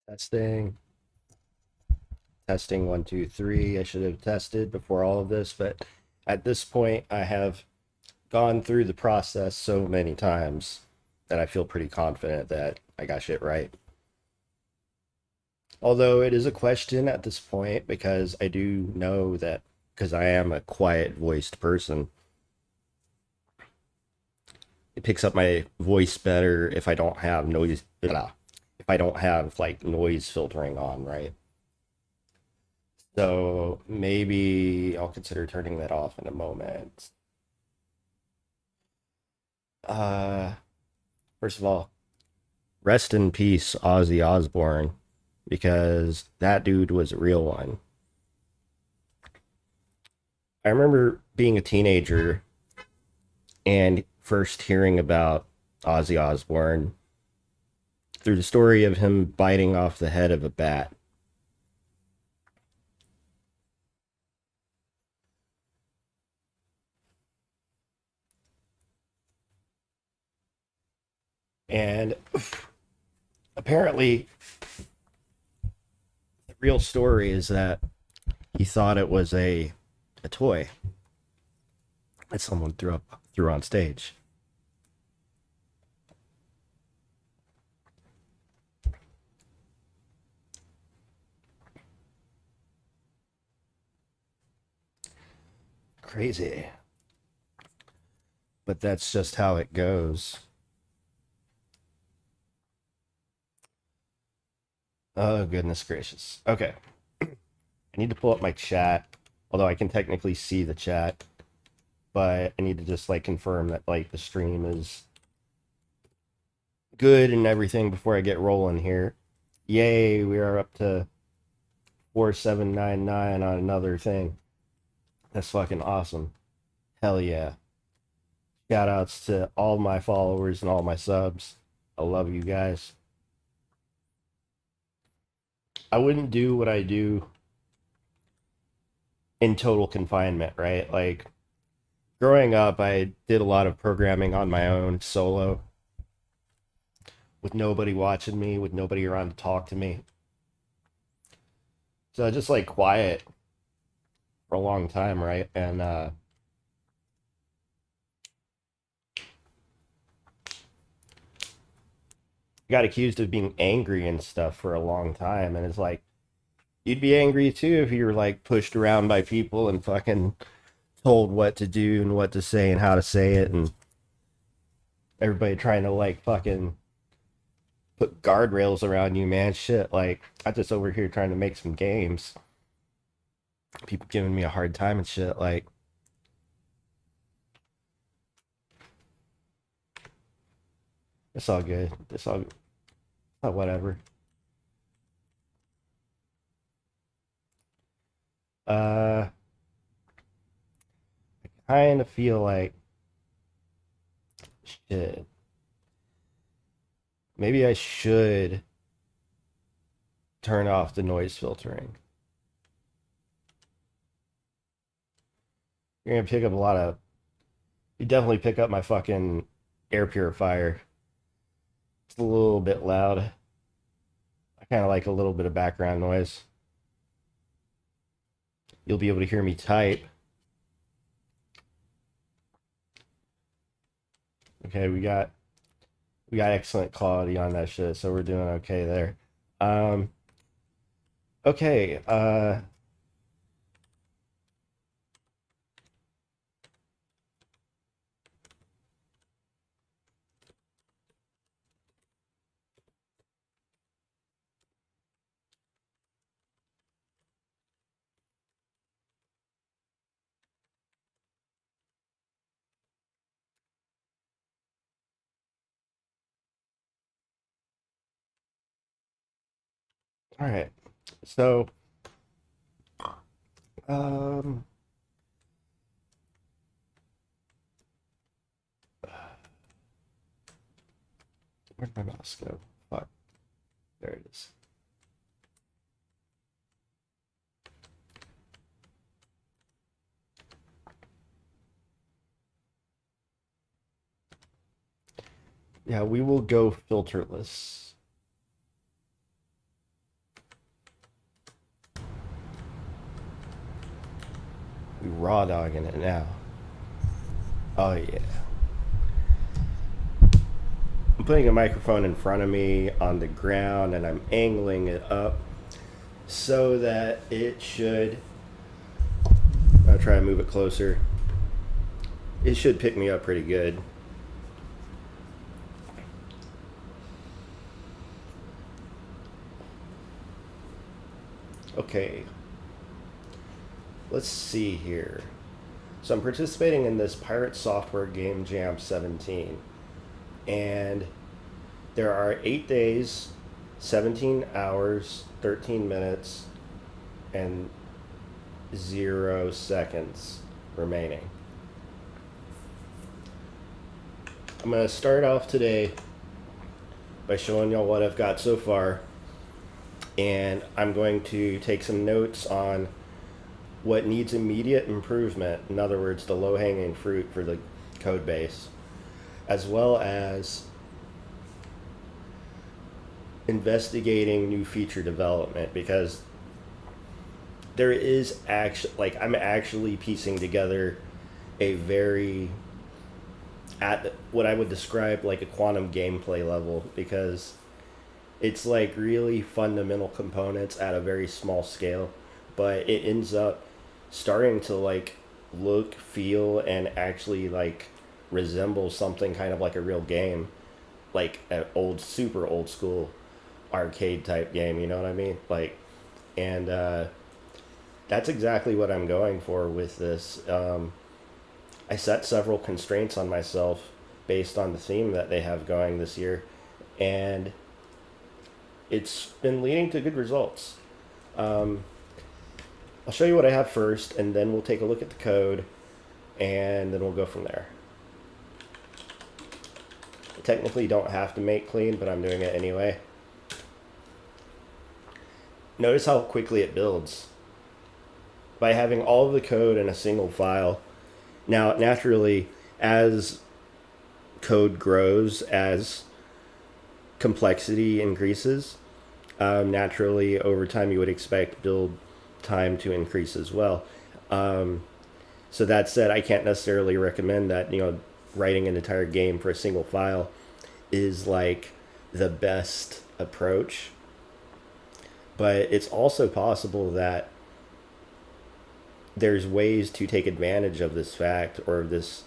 Testing, testing, one, two, three. I should have tested before all of this, but at this point, I have gone through the process so many times that I feel pretty confident that I got shit right. Although it is a question at this point because I do know that because I am a quiet voiced person, it picks up my voice better if I don't have noise, if I don't have like noise filtering on, right? So maybe I'll consider turning that off in a moment. Uh, First of all, rest in peace, Ozzy Osbourne, because that dude was a real one. I remember being a teenager and first hearing about Ozzy Osbourne through the story of him biting off the head of a bat. And apparently, the real story is that he thought it was a toy that someone threw on stage. Crazy. But that's just how it goes. Oh, goodness gracious. Okay. I need to pull up my chat, although I can technically see the chat, but I need to just like confirm that like the stream is good and everything before I get rolling here. Yay, we are up to 4799 on another thing. That's fucking awesome. Hell yeah. Shout outs to all my followers and all my subs. I love you guys. I wouldn't do what I do in total confinement, right? Like growing up, I did a lot of programming on my own solo with nobody watching me, with nobody around to talk to me. So just like quiet for a long time, right? And got accused of being angry and stuff for a long time. And it's like, you'd be angry too if you were like pushed around by people and fucking told what to do and what to say and how to say it. And everybody trying to like fucking put guardrails around you, man. Shit. Like, I just over here trying to make some games. People giving me a hard time and shit. Like, it's all good. Whatever. Uh, I kind of feel like shit. Maybe I should turn off the noise filtering. You're gonna pick up a lot of. You definitely pick up my fucking air purifier. It's a little bit loud. I kind of like a little bit of background noise. You'll be able to hear me type. Okay, we got excellent quality on that shit, so we're doing okay there. Um, okay, all right. So, um, where'd my mouse go? Fuck, there it is. Yeah, we will go filterless. raw dogging it now. Oh yeah. I'm putting a microphone in front of me on the ground and I'm angling it up so that it should. I'll try to move it closer. It should pick me up pretty good. Okay. Let's see here. So I'm participating in this Pirate Software Game Jam 17. And there are 8 days, 17 hours, 13 minutes, and 0 seconds remaining. I'm going to start off today by showing y'all what I've got so far. And I'm going to take some notes on what needs immediate improvement. In other words, the low-hanging fruit for the code base, as well as investigating new feature development, because there is actually, I'm actually piecing together a very, at what I would describe like a quantum gameplay level, because it's like really fundamental components at a very small scale, but it ends up starting to like look, feel, and actually like resemble something kind of like a real game, like an super old school arcade type game, you know what I mean? Like, and that's exactly what I'm going for with this. I set several constraints on myself based on the theme that they have going this year, and it's been leading to good results. I'll show you what I have first, and then we'll take a look at the code, and then we'll go from there. I technically don't have to make clean, but I'm doing it anyway. Notice how quickly it builds by having all of the code in a single file. Now, naturally, as code grows, as complexity increases, naturally over time you would expect build time to increase as well. So that said, I can't necessarily recommend that, writing an entire game for a single file is like the best approach. But it's also possible that there's ways to take advantage of this fact or this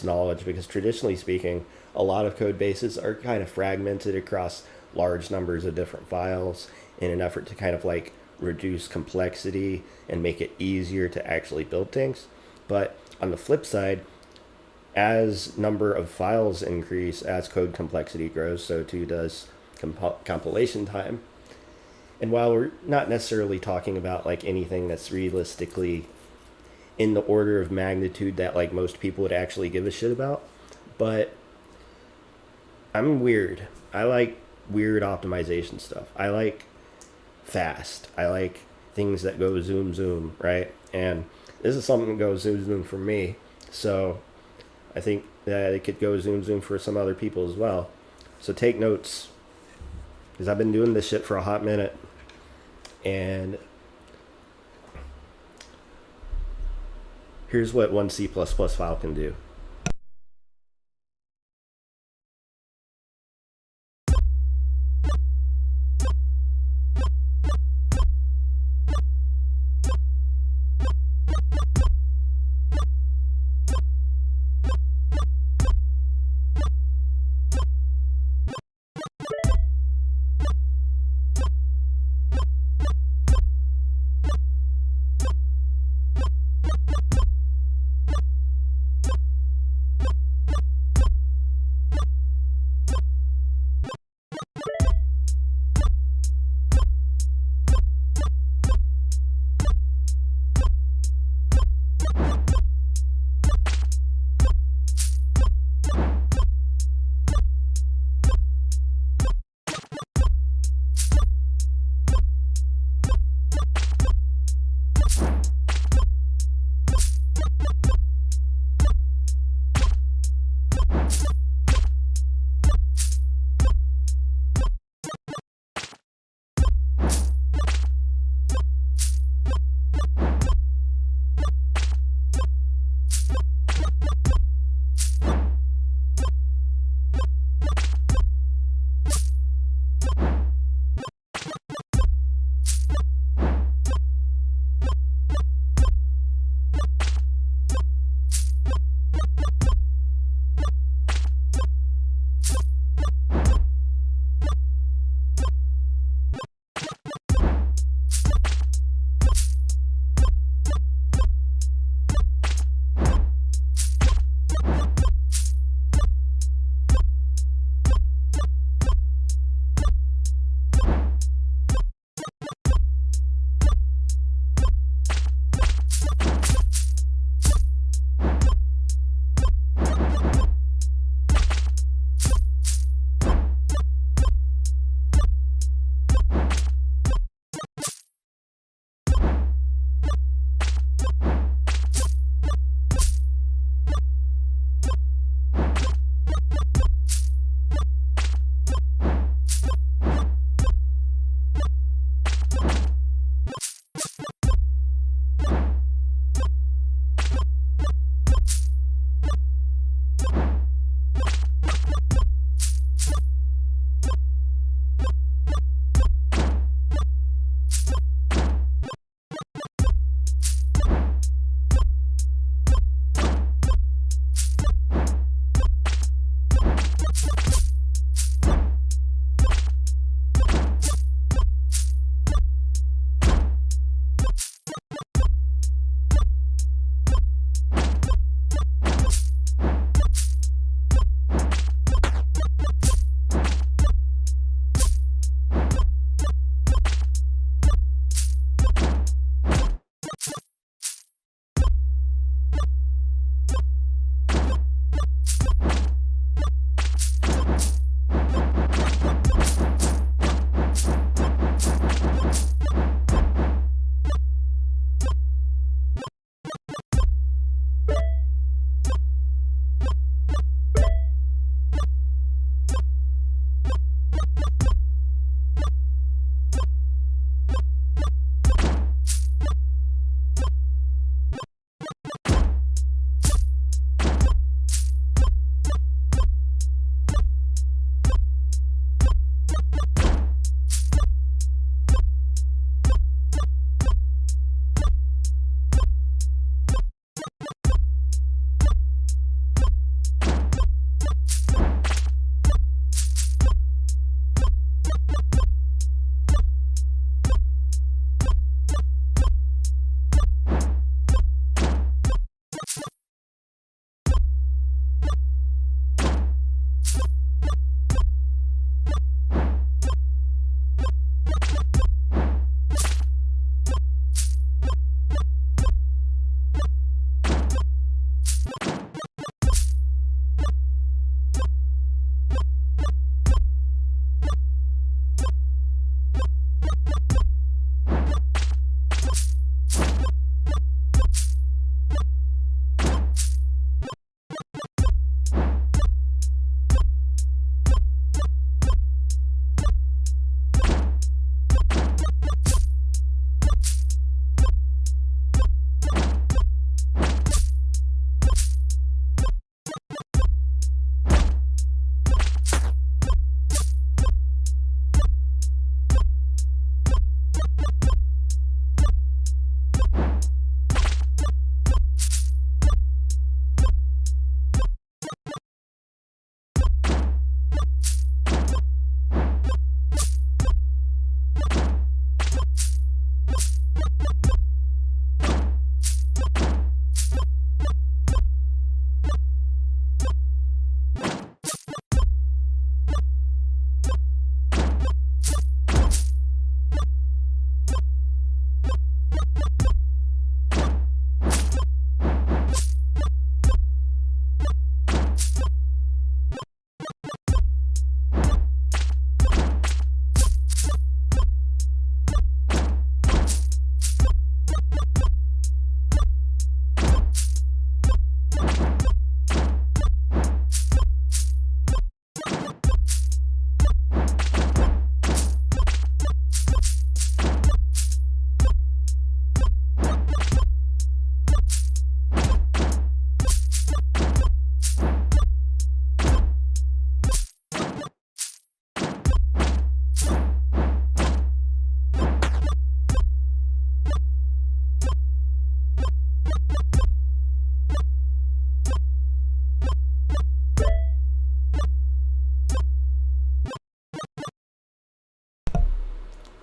knowledge, because traditionally speaking, a lot of code bases are kind of fragmented across large numbers of different files in an effort to kind of like reduce complexity and make it easier to actually build things. But on the flip side, as number of files increase, as code complexity grows, so too does compilation time. And while we're not necessarily talking about like anything that's realistically in the order of magnitude that like most people would actually give a shit about, but I'm weird. I like weird optimization stuff. I like fast. I like things that go zoom zoom, right? And this is something that goes zoom zoom for me. So I think that it could go zoom zoom for some other people as well. So take notes, because I've been doing this shit for a hot minute. And here's what one C++ file can do.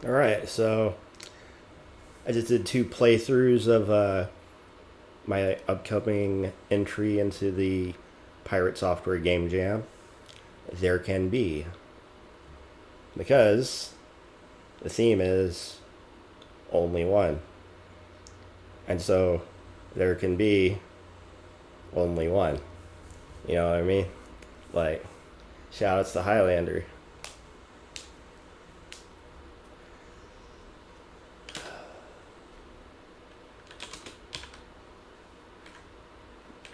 All right, so I just did 2 playthroughs of my upcoming entry into the Pirate Software Game Jam. There can be. Because the theme is only one. And so there can be only one. You know what I mean? Like, shout outs to Highlander.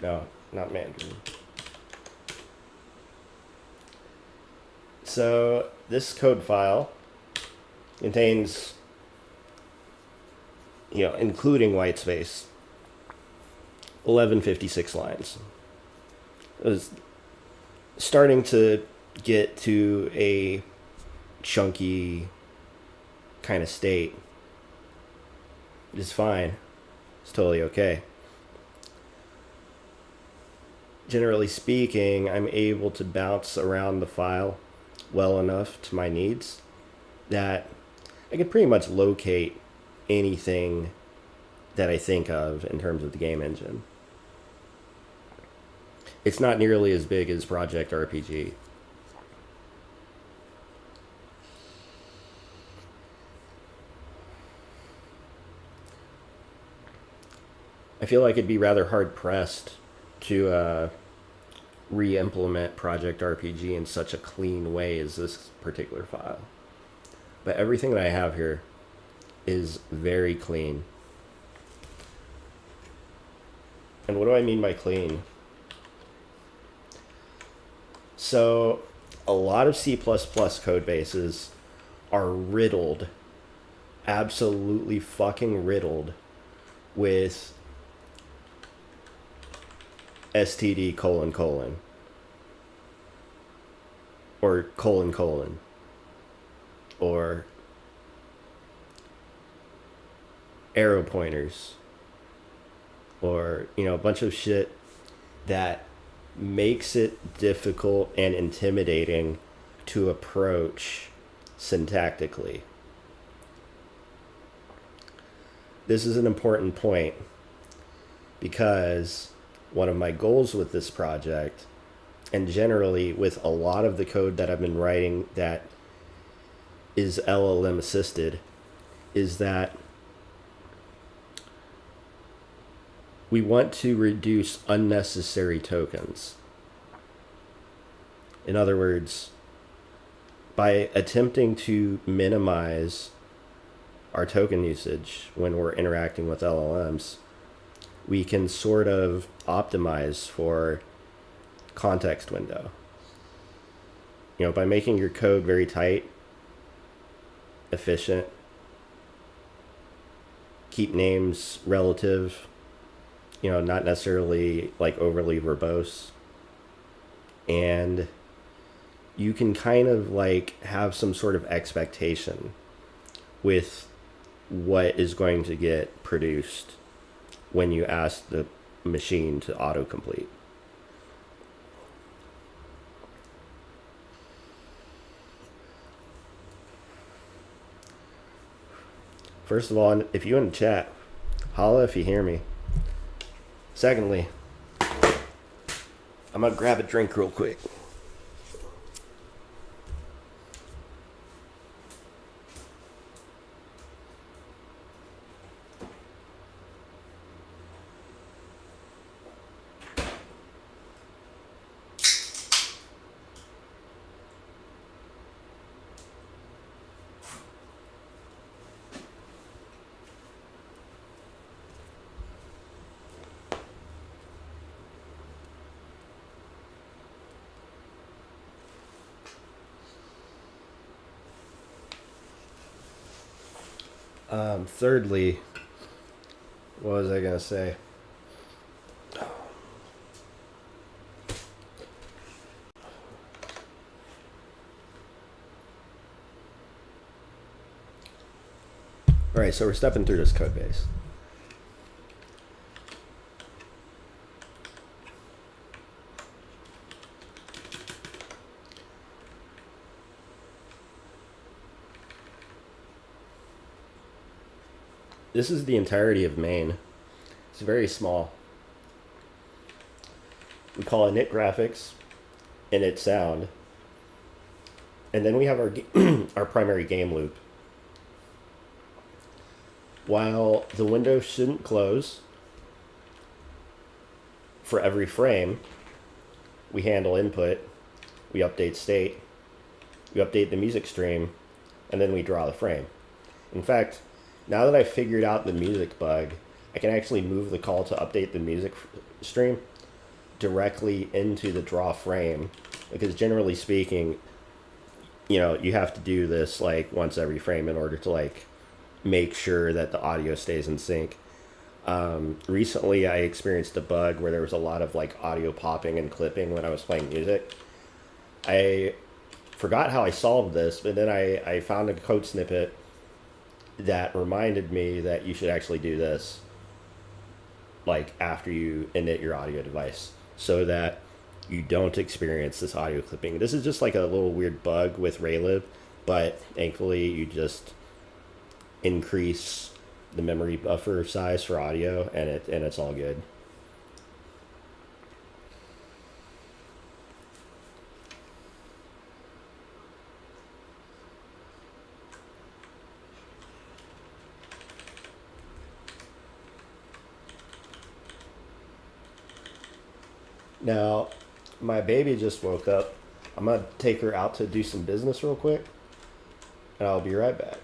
No, not Mandarin. So this code file contains, including white space, 1156 lines. It was starting to get to a chunky kind of state. It's fine. It's totally okay. Generally speaking, I'm able to bounce around the file well enough to my needs that I can pretty much locate anything that I think of in terms of the game engine. It's not nearly as big as Project RPG. I feel like it'd be rather hard pressed to re-implement Project RPG in such a clean way as this particular file. But everything that I have here is very clean. And what do I mean by clean? So a lot of C++ code bases are riddled, absolutely fucking riddled with std : or : or arrow pointers, or a bunch of shit that makes it difficult and intimidating to approach syntactically. This is an important point because one of my goals with this project, and generally with a lot of the code that I've been writing that is LLM assisted, is that we want to reduce unnecessary tokens. In other words, by attempting to minimize our token usage when we're interacting with LLMs, we can sort of optimize for context window. By making your code very tight, efficient, keep names relative, not necessarily like overly verbose, and you can kind of like have some sort of expectation with what is going to get produced when you ask the machine to autocomplete. First of all, if you in the chat, holla if you hear me. Secondly, I'm gonna grab a drink real quick. Thirdly, what was I gonna say? All right, so we're stepping through this code base. This is the entirety of Maine. It's very small. We call it init graphics, init sound, and then we have our our primary game loop. While the window shouldn't close for every frame, we handle input, we update state, we update the music stream, and then we draw the frame. In fact, now that I've figured out the music bug, I can actually move the call to update the music stream directly into the draw frame, because generally speaking, you have to do this like once every frame in order to like make sure that the audio stays in sync. Recently, I experienced a bug where there was a lot of like audio popping and clipping when I was playing music. I forgot how I solved this, but then I found a code snippet that reminded me that you should actually do this like after you init your audio device so that you don't experience this audio clipping. This is just like a little weird bug with raylib, but thankfully you just increase the memory buffer size for audio and it's all good. Now, my baby just woke up. I'm gonna take her out to do some business real quick, and I'll be right back.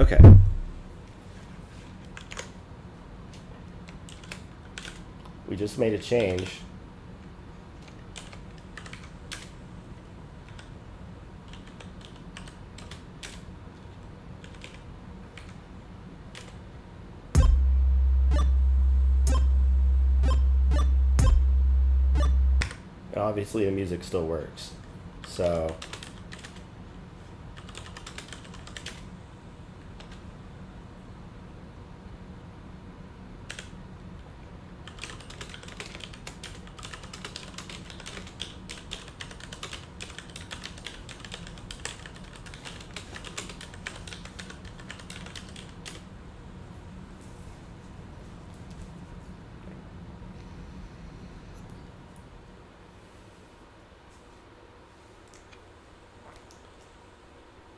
Okay. We just made a change. Obviously the music still works. So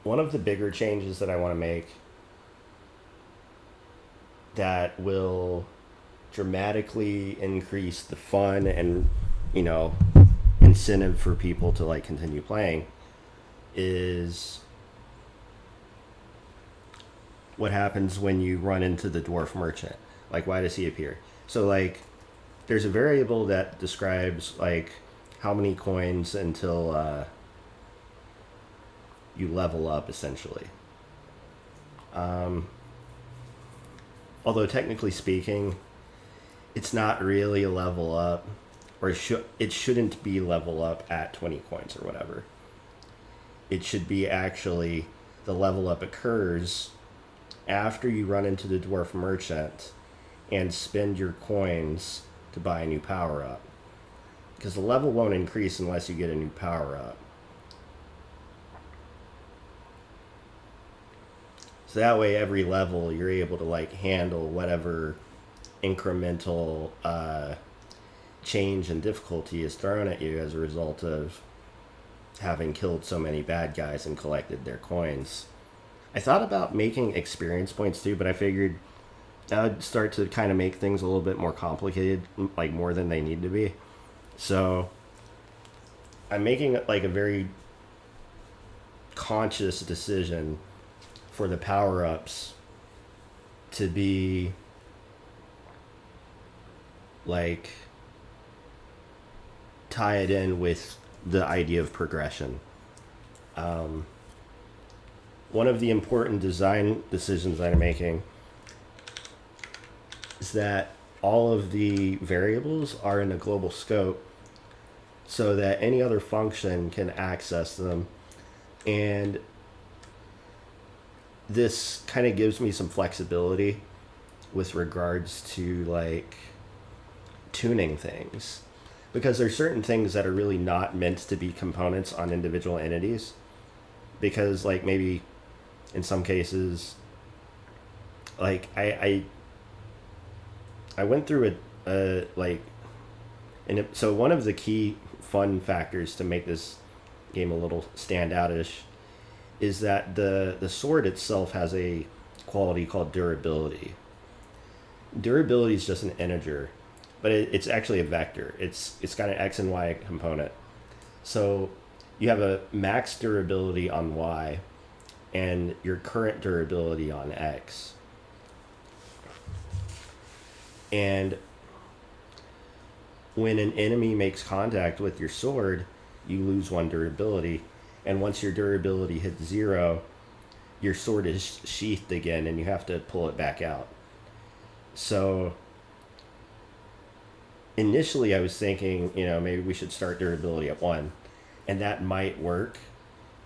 one of the bigger changes that I want to make that will dramatically increase the fun and, you know, incentive for people to like continue playing is what happens when you run into the dwarf merchant. Like, why does he appear? So like there's a variable that describes like how many coins until you level up, essentially. Although technically speaking, it's not really a level up, or it shouldn't be level up at 20 coins or whatever. It should be actually the level up occurs after you run into the dwarf merchant and spend your coins to buy a new power up. Because the level won't increase unless you get a new power up. So that way every level you're able to like handle whatever incremental change in difficulty is thrown at you as a result of having killed so many bad guys and collected their coins. I thought about making experience points too, but I figured that would start to kind of make things a little bit more complicated, like more than they need to be. So I'm making like a very conscious decision for the power-ups to be like tie it in with the idea of progression. One of the important design decisions that I'm making is that all of the variables are in a global scope so that any other function can access them. And this kind of gives me some flexibility with regards to like tuning things, because there's certain things that are really not meant to be components on individual entities, because like maybe in some cases like I went through a like, and so one of the key fun factors to make this game a little standoutish is that the sword itself has a quality called durability. Durability is just an integer, but it's actually a vector. It's got an x and y component. So you have a max durability on y and your current durability on x. And when an enemy makes contact with your sword, you lose one durability. And once your durability hits 0, your sword is sheathed again and you have to pull it back out. So initially I was thinking, maybe we should start durability at 1. And that might work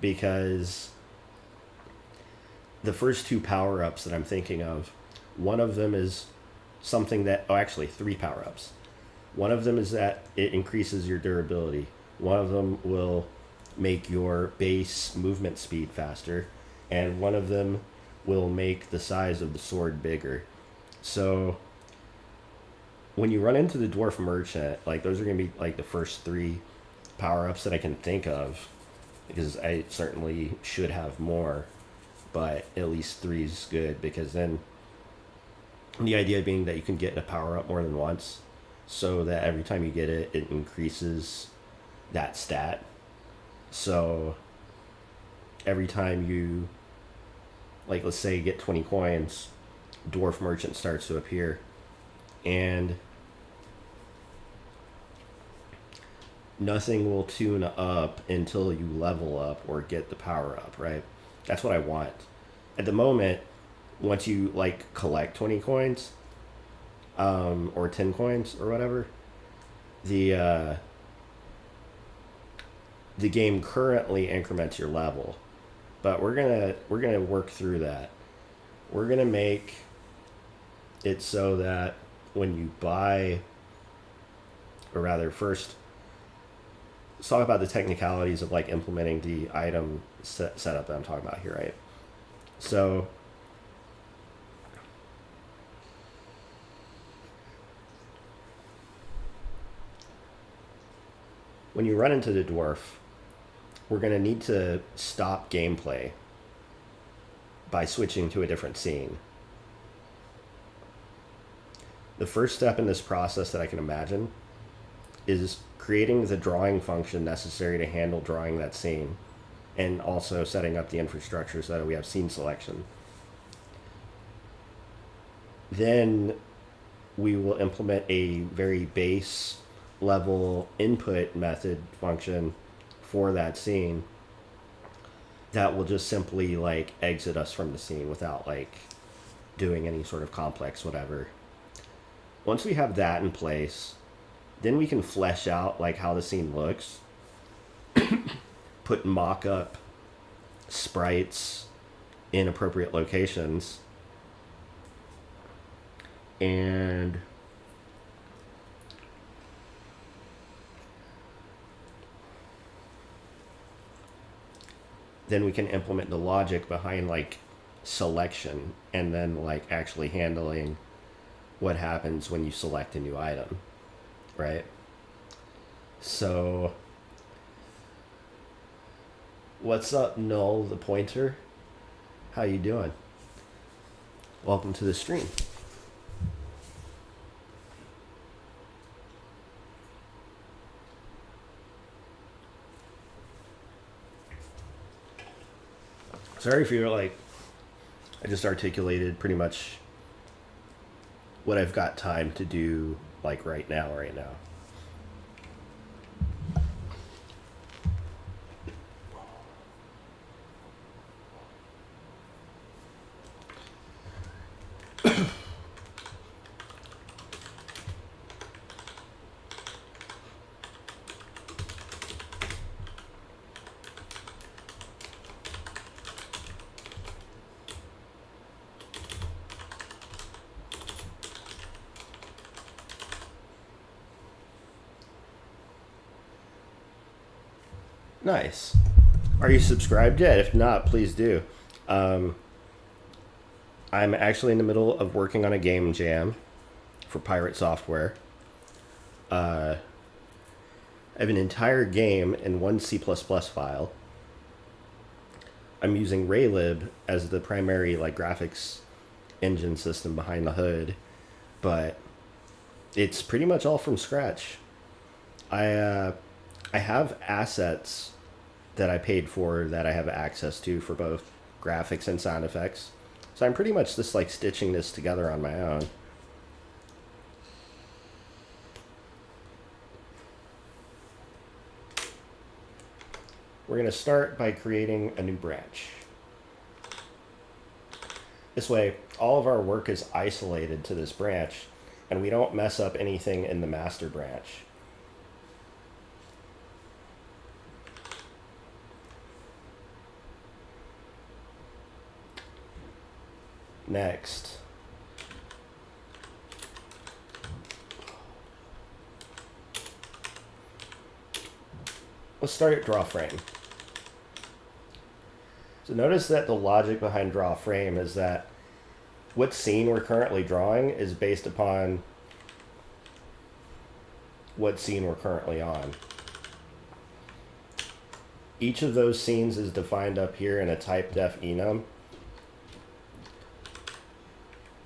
because the first 2 power-ups that I'm thinking of, one of them is something that, actually 3 power-ups. One of them is that it increases your durability. One of them will make your base movement speed faster, and one of them will make the size of the sword bigger. So when you run into the dwarf merchant, like those are going to be like the first 3 power-ups that I can think of, because I certainly should have more, but at least 3 is good, because then the idea being that you can get a power-up more than once, so that every time you get it, it increases that stat. So every time you like let's say you get 20 coins, dwarf merchant starts to appear, and nothing will tune up until you level up or get the power up, right? That's what I want. At the moment, once you like collect 20 coins, or 10 coins or whatever, the the game currently increments your level, but we're gonna work through that. We're gonna make it so that when you buy, or rather, first, let's talk about the technicalities of like implementing the item setup that I'm talking about here, right? So when you run into the dwarf, we're going to need to stop gameplay by switching to a different scene. The first step in this process that I can imagine is creating the drawing function necessary to handle drawing that scene, and also setting up the infrastructure so that we have scene selection. Then we will implement a very base level input method function for that scene that will just simply like exit us from the scene without like doing any sort of complex whatever. Once we have that in place, then we can flesh out like how the scene looks, put mock-up sprites in appropriate locations, and then we can implement the logic behind like selection, and then like actually handling what happens when you select a new item, right? So what's up, Null the pointer? How you doing? Welcome to the stream. Sorry if you're like, I just articulated pretty much what I've got time to do like right now. Nice. Are you subscribed yet? If not, please do. I'm actually in the middle of working on a game jam for Pirate Software. I have an entire game in one C++ file. I'm using raylib as the primary like graphics engine system behind the hood, but it's pretty much all from scratch. I have assets that I paid for that I have access to for both graphics and sound effects. So I'm pretty much just like stitching this together on my own. We're going to start by creating a new branch. This way, all of our work is isolated to this branch, and we don't mess up anything in the master branch. Next, let's start at draw frame. So notice that the logic behind draw frame is that what scene we're currently drawing is based upon what scene we're currently on. Each of those scenes is defined up here in a type def enum.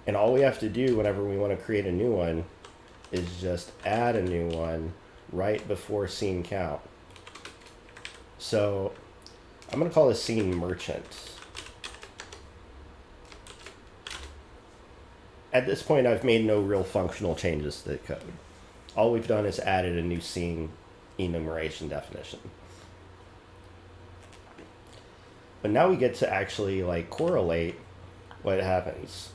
And all we have to do whenever we want to create a new one is just add a new one right before scene count. So I'm going to call this scene merchant. At this point, I've made no real functional changes to the code. All we've done is added a new scene enumeration definition. But now we get to actually like correlate what happens.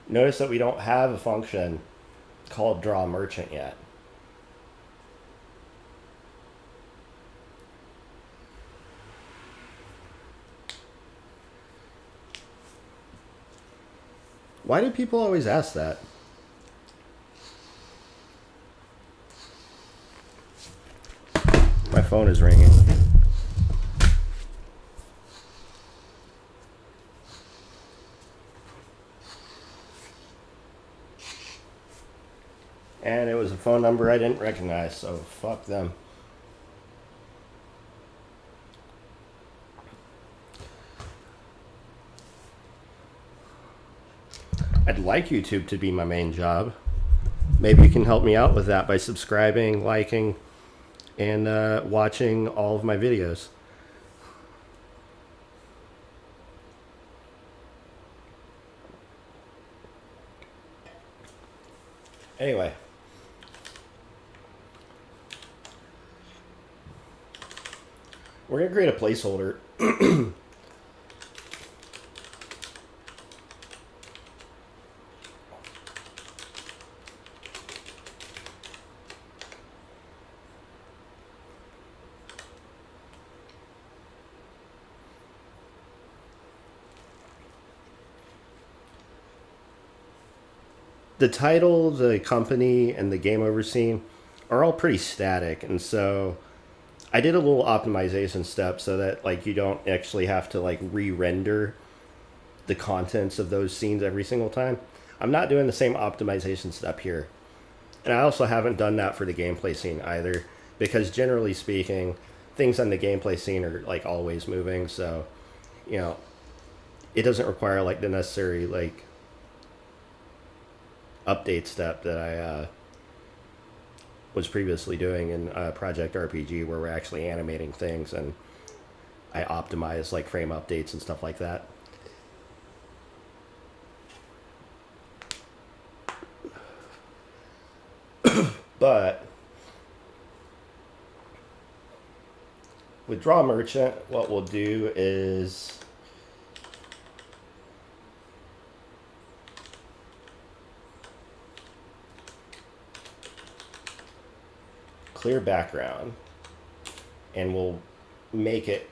Notice that we don't have a function called draw merchant yet. Why do people always ask that? My phone is ringing. And it was a phone number I didn't recognize, so fuck them. I'd like YouTube to be my main job. Maybe you can help me out with that by subscribing, liking, and watching all of my videos. Anyway. We're going to create a placeholder. The title, the company, and the game over scene are all pretty static, and so I did a little optimization step so that like you don't actually have to like re-render the contents of those scenes every single time. I'm not doing the same optimization step here. And I also haven't done that for the gameplay scene either, because generally speaking, things on the gameplay scene are like always moving, so you know, it doesn't require like the necessary like update step that I was previously doing in Project RPG, where we're actually animating things and I optimize like frame updates and stuff like that. But with Draw Merchant, what we'll do is clear background, and we'll make it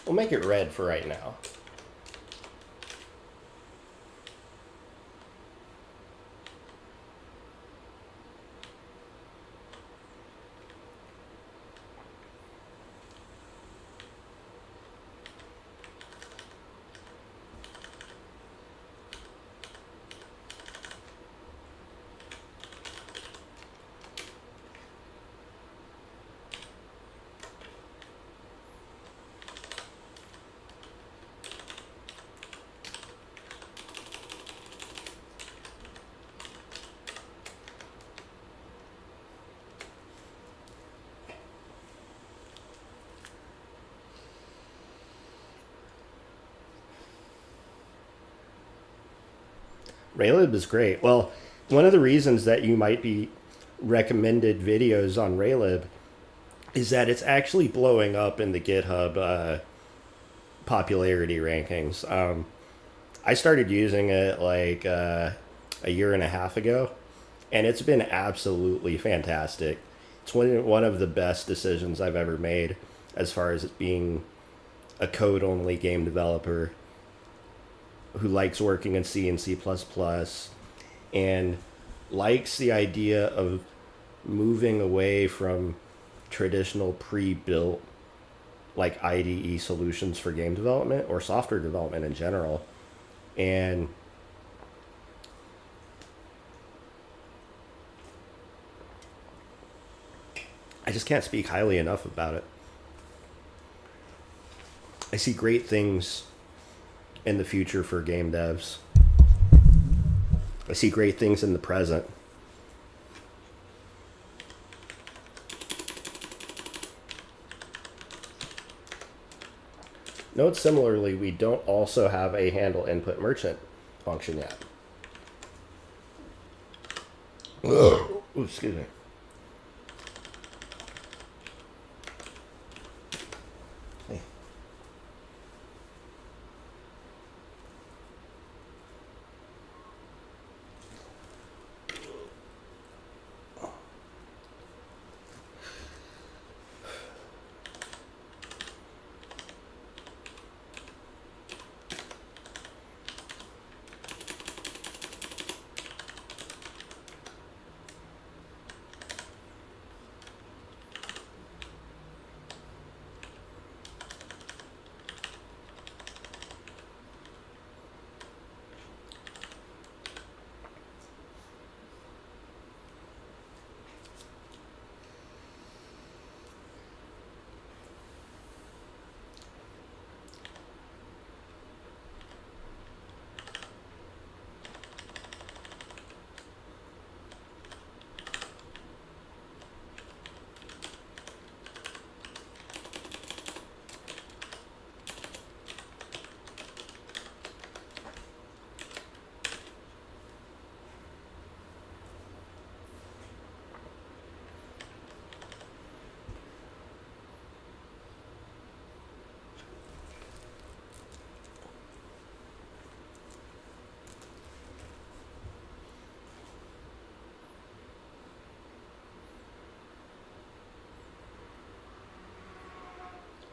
red for right now. Raylib is great. Well, one of the reasons that you might be recommended videos on Raylib is that it's actually blowing up in the GitHub popularity rankings. I started using it like a year and a half ago, and it's been absolutely fantastic. It's one of the best decisions I've ever made as far as being a code-only game developer who likes working in C and C++ and likes the idea of moving away from traditional pre-built like IDE solutions for game development or software development in general. And I just can't speak highly enough about it. I see great things in the future for game devs. I see great things in the present. Note similarly, we don't also have a handle input merchant function yet. Ooh, excuse me. Hey.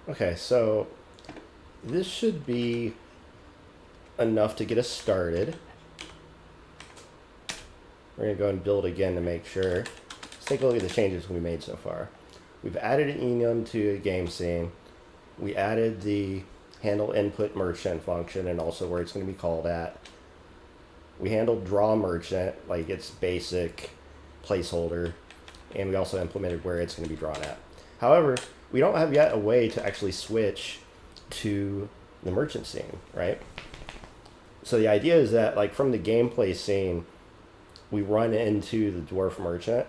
Okay, so this should be enough to get us started. We're going to go and build again to make sure. Let's take a look at the changes we made so far. We've added an enum to a game scene. We added the handle input merchant function and also where it's going to be called at. We handled draw merchant, like its basic placeholder, and we also implemented where it's going to be drawn at. However, we don't have yet a way to actually switch to the merchant scene, right? So the idea is that, like, from the gameplay scene, we run into the dwarf merchant,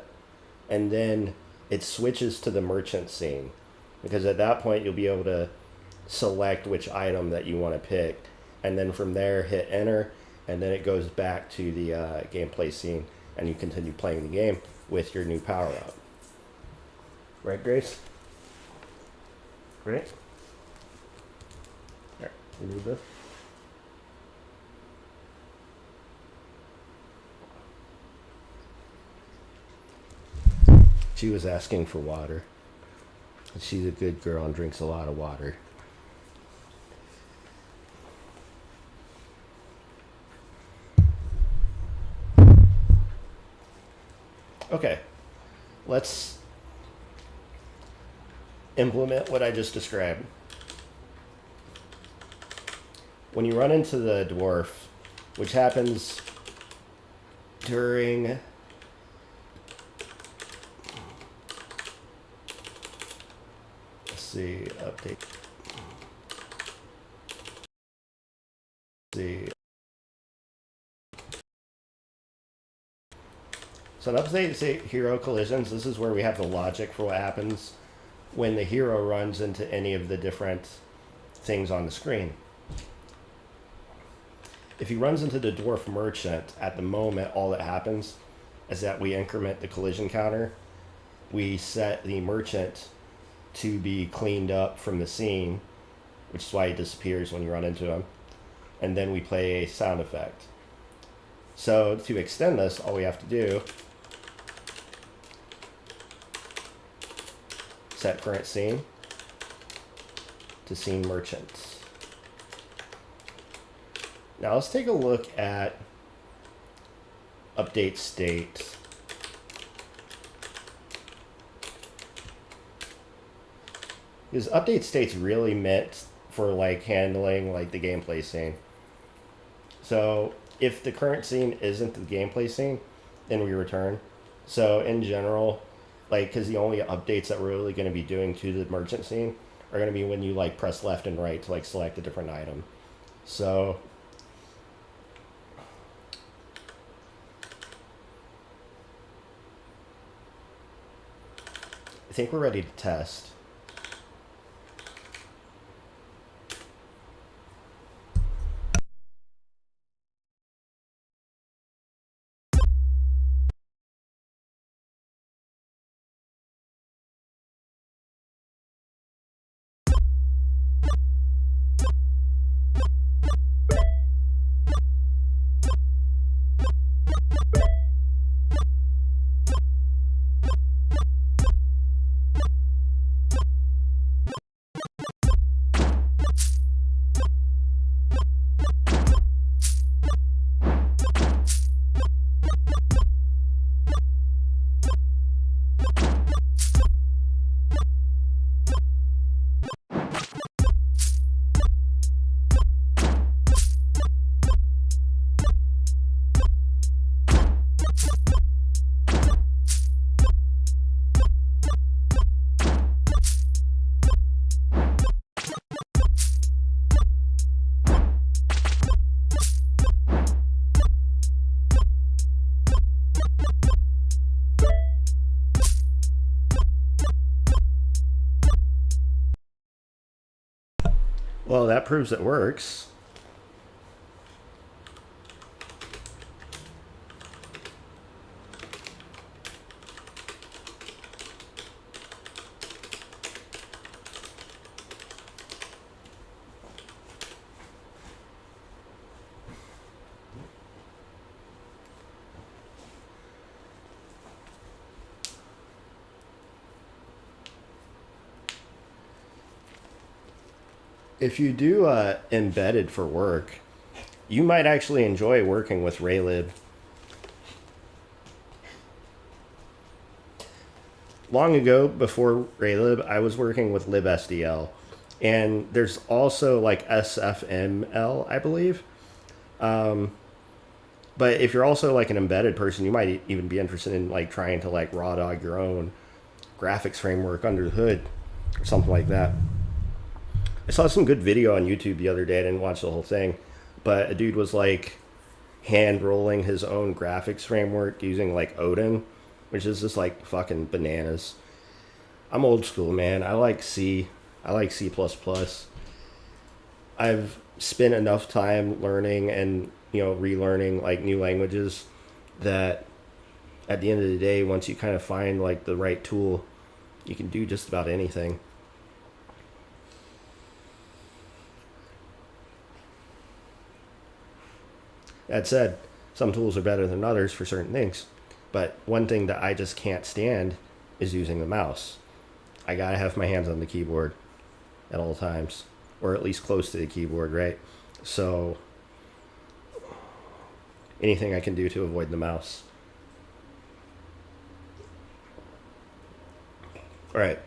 and then it switches to the merchant scene, because at that point you'll be able to select which item that you want to pick, and then from there hit enter, and then it goes back to the gameplay scene, and you continue playing the game with your new power up. Right, Grace? Right? Here, remove this. She was asking for water. She's a good girl and drinks a lot of water. Okay, let's implement what I just described. When you run into the dwarf, which happens during update. So in update hero collisions, this is where we have the logic for what happens when the hero runs into any of the different things on the screen. If he runs into the dwarf merchant, at the moment all that happens is that we increment the collision counter. We set the merchant to be cleaned up from the scene, which is why he disappears when you run into him. And then we play a sound effect. So to extend this, all we have to do, set current scene to scene merchants. Now let's take a look at update state. Because update state's really meant for like handling like the gameplay scene. So if the current scene isn't the gameplay scene, then we return. So in general, like, because the only updates that we're really going to be doing to the merchant scene are going to be when you like press left and right to like select a different item. So I think we're ready to test. Well, that proves it works. If you do embedded for work, you might actually enjoy working with raylib. Long ago, before raylib, I was working with libsdl, and there's also like sfml, I believe. But if you're also like an embedded person, you might even be interested in like trying to like raw dog your own graphics framework under the hood or something like that. I saw some good video on YouTube the other day. I didn't watch the whole thing, but a dude was like hand rolling his own graphics framework using like Odin, which is just like fucking bananas. I'm old school, man. I like C. I like C++. I've spent enough time learning and, relearning like new languages that at the end of the day, once you kind of find like the right tool, you can do just about anything. That said, some tools are better than others for certain things. But one thing that I just can't stand is using the mouse. I gotta have my hands on the keyboard at all times, or at least close to the keyboard, right? So anything I can do to avoid the mouse. All right.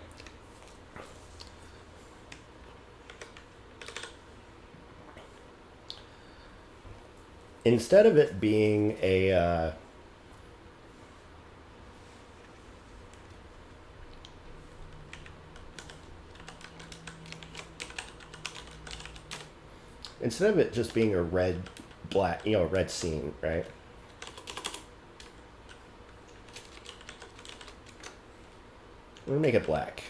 Instead of it being a instead of it just being a red black, red scene, right? We're gonna make it black.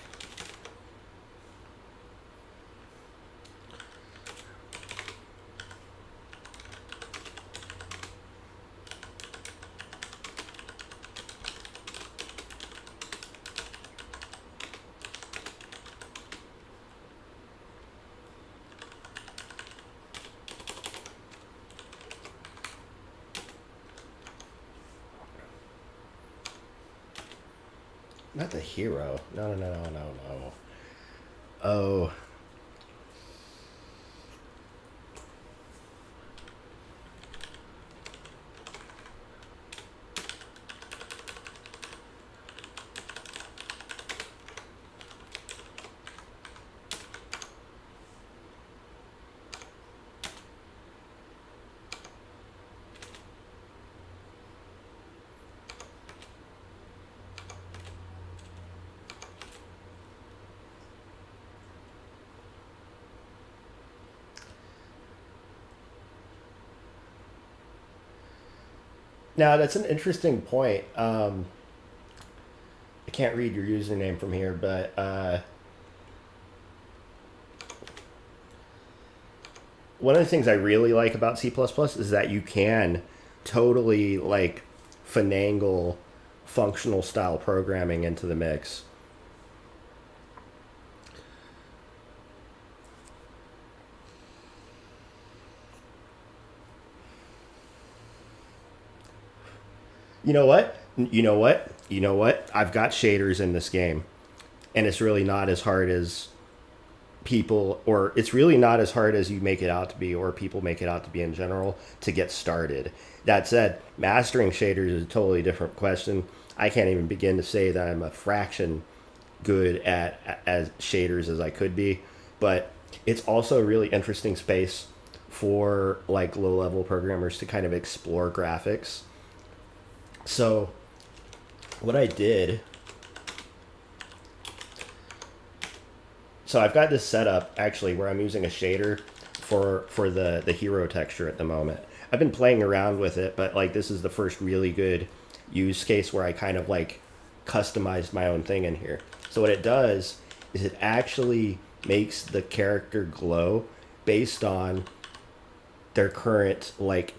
Not the hero. No, no, no, no, no, no. Oh. Now that's an interesting point. I can't read your username from here, but one of the things I really like about C++ is that you can totally like finagle functional style programming into the mix. You know what? You know what? You know what? I've got shaders in this game, and it's really not as hard as people, or it's really not as hard as you make it out to be, or people make it out to be in general, to get started. That said, mastering shaders is a totally different question. I can't even begin to say that I'm a fraction good at as shaders as I could be, but it's also a really interesting space for like low level programmers to kind of explore graphics. So what I did, so I've got this setup actually where I'm using a shader for the hero texture at the moment. I've been playing around with it, but like this is the first really good use case where I kind of like customized my own thing in here. So what it does is it actually makes the character glow based on their current like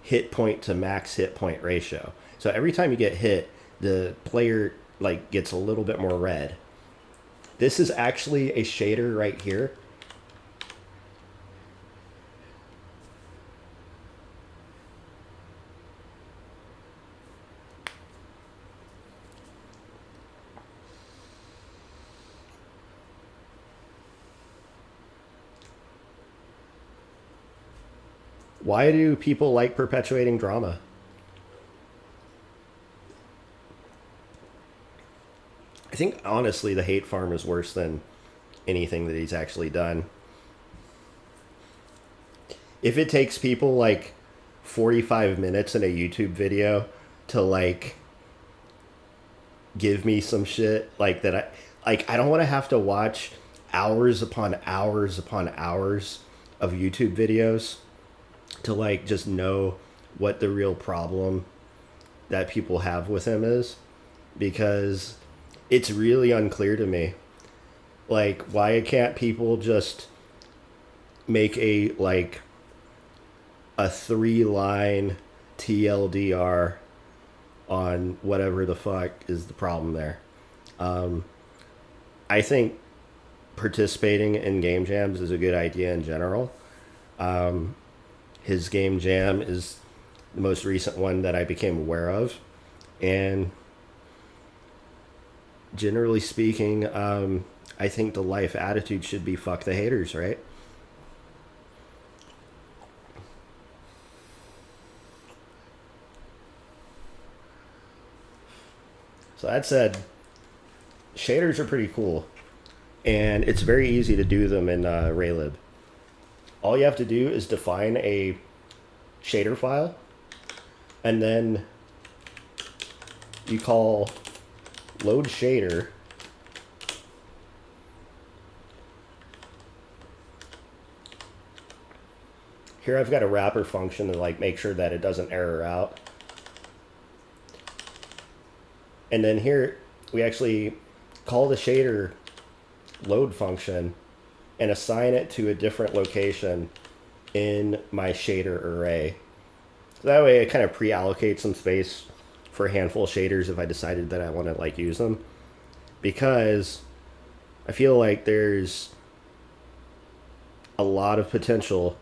hit point to max hit point ratio. So every time you get hit, the player like gets a little bit more red. This is actually a shader right here. Why do people like perpetuating drama? I think honestly the hate farm is worse than anything that he's actually done. If it takes people like 45 minutes in a YouTube video to like give me some shit like that, I don't want to have to watch hours upon hours upon hours of YouTube videos to like just know what the real problem that people have with him is, because it's really unclear to me. Like, why can't people just make a 3-line TLDR on whatever the fuck is the problem there? I think participating in game jams is a good idea in general. His game jam is the most recent one that I became aware of, and generally speaking, I think the life attitude should be fuck the haters, right? So that said, shaders are pretty cool, and it's very easy to do them in raylib. All you have to do is define a shader file, and then you call load shader. Here I've got a wrapper function to like make sure that it doesn't error out. And then here we actually call the shader load function and assign it to a different location in my shader array. So that way it kind of pre-allocates some space for a handful of shaders if I decided that I want to like use them, because I feel like there's a lot of potential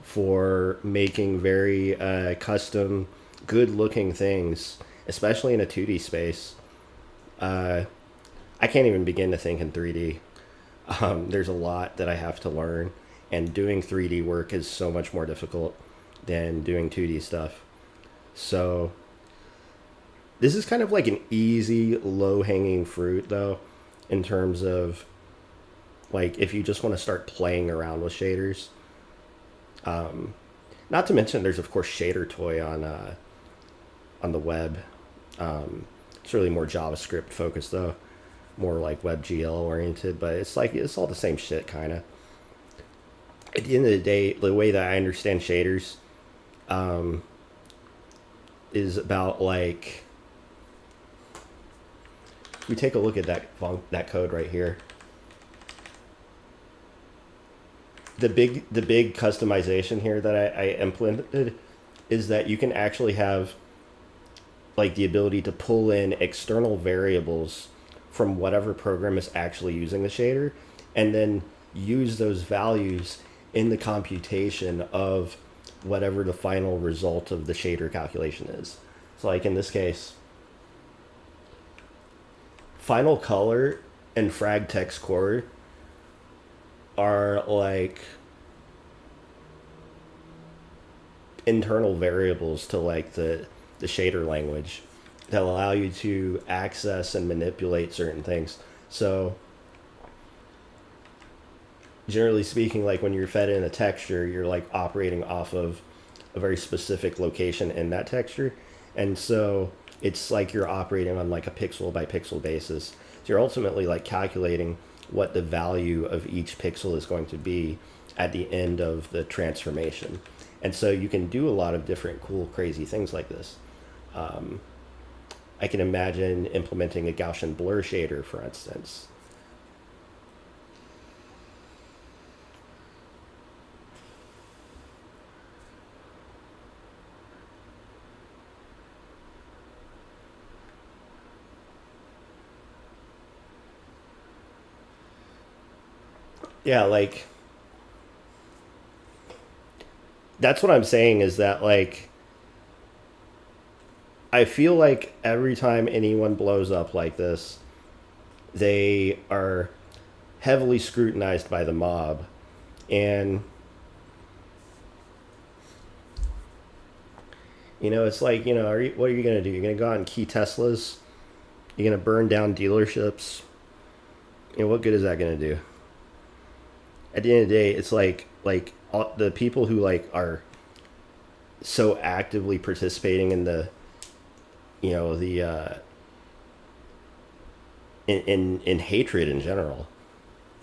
for making very custom, good-looking things, especially in a 2D space. I can't even begin to think in 3D. There's a lot that I have to learn, and doing 3D work is so much more difficult than doing 2D stuff. So this is kind of like an easy, low-hanging fruit, though, in terms of like if you just want to start playing around with shaders. Not to mention, there's of course Shader Toy on the web. It's really more JavaScript focused though, more like WebGL oriented, but it's like it's all the same shit kind of. At the end of the day, the way that I understand shaders, is about like, if we take a look at that code right here, the big customization here that I implemented is that you can actually have like the ability to pull in external variables from whatever program is actually using the shader, and then use those values in the computation of whatever the final result of the shader calculation is. So like in this case, final color and frag text core are like internal variables to like the shader language that allow you to access and manipulate certain things. So generally speaking, like when you're fed in a texture, you're like operating off of a very specific location in that texture. And so it's like you're operating on like a pixel by pixel basis. So you're ultimately like calculating what the value of each pixel is going to be at the end of the transformation. And so you can do a lot of different cool, crazy things like this. I can imagine implementing a Gaussian blur shader, for instance. Yeah, like that's what I'm saying is that like I feel like every time anyone blows up like this, they are heavily scrutinized by the mob. And it's like, what are you going to do? You're going to go out and key Teslas? You're going to burn down dealerships? What good is that going to do? At the end of the day, it's like all the people who like are so actively participating in the the in hatred in general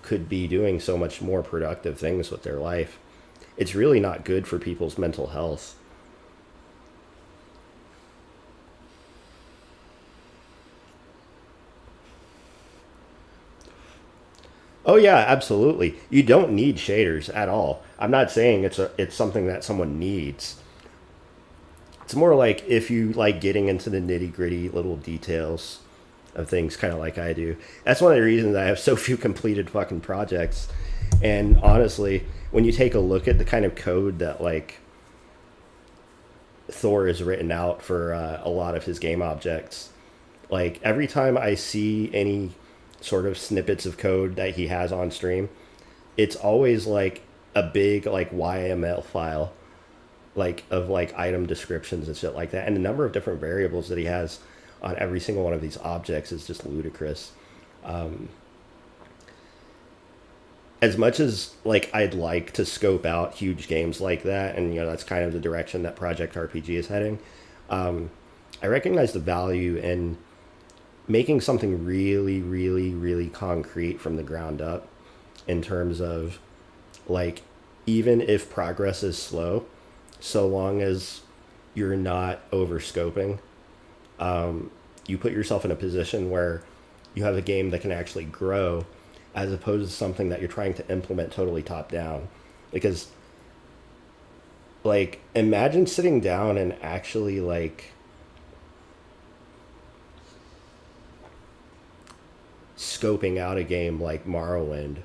could be doing so much more productive things with their life. It's really not good for people's mental health. Oh yeah, absolutely. You don't need shaders at all. I'm not saying it's something that someone needs. It's more like if you like getting into the nitty gritty little details of things, kind of like I do. That's one of the reasons I have so few completed fucking projects. And honestly, when you take a look at the kind of code that like Thor has written out for a lot of his game objects, like every time I see any sort of snippets of code that he has on stream, it's always like a big like YML file, like of like item descriptions and shit like that, and the number of different variables that he has on every single one of these objects is just ludicrous. As much as like I'd like to scope out huge games like that, and that's kind of the direction that Project RPG is heading, I recognize the value in making something really, really, really concrete from the ground up, in terms of like, even if progress is slow, so long as you're not over scoping, you put yourself in a position where you have a game that can actually grow, as opposed to something that you're trying to implement totally top down. Because like, imagine sitting down and actually like scoping out a game like Morrowind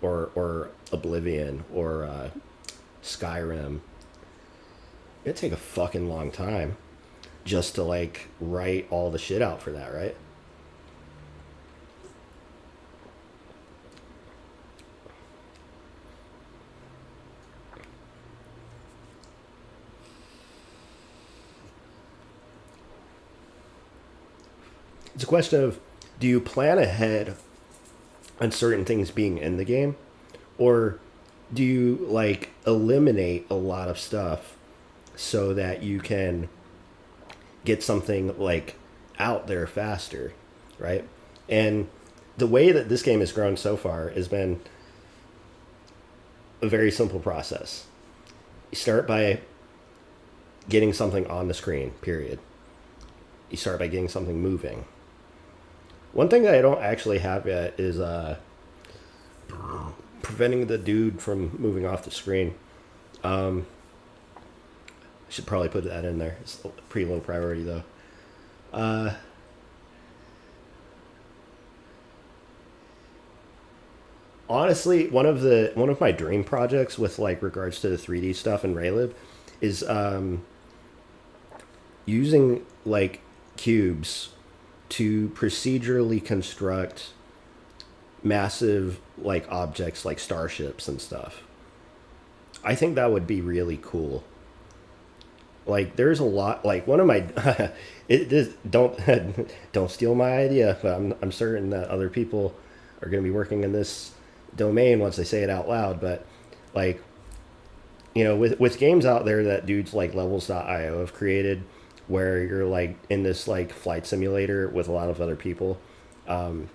or Oblivion or Skyrim. It'd take a fucking long time just to like write all the shit out for that, right? It's a question of, do you plan ahead on certain things being in the game, or do you like eliminate a lot of stuff so that you can get something like out there faster, right? And the way that this game has grown so far has been a very simple process. You start by getting something on the screen, period. You start by getting something moving. One thing that I don't actually have yet is preventing the dude from moving off the screen. I should probably put that in there. It's a pretty low priority though. Uh, Honestly, one of my dream projects with like regards to the 3D stuff and raylib is using like cubes to procedurally construct massive like objects like starships and stuff. I think that would be really cool. Like there's a lot like one of my it is don't don't steal my idea, but I'm certain that other people are going to be working in this domain once they say it out loud, but like with games out there that dudes like levels.io have created where you're like in this like flight simulator with a lot of other people. um,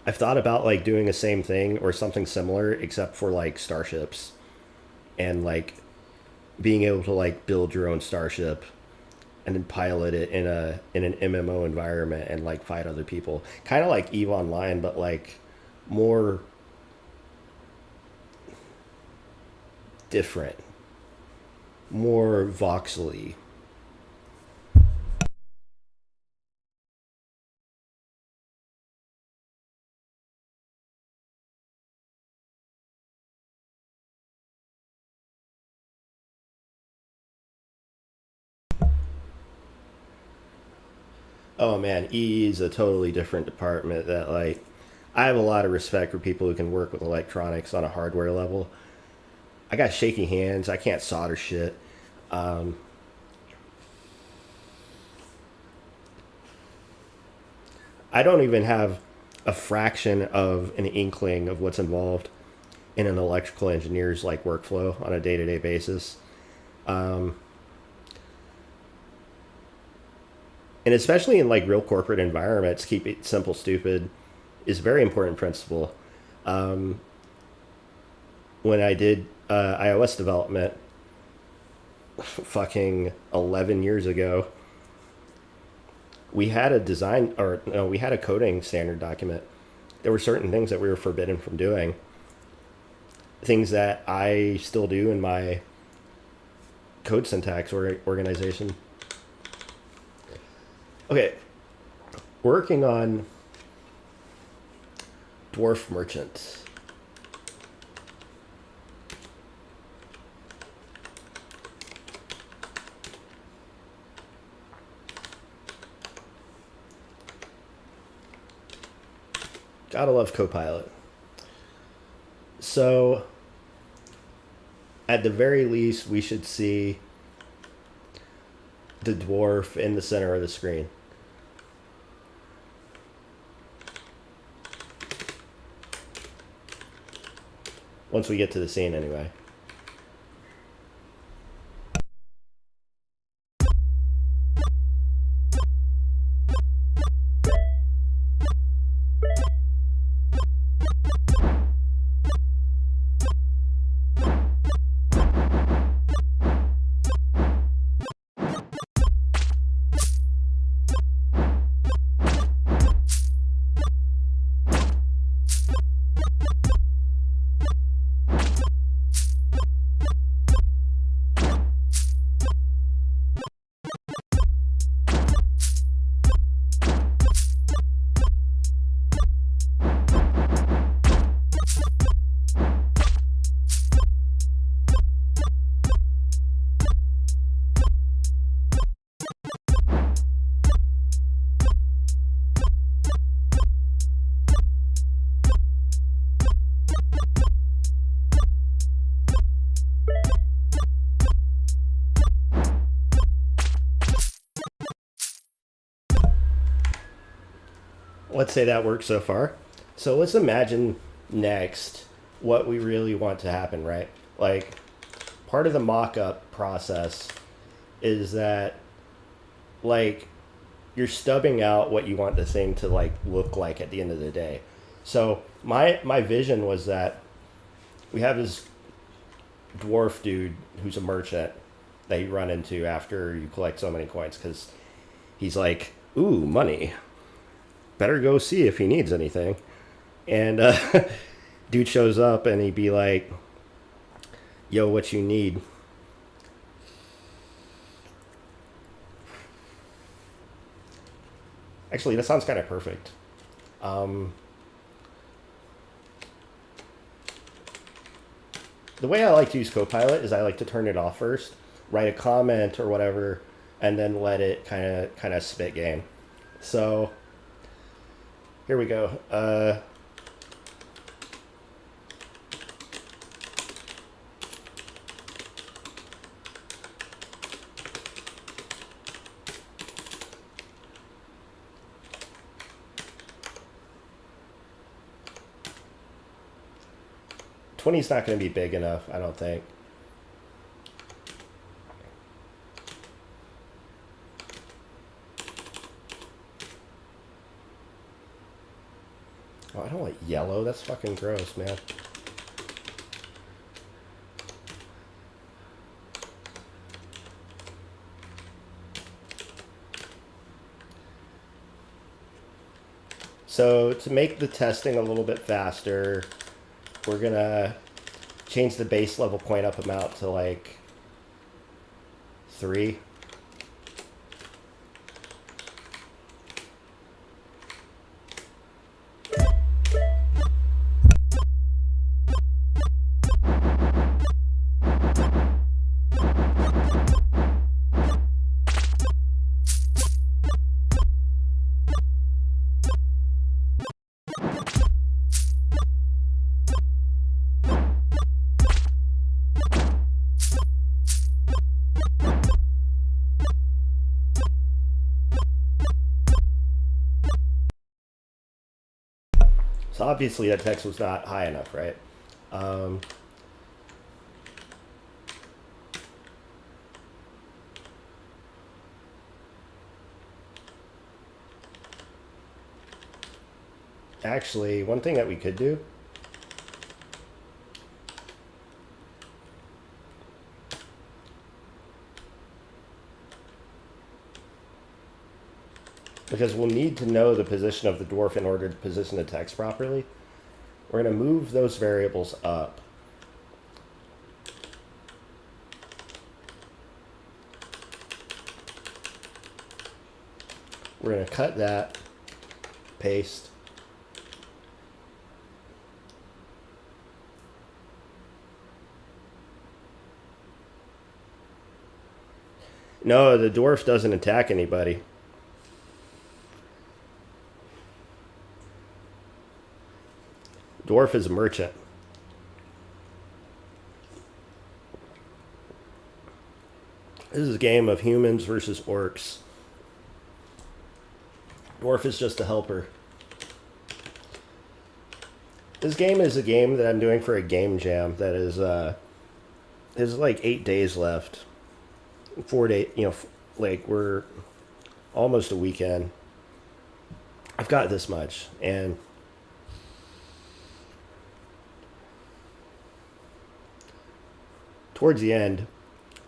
I've thought about like doing the same thing or something similar except for like starships and like being able to like build your own starship and then pilot it in an MMO environment and like fight other people, kind of like Eve Online, but like more different, more voxely. Oh man, EE is a totally different department that like I have a lot of respect for people who can work with electronics on a hardware level. I got shaky hands. I can't solder shit. Um, I don't even have a fraction of an inkling of what's involved in an electrical engineer's like workflow on a day-to-day basis. Um, and especially in like real corporate environments, keep it simple, stupid is a very important principle. Um, when I did iOS development fucking 11 years ago, we had a design or no, we had a coding standard document. There were certain things that we were forbidden from doing, things that I still do in my code syntax organization. Okay, working on dwarf merchants. Gotta love Copilot. So, at the very least, we should see the dwarf in the center of the screen. Once we get to the scene, anyway. Let's say that works so far. So let's imagine next what we really want to happen, right? Like, part of the mock up process is that, like, you're stubbing out what you want the thing to, like, look like at the end of the day. So, my vision was that we have this dwarf dude who's a merchant, that you run into after you collect so many coins, because he's like, ooh, money. Better go see if he needs anything. And dude shows up and he'd be like, yo, what you need? Actually, that sounds kind of perfect. Um, the way I like to use Copilot is I like to turn it off first, write a comment or whatever, and then let it kind of spit game. So here we go. 20's not going to be big enough, I don't think. Oh, I don't like yellow. That's fucking gross, man. So to make the testing a little bit faster, we're gonna change the base level point up amount to like 3. So obviously that text was not high enough, right? Um, Actually, one thing that we could do because we'll need to know the position of the dwarf in order to position the text properly. We're going to move those variables up. We're going to cut that, paste. No, the dwarf doesn't attack anybody. Dwarf is a merchant. This is a game of humans versus orcs. Dwarf is just a helper. This game is a game that I'm doing for a game jam that is there's like 8 days left. 4 days, like we're almost a weekend. I've got this much, and towards the end,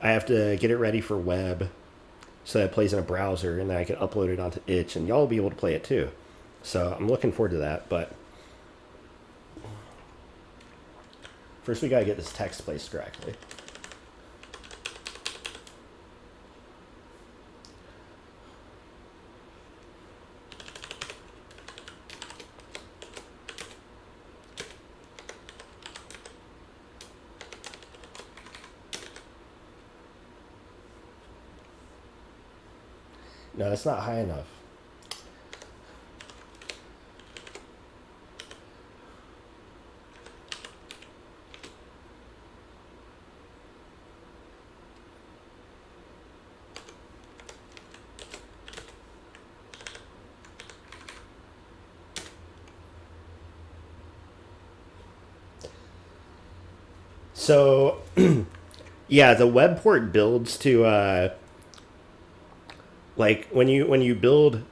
I have to get it ready for web so that it plays in a browser, and then I can upload it onto itch, and y'all will be able to play it too. So I'm looking forward to that, but first we gotta get this text placed correctly. No, that's not high enough. So, yeah, the web port builds to like when you build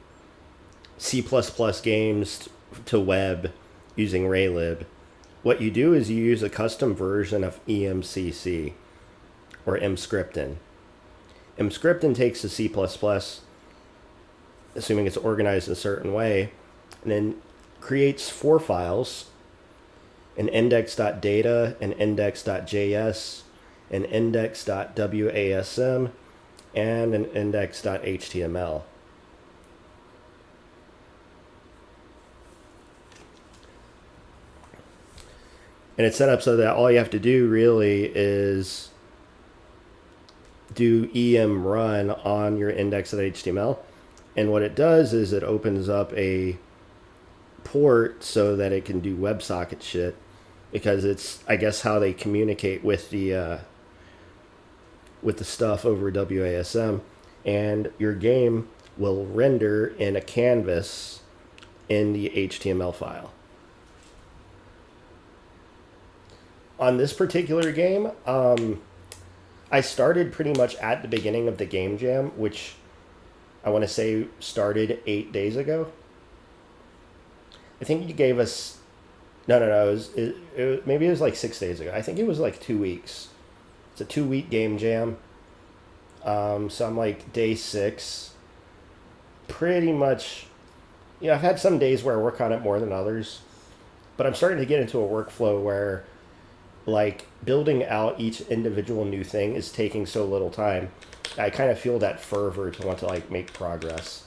C++ games to web using raylib, what you do is you use a custom version of EMCC or mscripten. Mscripton takes the C++, assuming it's organized in a certain way, and then creates 4 files: an index.data, an index.js, an index.wasm, and an index.html. And it's set up so that all you have to do really is do em run on your index.html. And what it does is it opens up a port so that it can do WebSocket shit, because it's, I guess, how they communicate with the stuff over WASM. And your game will render in a canvas in the HTML file. On this particular game, I started pretty much at the beginning of the game jam, which I want to say started 8 days ago. I think you gave us... No. Maybe it was like 6 days ago. I think it was like 2 weeks. It's a 2-week game jam. So I'm like day 6. Pretty much... I've had some days where I work on it more than others. But I'm starting to get into a workflow where, like, building out each individual new thing is taking so little time. I kind of feel that fervor to want to, like, make progress.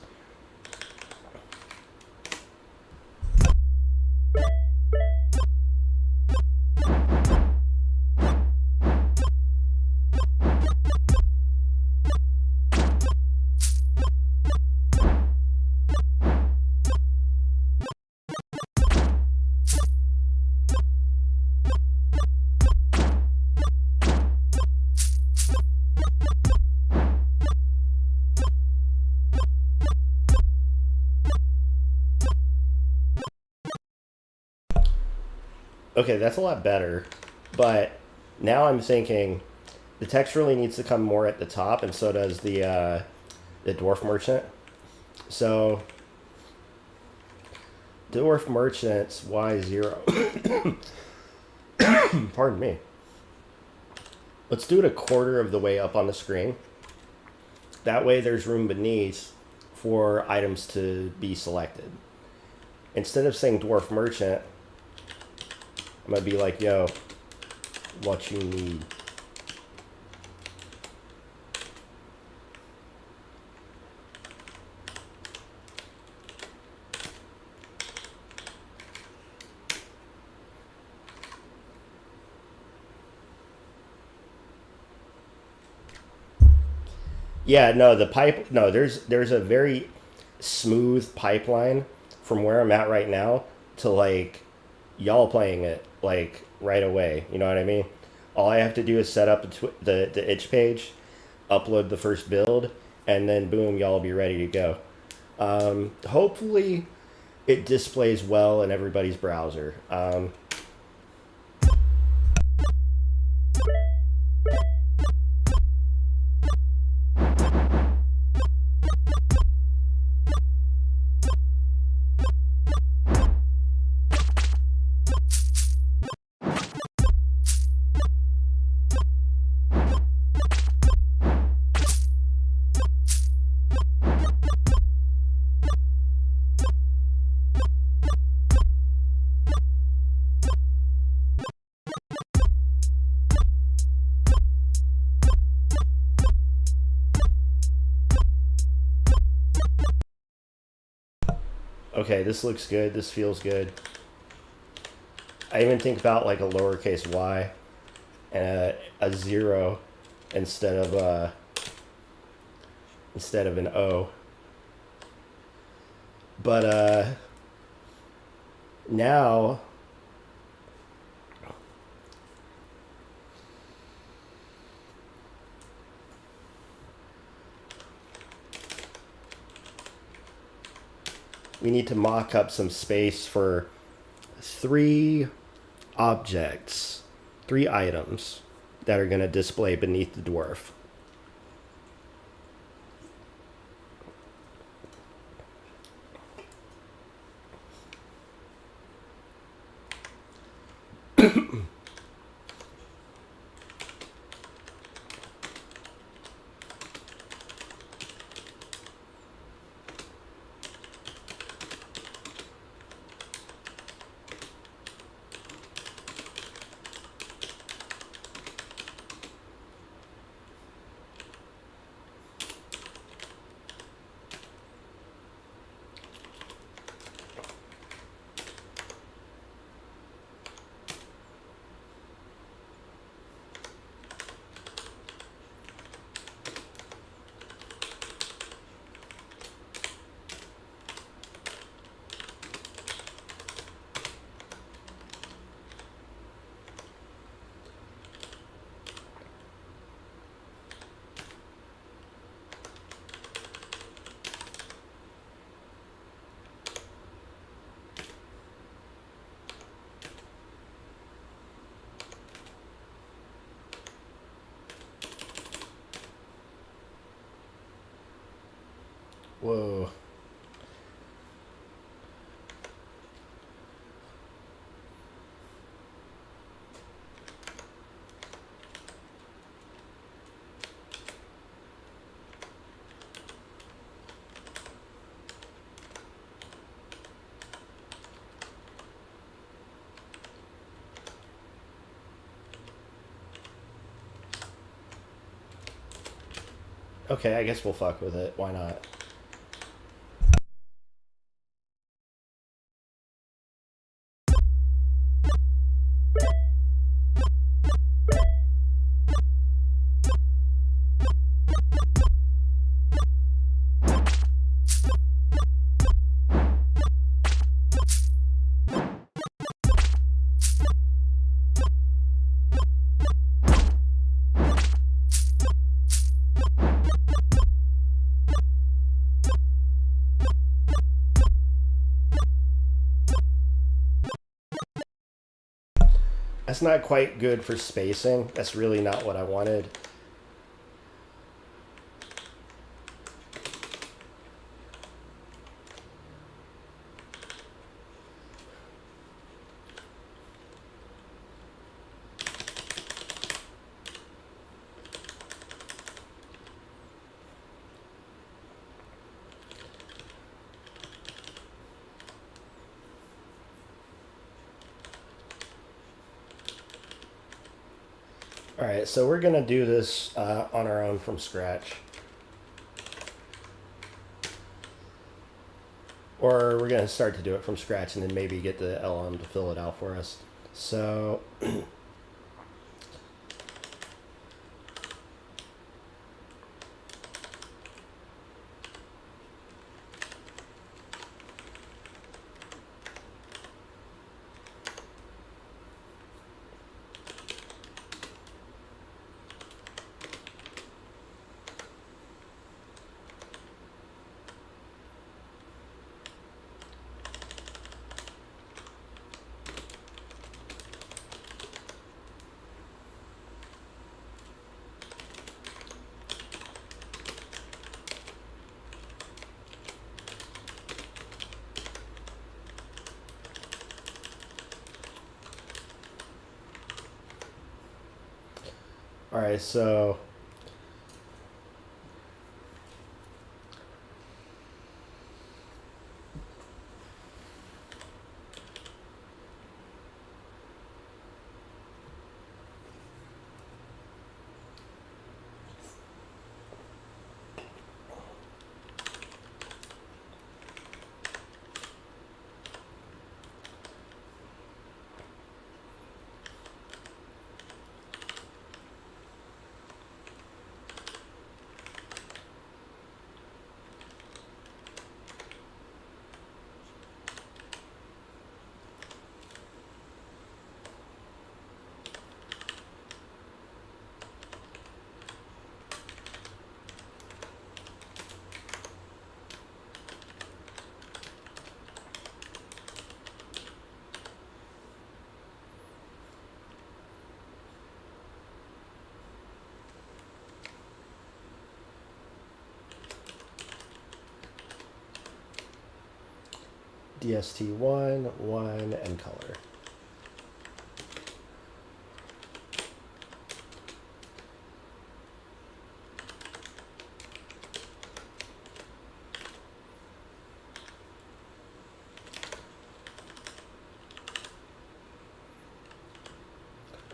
Okay, that's a lot better, but now I'm thinking the text really needs to come more at the top, and so does the dwarf merchant. So dwarf merchant's Y0. Pardon me. Let's do it a quarter of the way up on the screen. That way there's room beneath for items to be selected. Instead of saying dwarf merchant, I'm going to be like, yo, what you need. Yeah, no, there's a very smooth pipeline from where I'm at right now to, like, y'all playing it, like, right away. You know what I mean? All I have to do is set up the itch page, upload the first build, and then boom, y'all will be ready to go. Hopefully it displays well in everybody's browser. Okay, this looks good. This feels good. I even think about, like, a lowercase y and a 0 instead of an O. But now we need to mock up some space for 3 objects, 3 items that are going to display beneath the dwarf. Whoa. Okay, I guess we'll fuck with it. Why not? That's not quite good for spacing. That's really not what I wanted. All right, so we're gonna do this on our own from scratch. Or we're gonna start to do it from scratch and then maybe get the LM to fill it out for us. So all right, so DST1, 1, and color.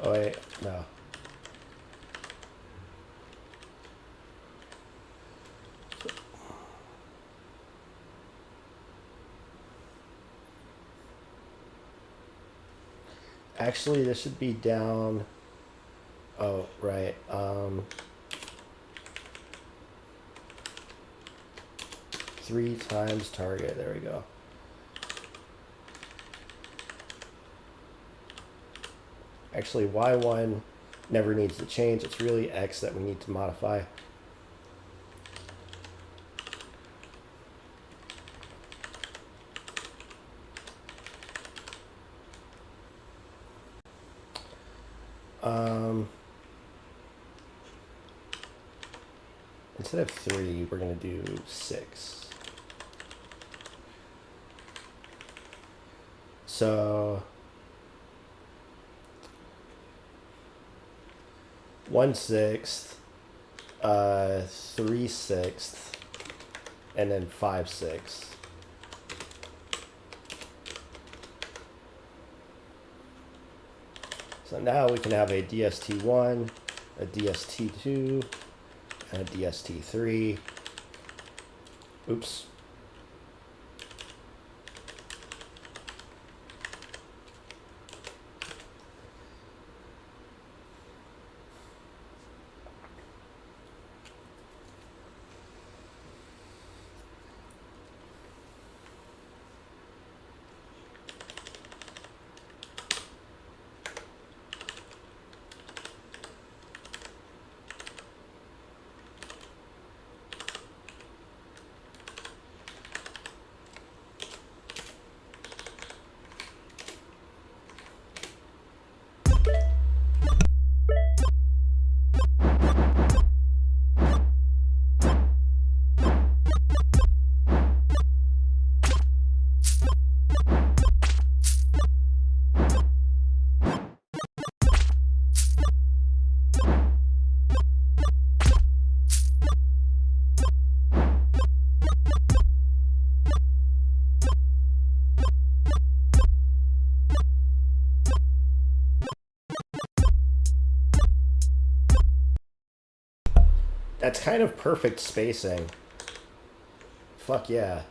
Oh wait, no. Actually, this should be down. Oh, right. 3 times target. There we go. Actually, Y1 never needs to change. It's really X that we need to modify. Instead of 3, we're going to do 6. So 1/6, 3/6, and then 5/6. So now we can have a DST1, a DST2, and a DST3. Oops. That's kind of perfect spacing. Fuck yeah.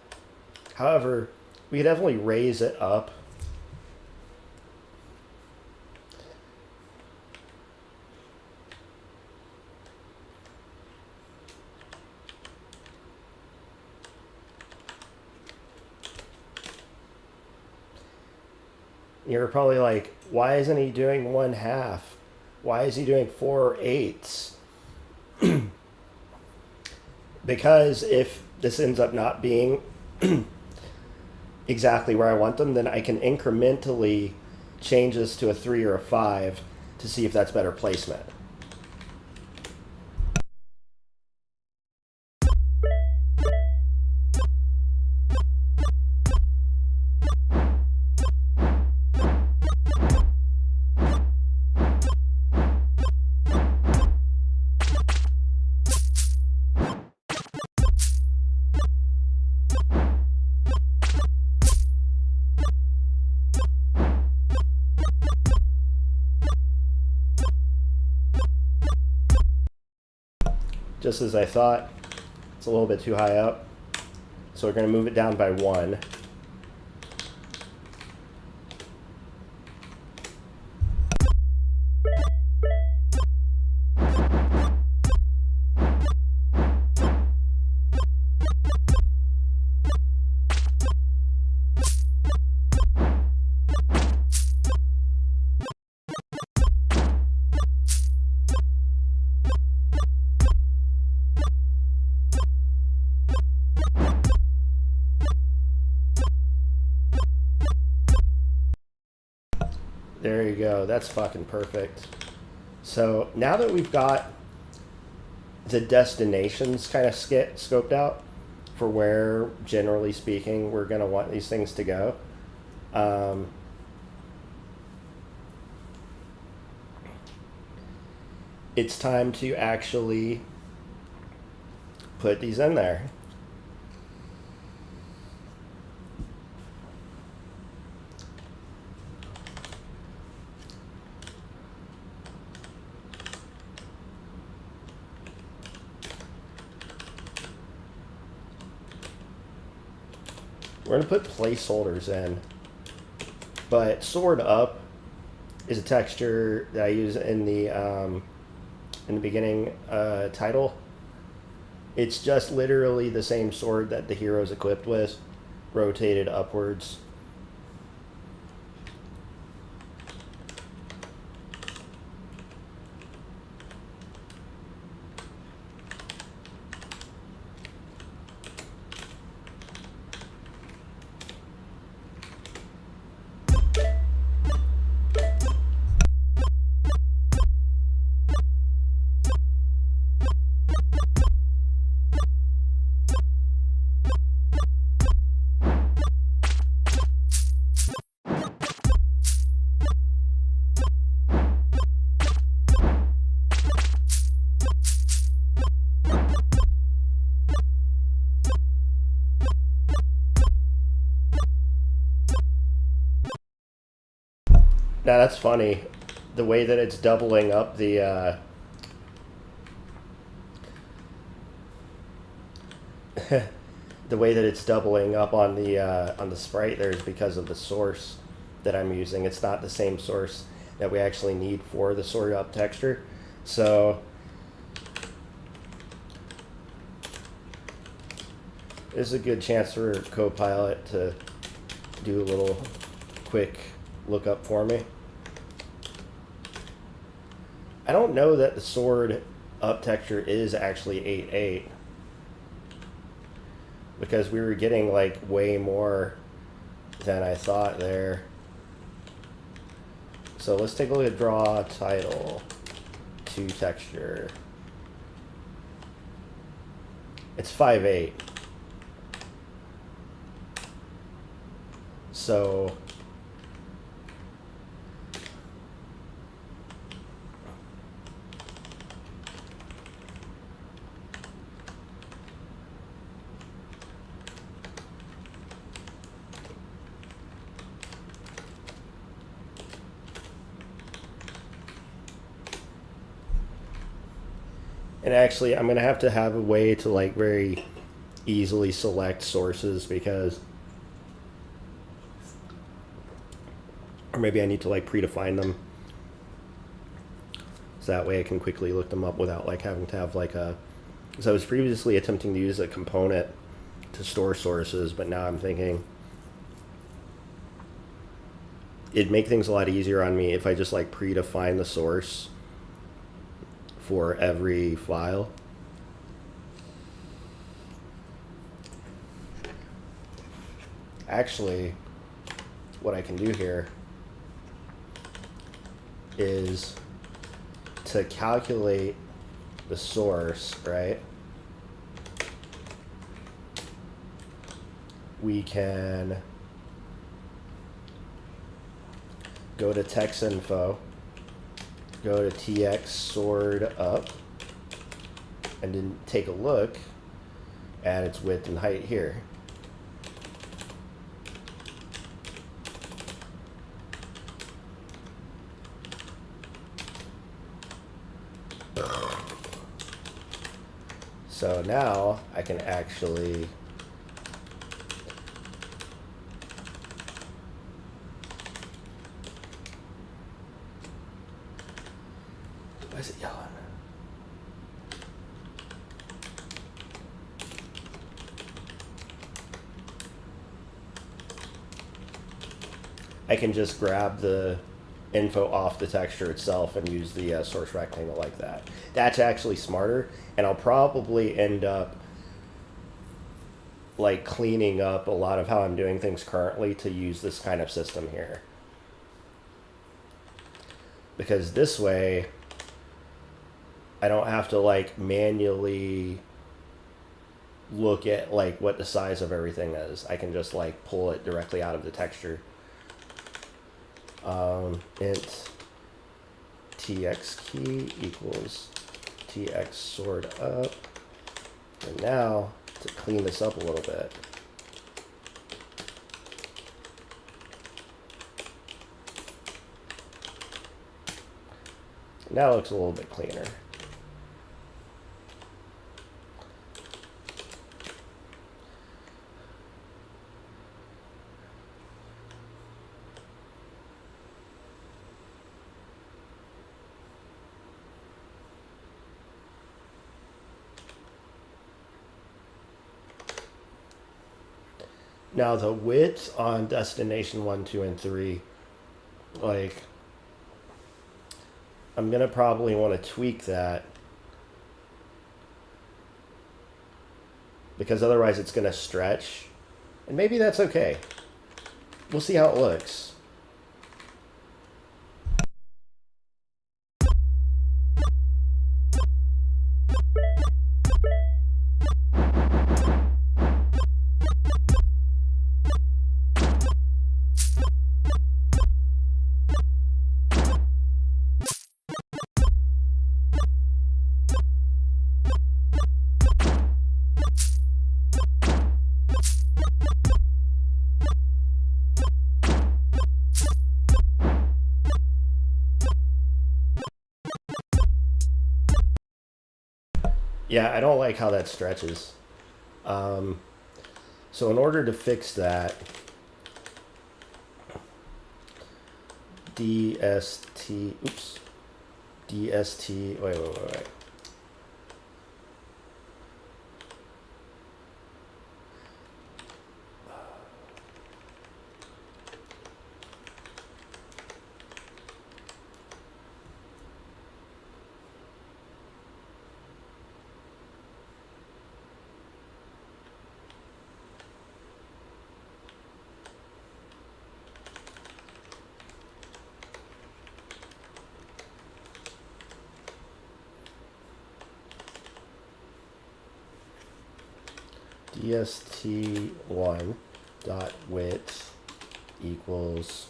However, we could definitely raise it up. You're probably like, why isn't he doing 1/2? Why is he doing 4/8? Because if this ends up not being exactly where I want them, then I can incrementally change this to a 3 or a 5 to see if that's better placement. Just as I thought, it's a little bit too high up. So we're going to move it down by 1. There you go. That's fucking perfect. So now that we've got the destinations kind of scoped out for where, generally speaking, we're going to want these things to go, it's time to actually put these in there. We're going to put placeholders in, but Sword Up is a texture that I use in the beginning title. It's just literally the same sword that the hero's equipped with, rotated upwards. Now that's funny. The way that it's doubling up the way that it's doubling up on the sprite there is because of the source that I'm using. It's not the same source that we actually need for the sort up texture. So this is a good chance for Copilot to do a little quick lookup for me. I don't know that the sword up texture is actually 8.8 because we were getting like way more than I thought there. So let's take a look at draw title to texture. It's 5.8. So and actually I'm gonna have to have a way to like very easily select sources because, or maybe I need to like predefine them so that way I can quickly look them up without like having to have like a, because I was previously attempting to use a component to store sources, but now I'm thinking it'd make things a lot easier on me if I just like predefine the source for every file. Actually, what I can do here is to calculate the source, right? We can go to text info, go to tx sword up, and then take a look at its width and height here. So now I can actually why is it yelling? I can just grab the info off the texture itself and use the source rectangle like that. That's actually smarter, and I'll probably end up like cleaning up a lot of how I'm doing things currently to use this kind of system here. Because this way I don't have to like manually look at like what the size of everything is. I can just like pull it directly out of the texture. Int tx key equals tx sword up. And now to clean this up a little bit, now it looks a little bit cleaner. Now the width on destination 1, 2, and 3, like, I'm gonna probably want to tweak that because otherwise it's gonna stretch, and maybe that's okay. We'll see how it looks. Yeah, I don't like how that stretches. So in order to fix that, DST, oops, DST, wait. DST1 dot width equals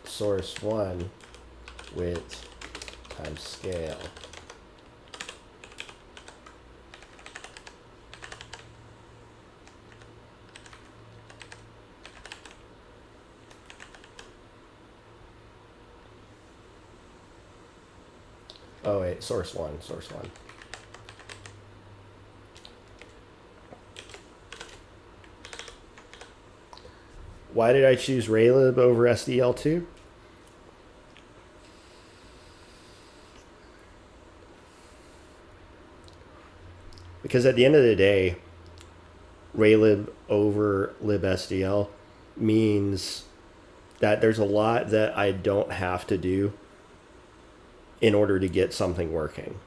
source 1 width times scale. Oh wait, source 1. Why did I choose raylib over SDL2? Because at the end of the day, raylib over libSDL means that there's a lot that I don't have to do in order to get something working.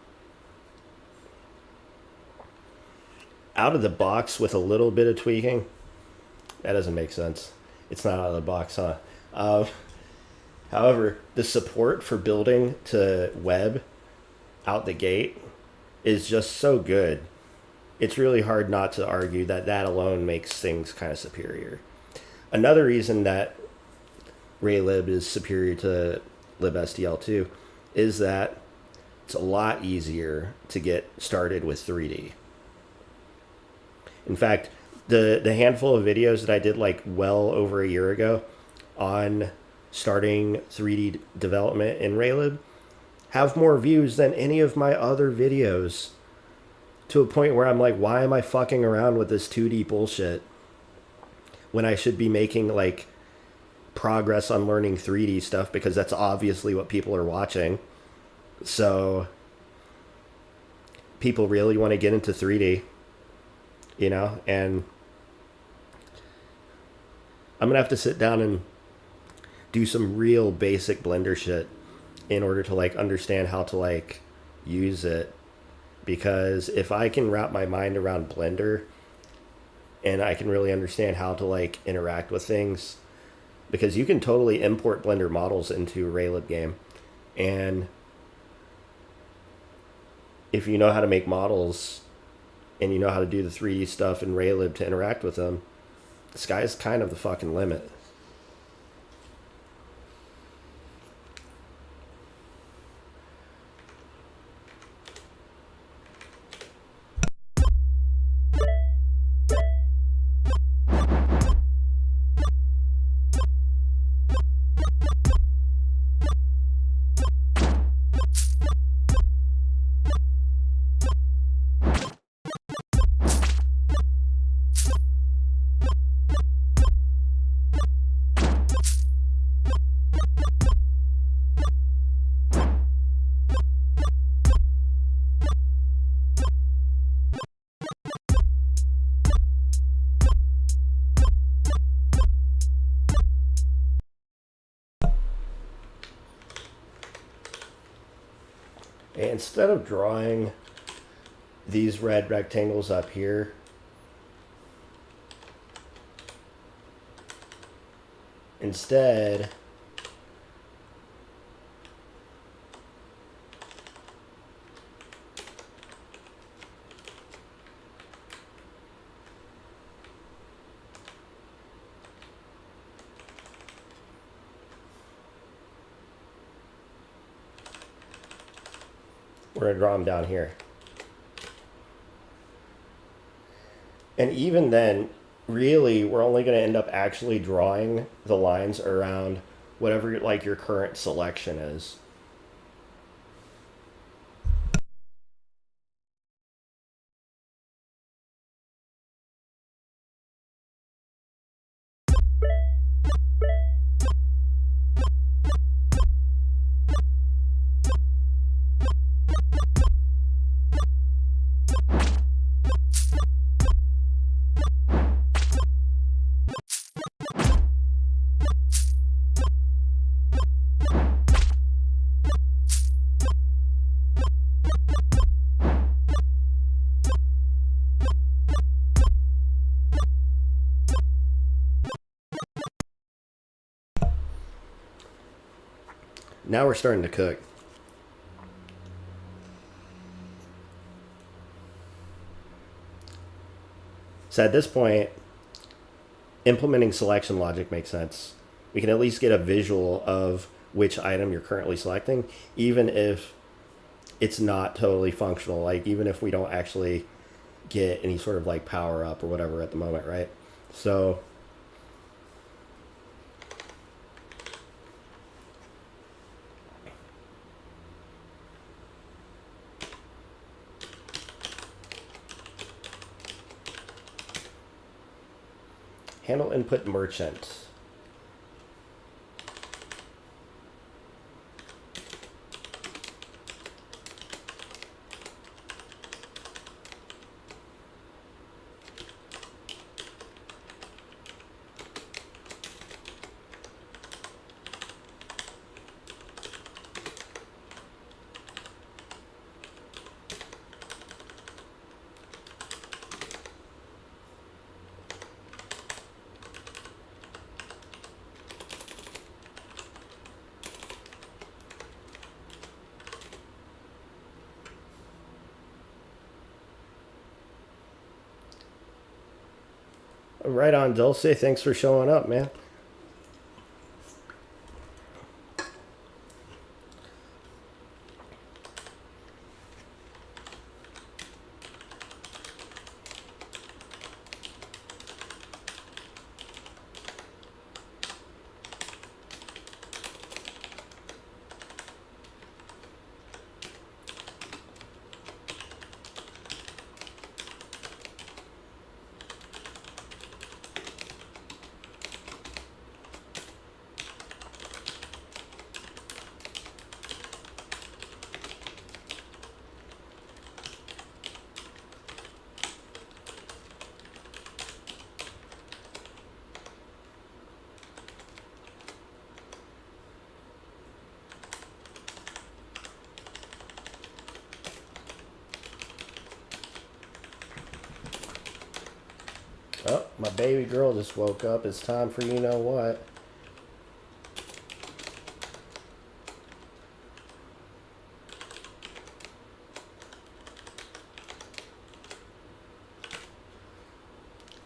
Out of the box with a little bit of tweaking, that doesn't make sense. It's not out of the box, huh? However, the support for building to web out the gate is just so good. It's really hard not to argue that that alone makes things kind of superior. Another reason that raylib is superior to libSDL2 is that it's a lot easier to get started with 3D. In fact, the handful of videos that I did like well over a year ago on starting 3D development in raylib have more views than any of my other videos, to a point where I'm like, why am I fucking around with this 2D bullshit when I should be making like progress on learning 3D stuff, because that's obviously what people are watching. So people really want to get into 3D, you know, and I'm gonna have to sit down and do some real basic Blender shit in order to like understand how to like use it. Because if I can wrap my mind around Blender and I can really understand how to like interact with things, because you can totally import Blender models into a raylib game, and if you know how to make models and you know how to do the 3D stuff in raylib to interact with them, the sky's kind of the fucking limit. And instead of drawing these red rectangles up here, instead we're going to draw them down here. And even then, really, we're only going to end up actually drawing the lines around whatever like your current selection is. Now we're starting to cook. So at this point, implementing selection logic makes sense. We can at least get a visual of which item you're currently selecting, even if it's not totally functional. Like, even if we don't actually get any sort of like power up or whatever at the moment, right? So handle input merchant. Right on, Dulce. Thanks for showing up, man. Oh, my baby girl just woke up. It's time for you know what.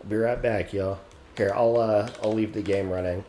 I'll be right back, y'all. Here, I'll leave the game running.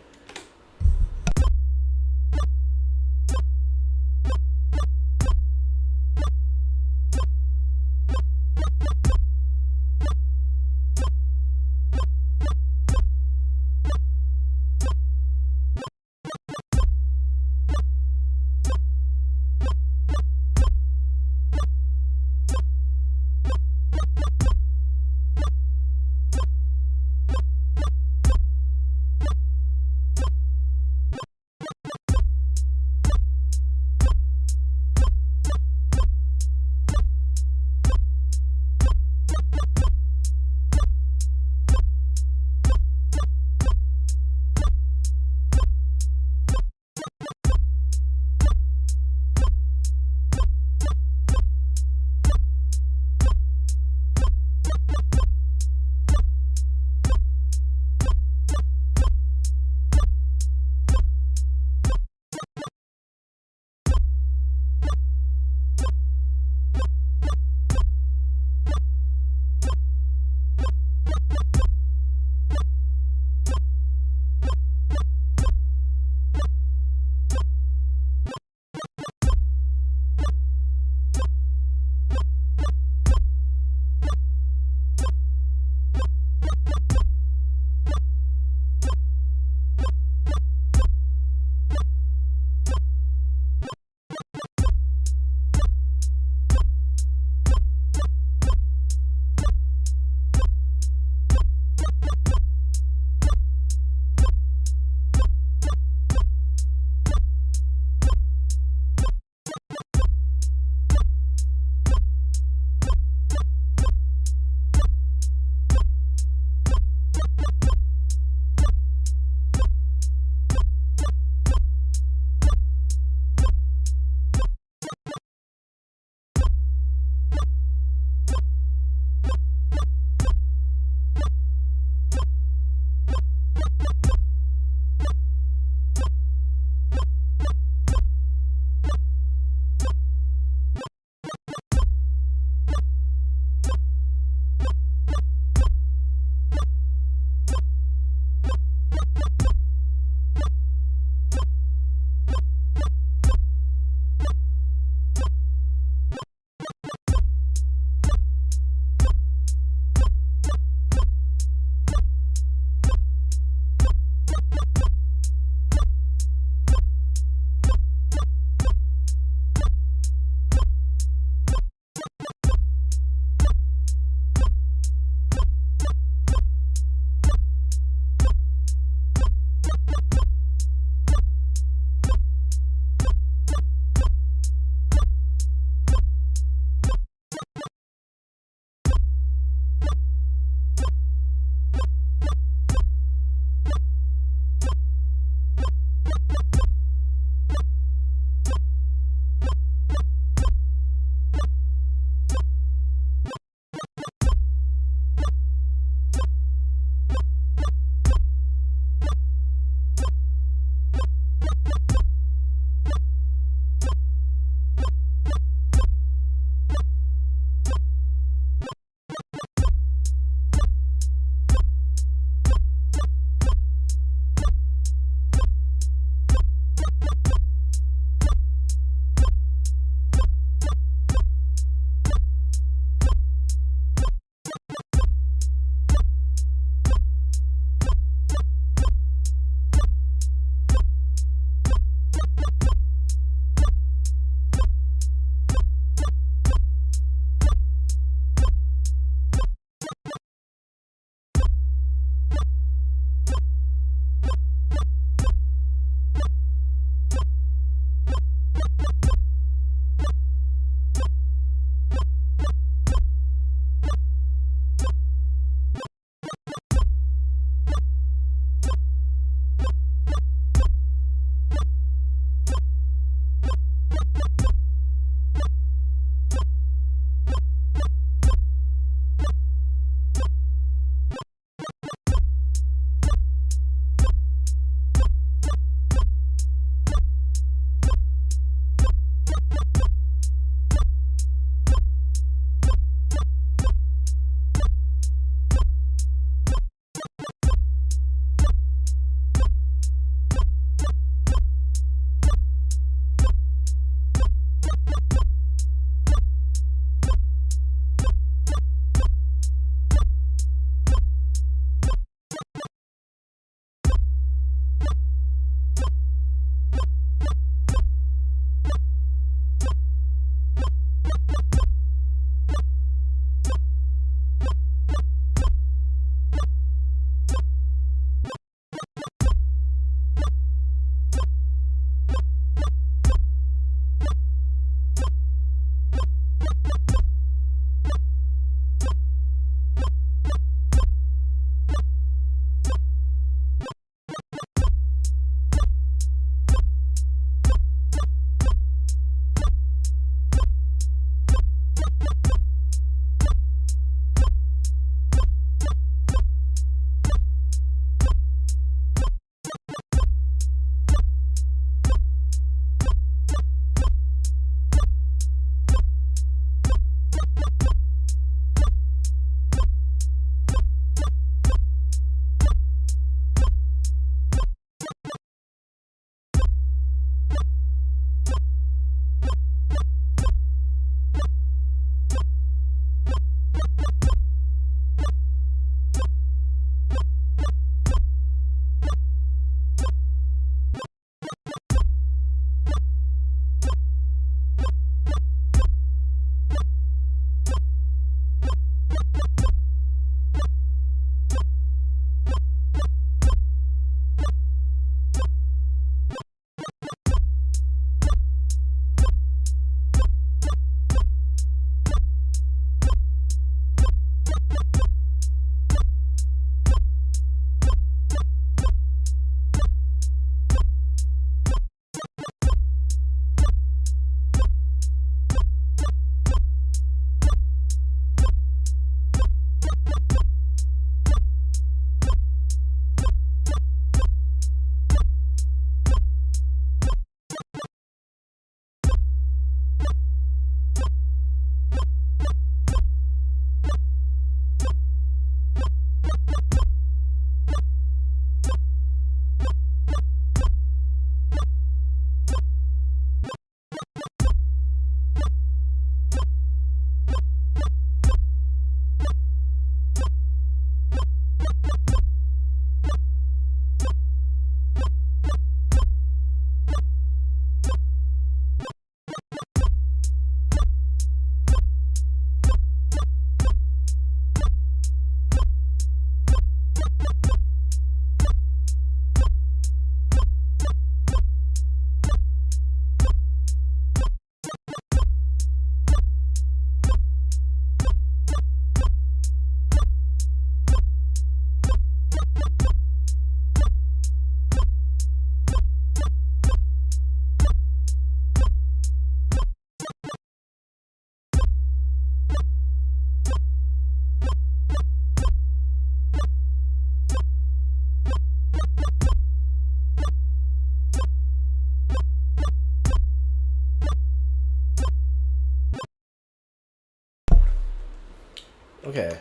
Okay.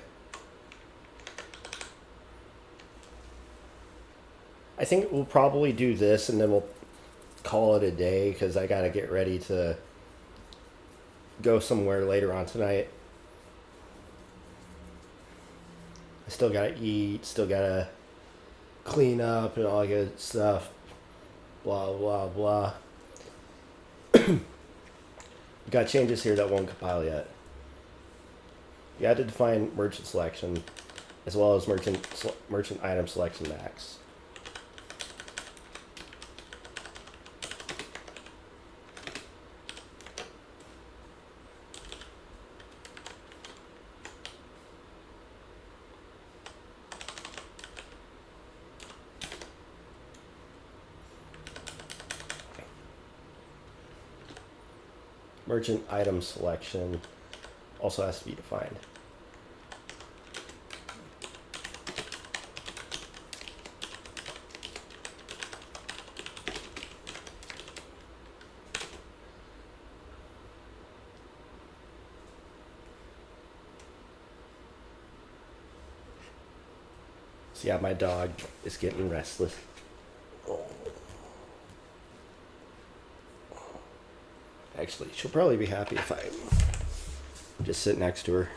I think we'll probably do this and then we'll call it a day because I gotta get ready to go somewhere later on tonight. I still gotta eat, still gotta clean up and all that good stuff. Blah blah blah. You got changes here that won't compile yet. You have to define merchant selection as well as merchant item selection max. Merchant item selection also has to be defined. So yeah, my dog is getting restless. Actually, she'll probably be happy if I just sit next to her.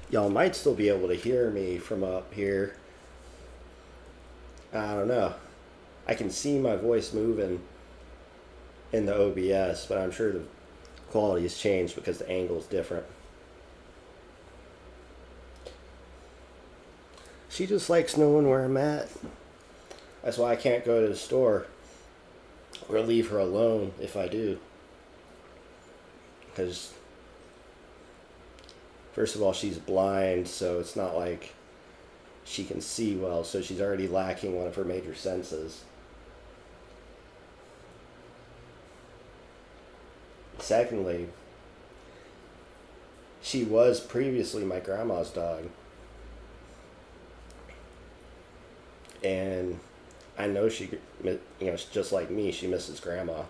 Y'all might still be able to hear me from up here. I don't know. I can see my voice moving in the OBS, but I'm sure the quality has changed because the angle is different. She just likes knowing where I'm at. That's why I can't go to the store or leave her alone if I do. Because, first of all, she's blind, so it's not like she can see well, so she's already lacking one of her major senses. Secondly, she was previously my grandma's dog. And I know she, just like me, she misses grandma.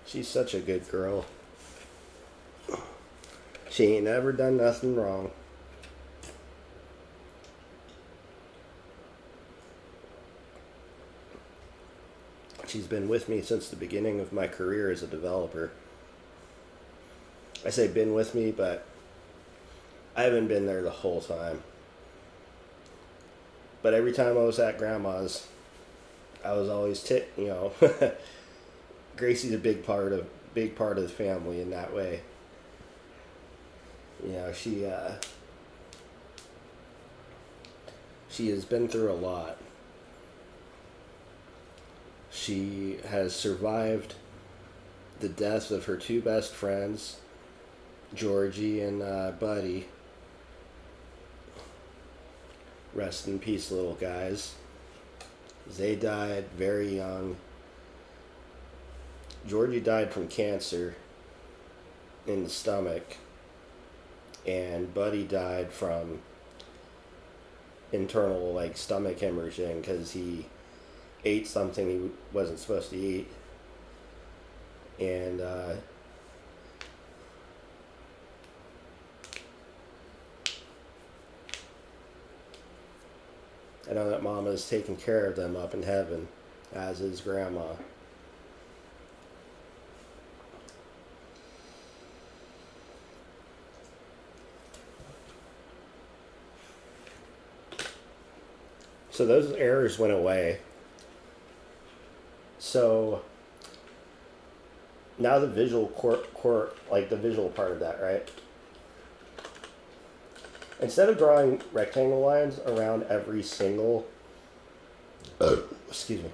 She's such a good girl. She ain't never done nothing wrong. She's been with me since the beginning of my career as a developer. I say been with me, but I haven't been there the whole time. But every time I was at grandma's, I was always Gracie's a big part of the family in that way. She has been through a lot. She has survived the deaths of her two best friends, Georgie and Buddy. Rest in peace, little guys. They died very young. Georgie died from cancer in the stomach, and Buddy died from internal stomach hemorrhaging because he ate something he wasn't supposed to eat. And I know that Mama's taking care of them up in heaven, as is Grandma. So those errors went away. So now the visual the visual part of that, right? Instead of drawing rectangle lines around every single, excuse me.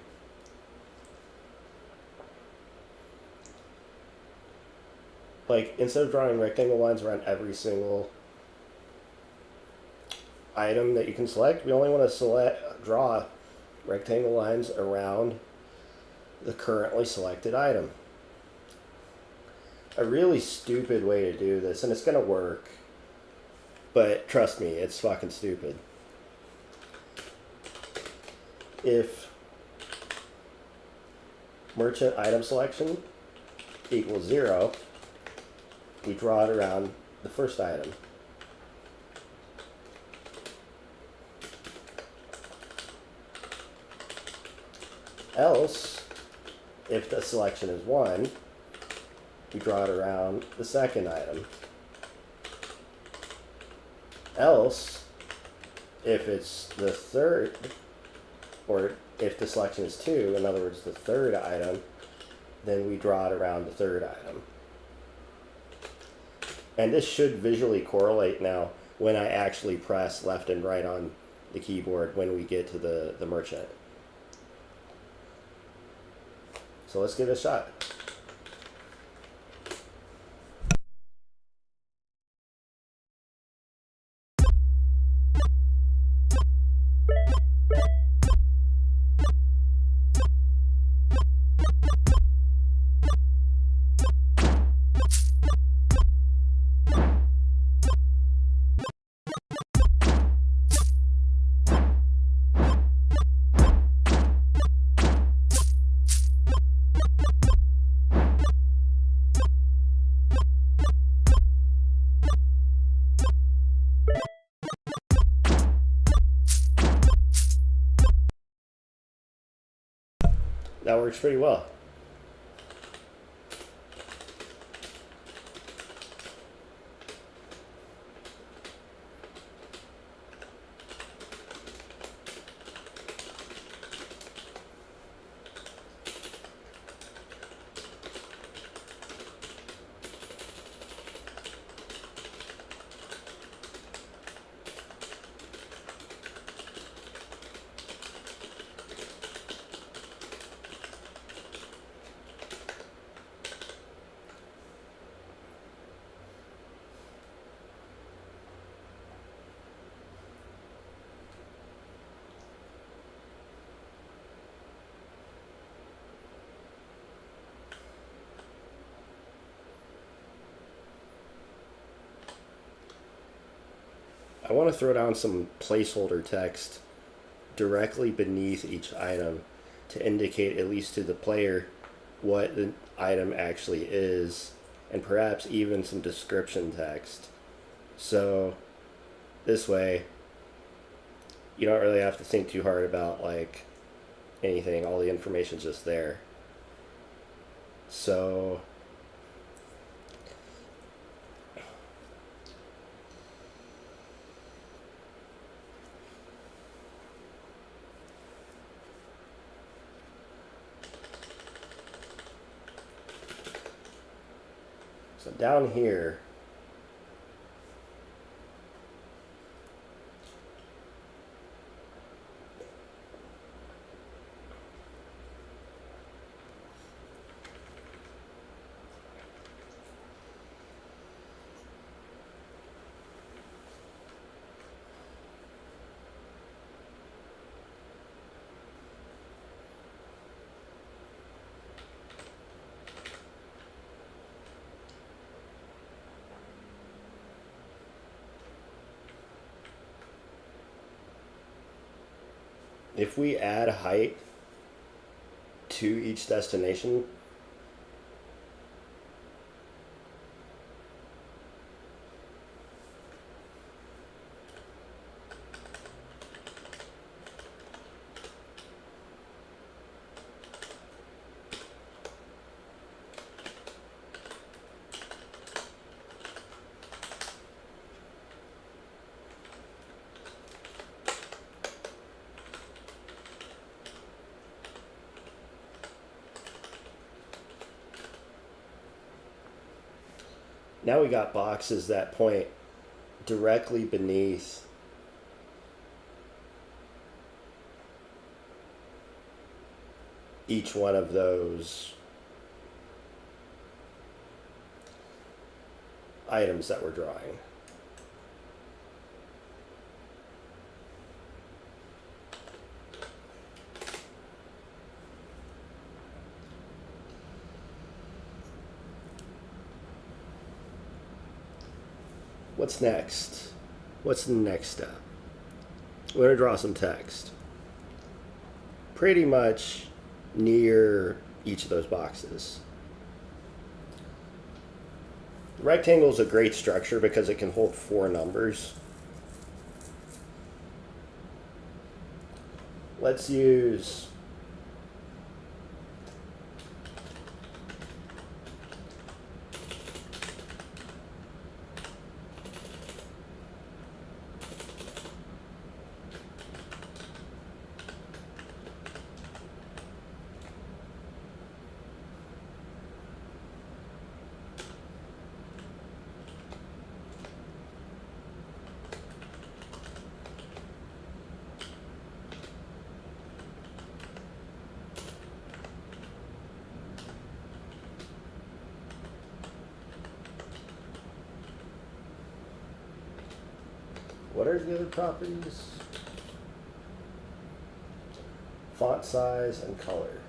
Instead of drawing rectangle lines around every single item that you can select, we only want to draw rectangle lines around the currently selected item. A really stupid way to do this, and it's going to work, but trust me, it's fucking stupid. If merchant item selection equals 0, we draw it around the first item. Else, if the selection is 1, we draw it around the second item. Else, if it's the third, or if the selection is 2, in other words, the third item, then we draw it around the third item. And this should visually correlate now when I actually press left and right on the keyboard when we get to the merchant. So let's give it a shot. That works pretty well. I want to throw down some placeholder text directly beneath each item to indicate, at least to the player, what the item actually is, and perhaps even some description text. So this way, you don't really have to think too hard about like anything. All the information's just there. So down here, if we add height to each destination, now we got boxes that point directly beneath each one of those items that we're drawing. What's next? What's the next step? We're going to draw some text. Pretty much near each of those boxes. The rectangle is a great structure because it can hold 4 numbers. Let's use what are the other properties? Font size and color.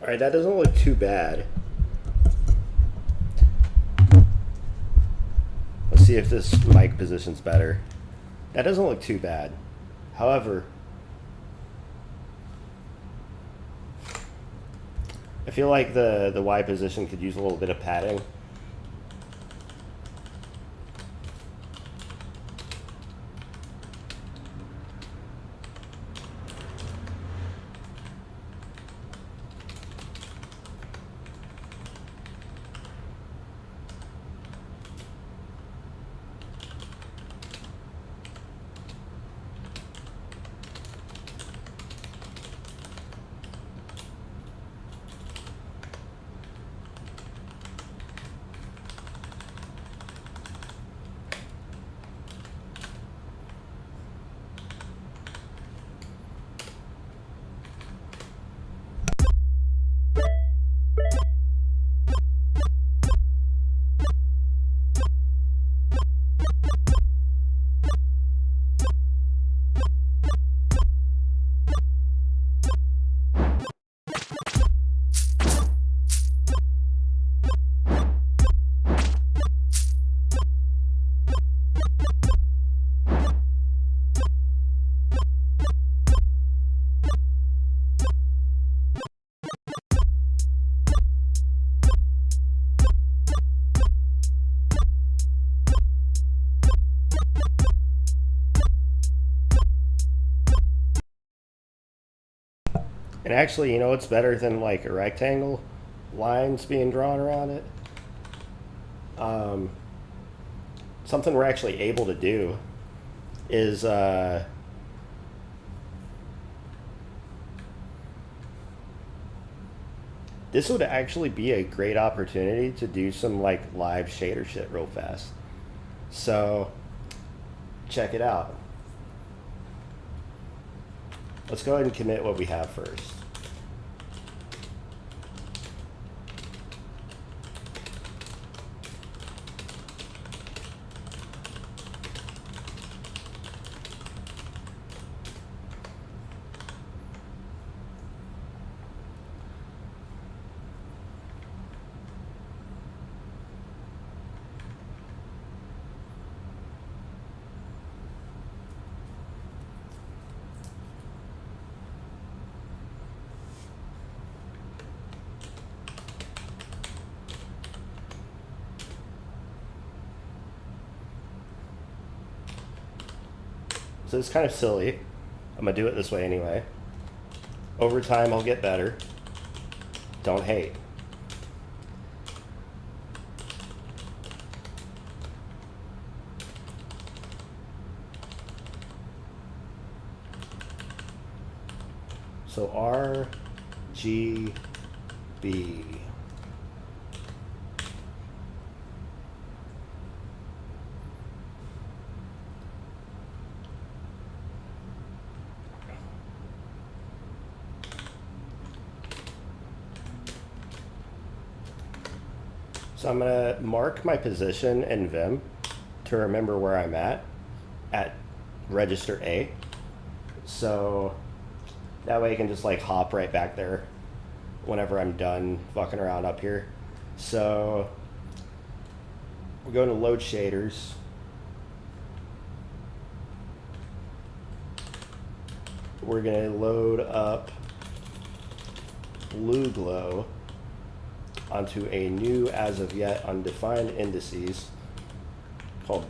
Alright, that doesn't look too bad. Let's see if this mic position's better. That doesn't look too bad. However, I feel like the Y position could use a little bit of padding. And actually, you know what's better than like a rectangle? Lines being drawn around it. Something we're actually able to do is this would actually be a great opportunity to do some like live shader shit real fast. So check it out. Let's go ahead and commit what we have first. So it's kind of silly. I'm gonna do it this way anyway. Over time, I'll get better. Don't hate. So R, G, B. So I'm going to mark my position in Vim to remember where I'm at register A. So that way I can just like hop right back there whenever I'm done fucking around up here. So we're going to load shaders. We're going to load up Blue Glow onto a new, as of yet undefined indices called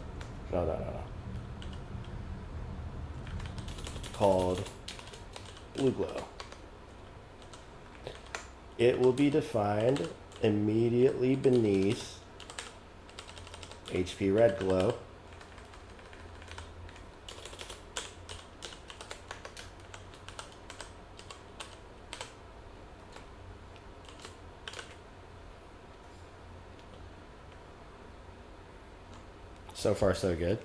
called Blue Glow. It will be defined immediately beneath HP Red Glow. So far, so good.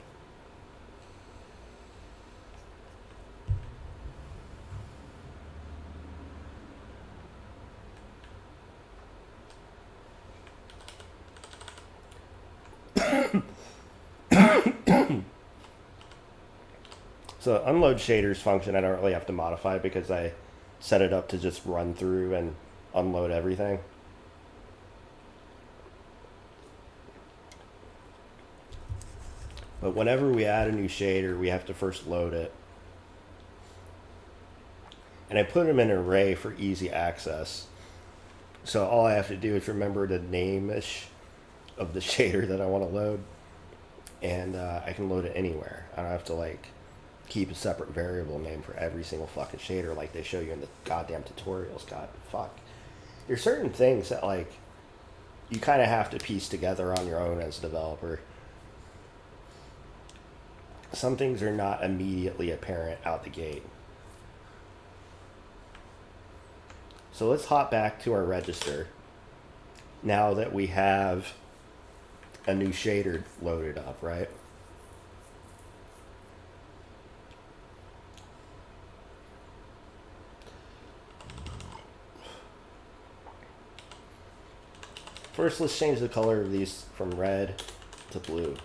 So unload shaders function I don't really have to modify because I set it up to just run through and unload everything. But whenever we add a new shader, we have to first load it. And I put them in an array for easy access. So all I have to do is remember the name-ish of the shader that I want to load. And I can load it anywhere. I don't have to like keep a separate variable name for every single fucking shader like they show you in the goddamn tutorials. God, fuck. There's certain things that like you kind of have to piece together on your own as a developer. Some things are not immediately apparent out the gate. So let's hop back to our register now that we have a new shader loaded up, right? First, let's change the color of these from red to blue.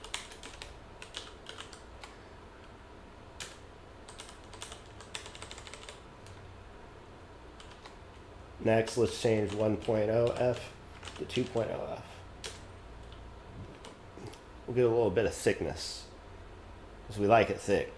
Next, let's change 1.0F to 2.0F. We'll get a little bit of thickness, because we like it thick.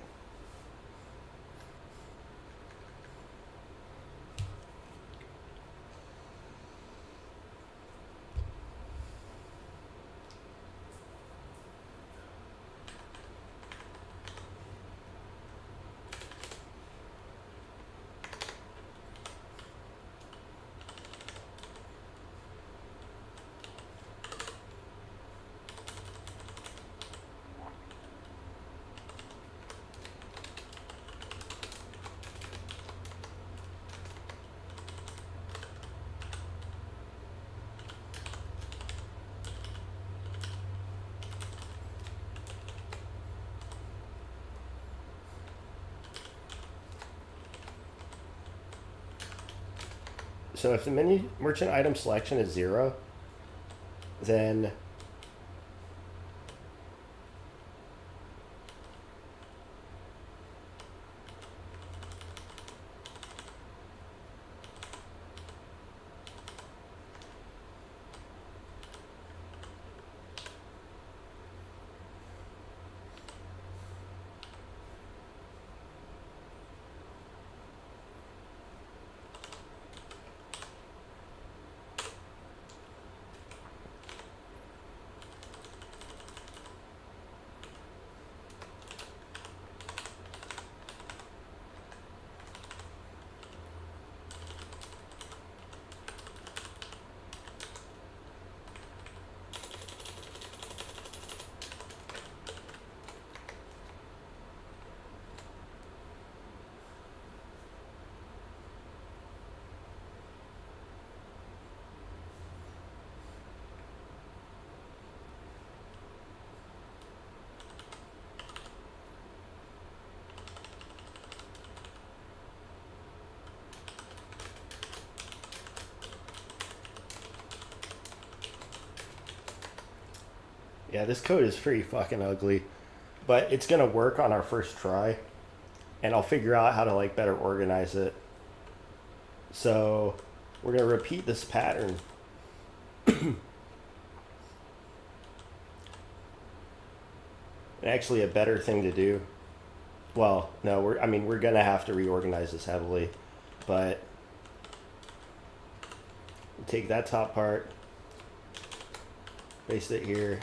So if the menu merchant item selection is 0, then Yeah, this code is pretty fucking ugly, but it's gonna work on our first try, and I'll figure out how to like better organize it. So we're gonna repeat this pattern. Actually, a better thing to do. Well, no, we're gonna have to reorganize this heavily, but take that top part, paste it here,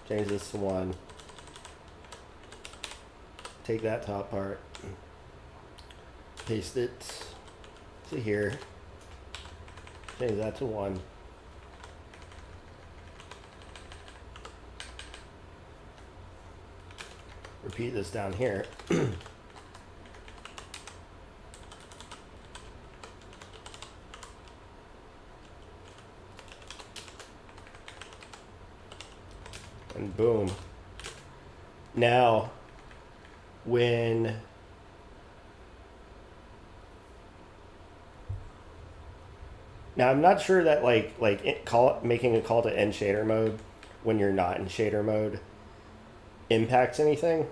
change this to 1. Take that top part, paste it to here, change that to 1. Repeat this down here. And boom. Now, when I'm not sure that making a call to end shader mode when you're not in shader mode impacts anything,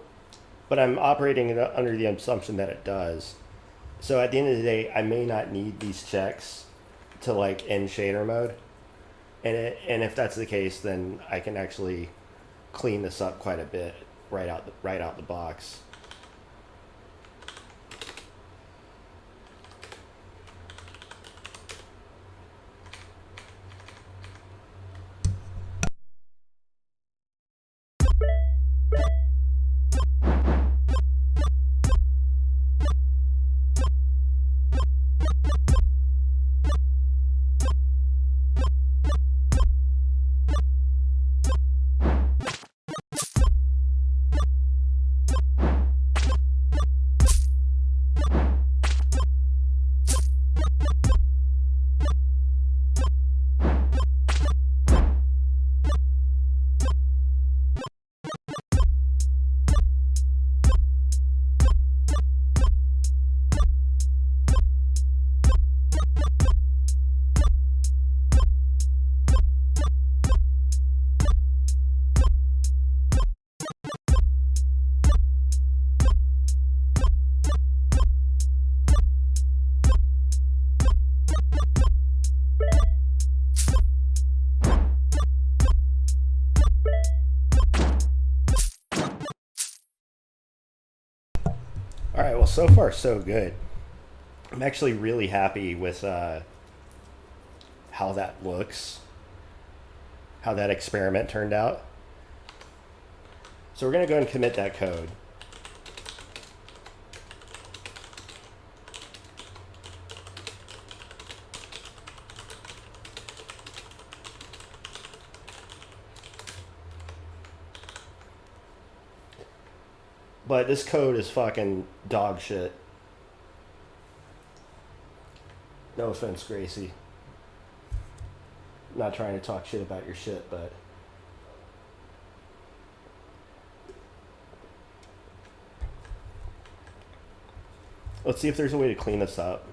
but I'm operating under the assumption that it does. So at the end of the day, I may not need these checks to like end shader mode, and if that's the case, then I can actually clean this up quite a bit right out the box. All right, well, so far so good. I'm actually really happy with how that looks, how that experiment turned out. So we're going to go and commit that code. But this code is fucking dog shit. No offense, Gracie. I'm not trying to talk shit about your shit, but let's see if there's a way to clean this up.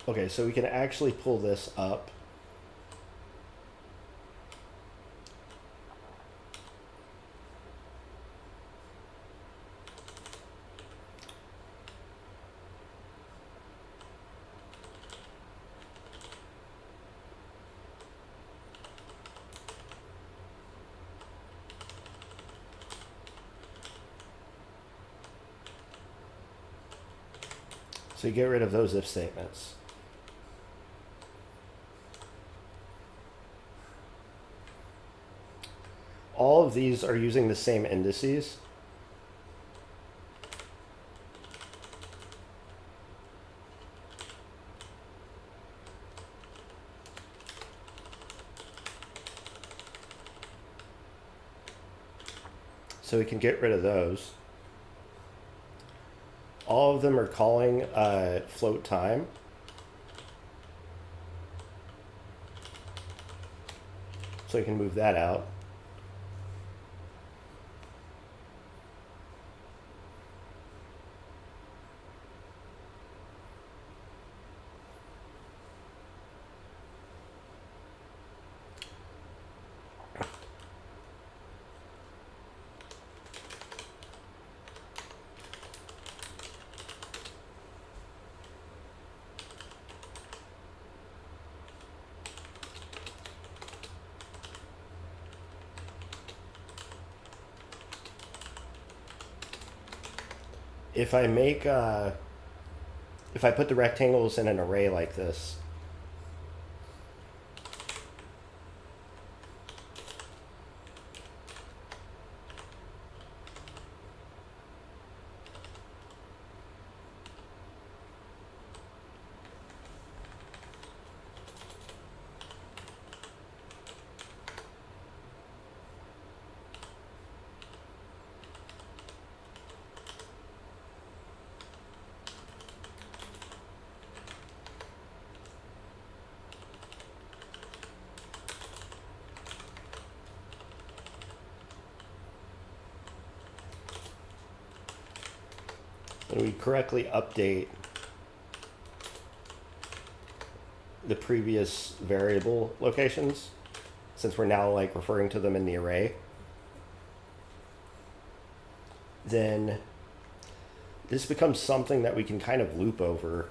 Okay, so we can actually pull this up. So you get rid of those if statements. All of these are using the same indices. So we can get rid of those. All of them are calling float time. So we can move that out. if I make if I put the rectangles in an array like this, and we correctly update the previous variable locations, since we're now like referring to them in the array, then this becomes something that we can kind of loop over.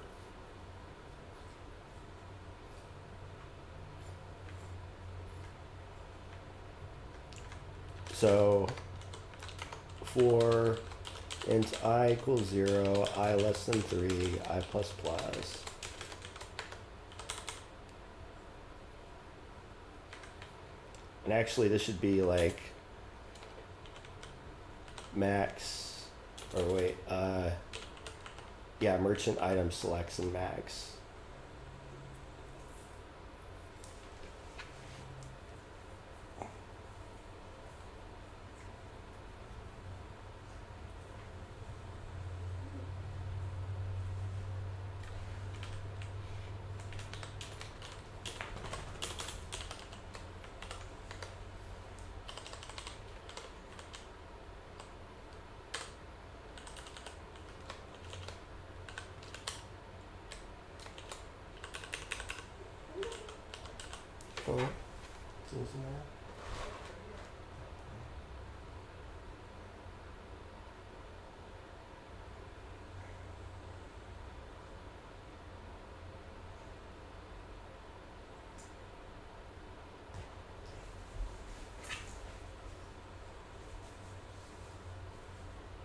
So for int I equals 0, I less than 3, I plus plus. And actually this should be like max, or wait, yeah, merchant item selects and max. Oh,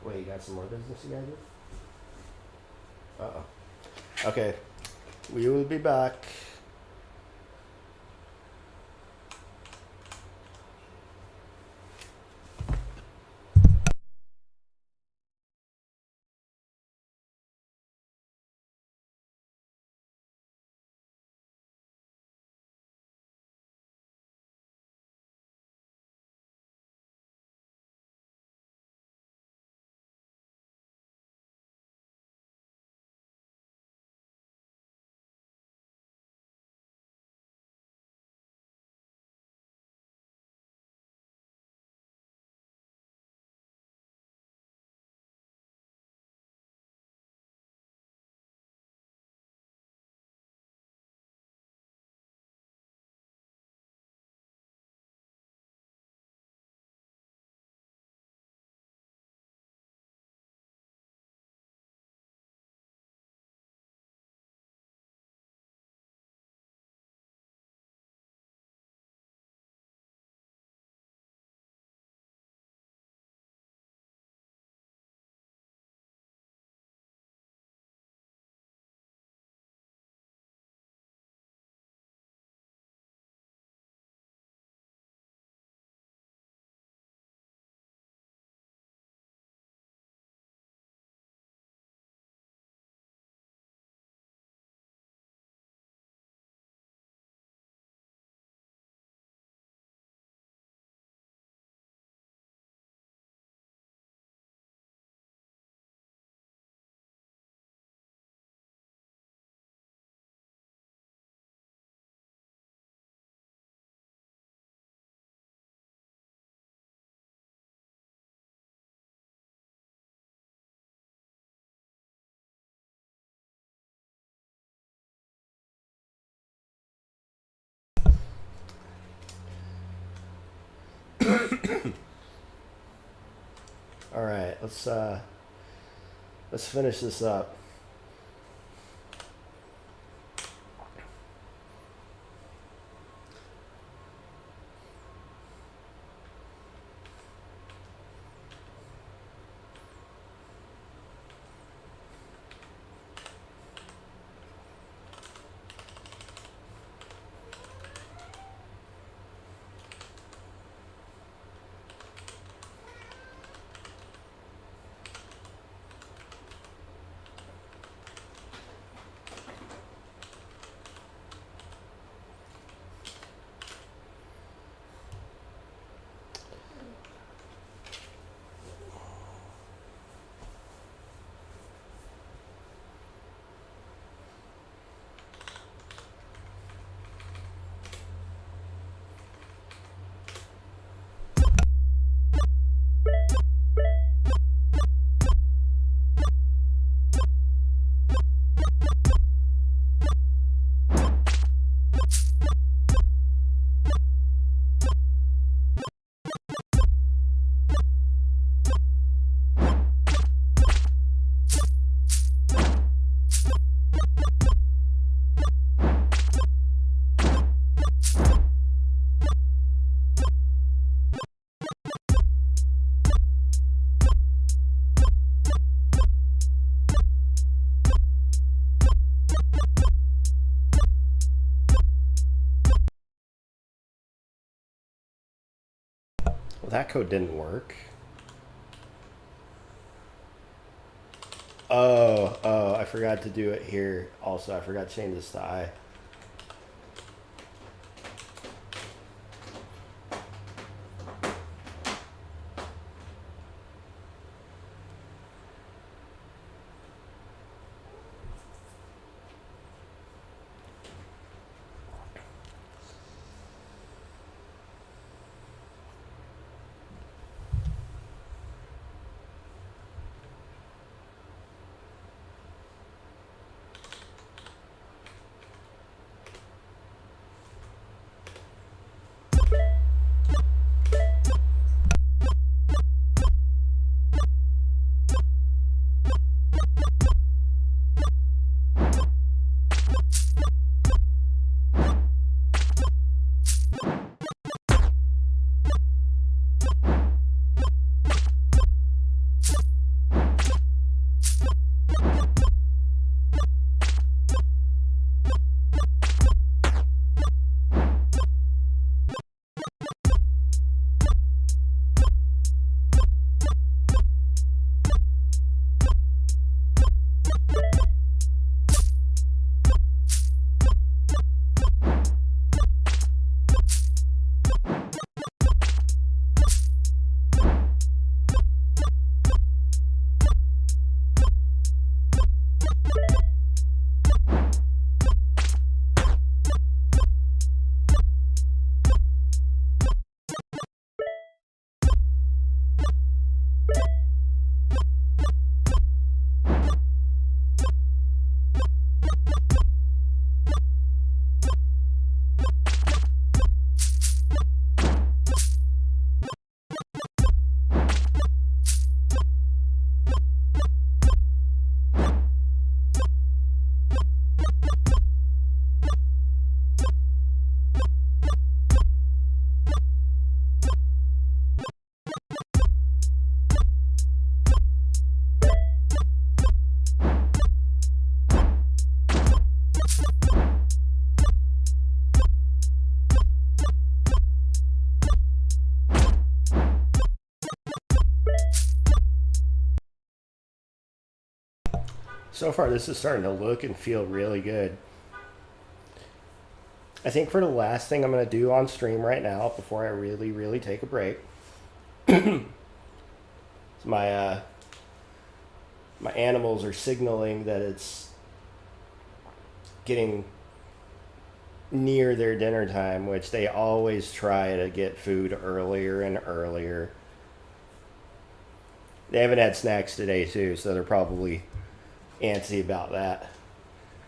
wait, you got some more business you gotta do? Uh-oh. Okay, we will be back. All right, let's finish this up. Well, that code didn't work. Oh, I forgot to do it here. Also, I forgot to change this to I. So far, this is starting to look and feel really good. I think for the last thing I'm going to do on stream right now, before I really, really take a break, my my animals are signaling that it's getting near their dinner time, which they always try to get food earlier and earlier. They haven't had snacks today too, so they're probably antsy about that.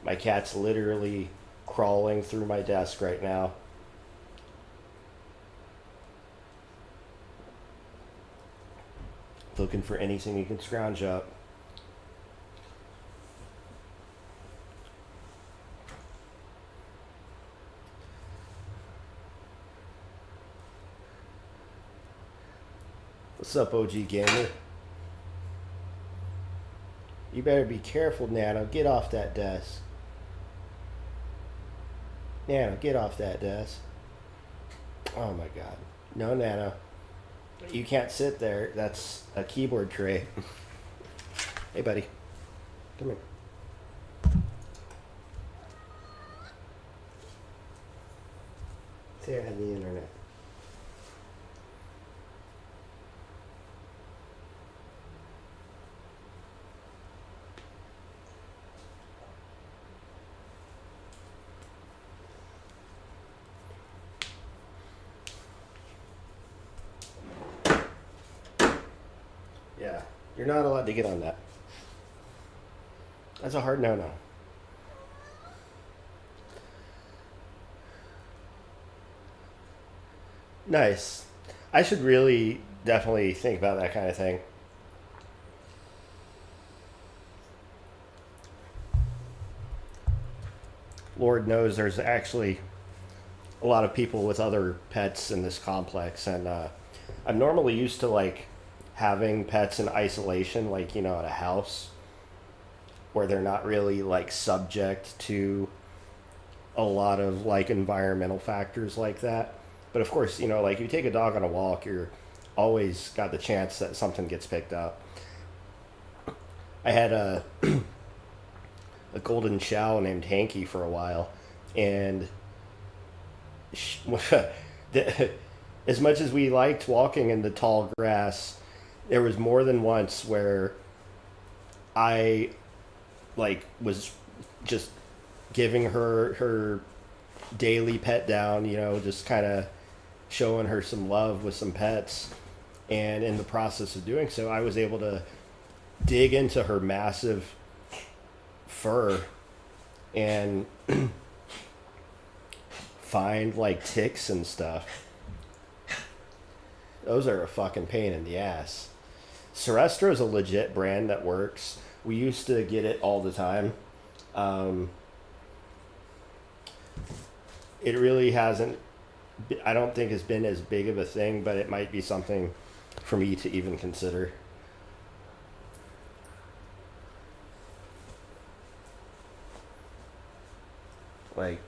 My cat's literally crawling through my desk right now. Looking for anything he can scrounge up. What's up, OG Gamer? You better be careful, Nano. Get off that desk. Nano, get off that desk. Oh my god. No, Nano. You can't sit there. That's a keyboard tray. Hey, buddy. Come here. Say I have the internet. Yeah, you're not allowed to get on that. That's a hard no-no. Nice. I should really definitely think about that kind of thing. Lord knows there's actually a lot of people with other pets in this complex, and I'm normally used to like having pets in isolation, like at a house where they're not really like subject to a lot of like environmental factors like that. But of course, like you take a dog on a walk, you're always got the chance that something gets picked up. I had a golden chow named Hanky for a while, and as much as we liked walking in the tall grass, there was more than once where I like was just giving her daily pet down, you know, just kind of showing her some love with some pets. And in the process of doing so, I was able to dig into her massive fur and find like ticks and stuff. Those are a fucking pain in the ass. Serestro is a legit brand that works. We used to get it all the time. It really hasn't, I don't think it's been as big of a thing, but it might be something for me to even consider. Like,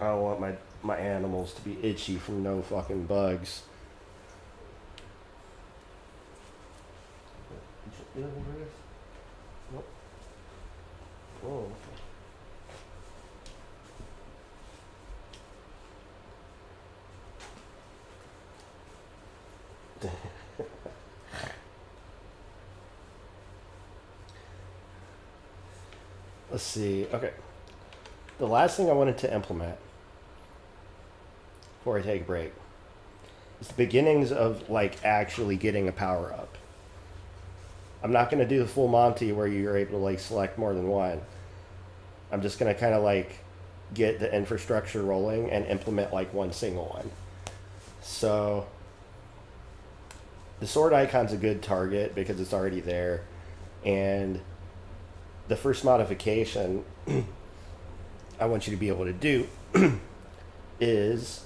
I don't want my animals to be itchy from no fucking bugs. Whoa. Let's see. Okay. The last thing I wanted to implement before I take a break is the beginnings of like actually getting a power up. I'm not going to do the full Monty where you're able to like select more than one. I'm just going to kind of like get the infrastructure rolling and implement like one single one. So the sword icon's a good target because it's already there. And the first modification I want you to be able to do is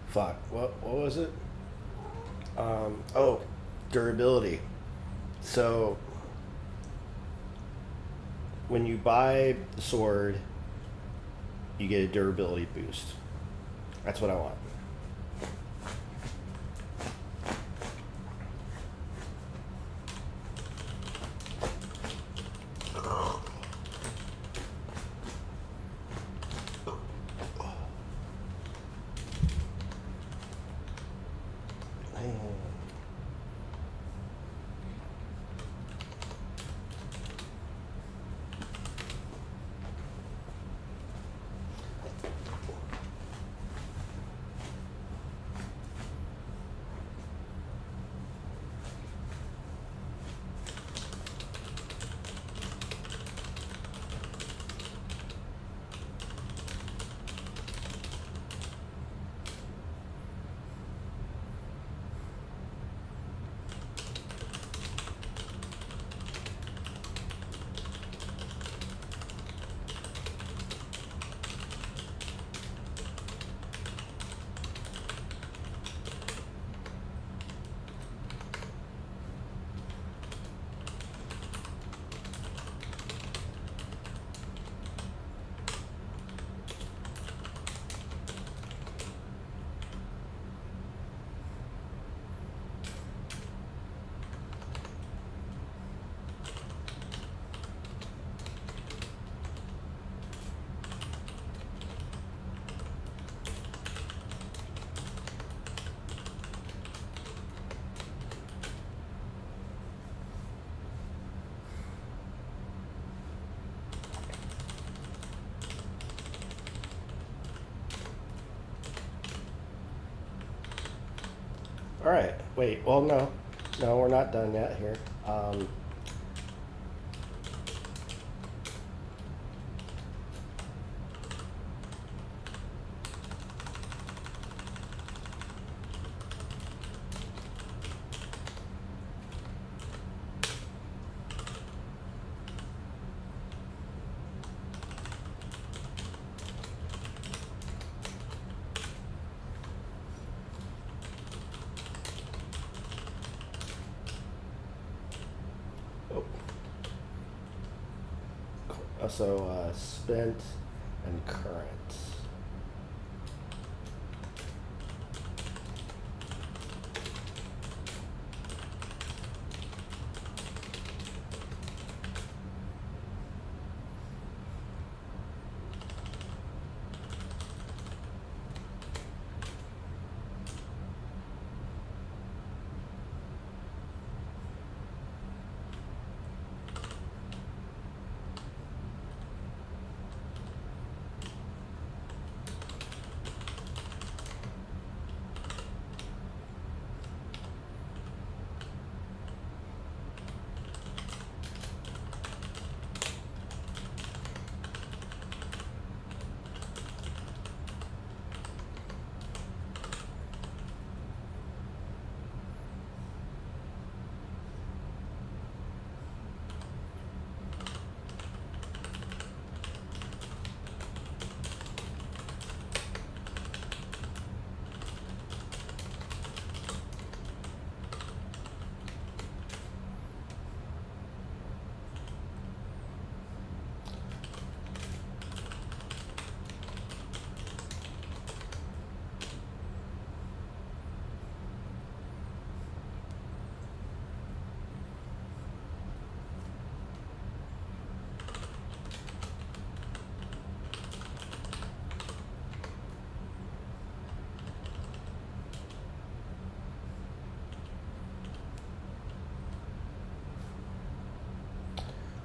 fuck, what was it? Durability. So when you buy the sword, you get a durability boost. That's what I want. All right. Wait. Well, no, we're not done yet here. So spent and current.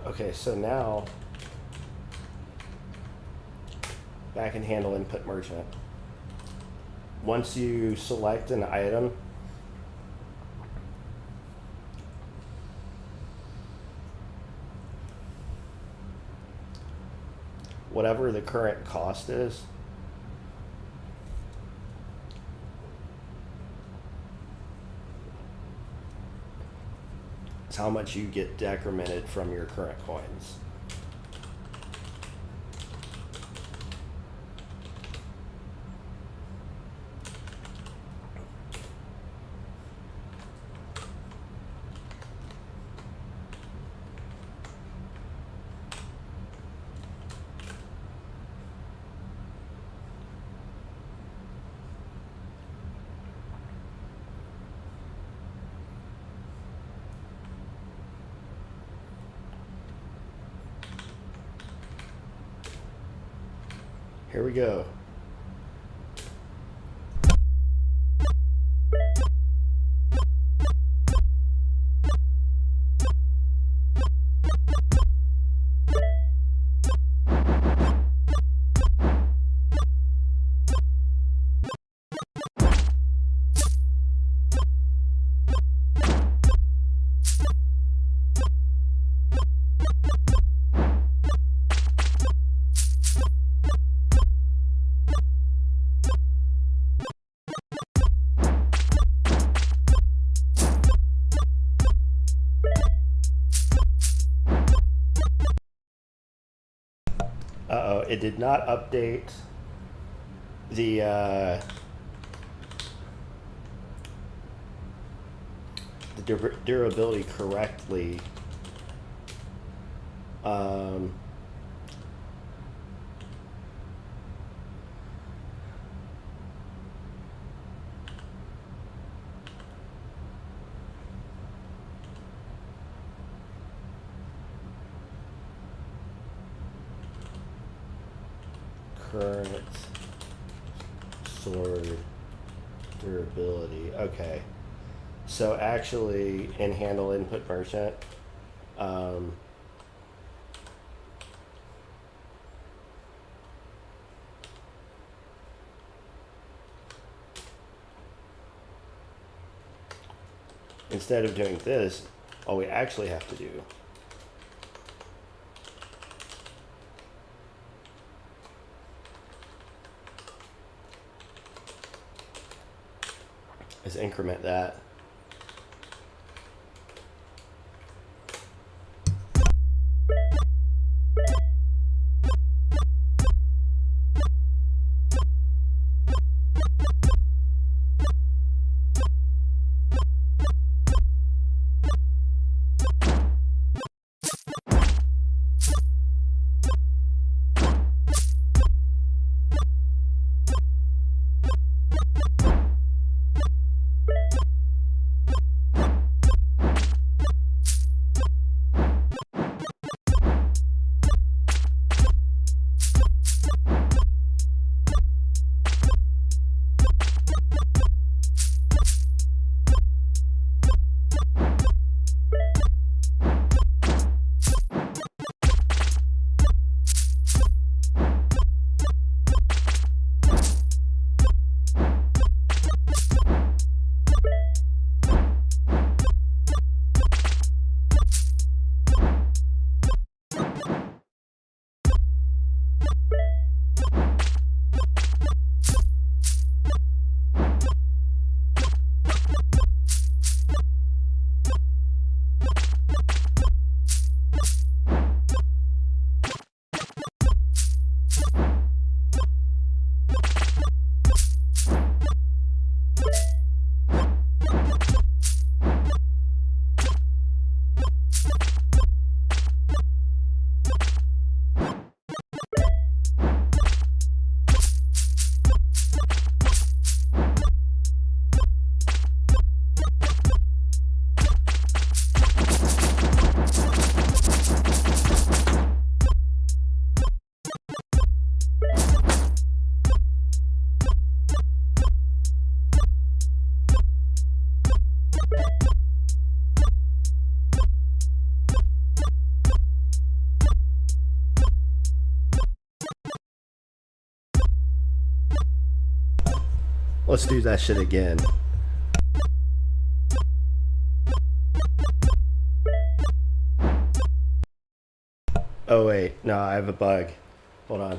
Okay, so now back in handle input merchant. Once you select an item, whatever the current cost is, it's how much you get decremented from your current coins. Here we go. Uh-oh, it did not update the durability correctly. Current sword durability. Okay. So actually in handle input merchant, instead of doing this, all we actually have to do is increment that. Let's do that shit again. Oh wait, no, I have a bug. Hold on.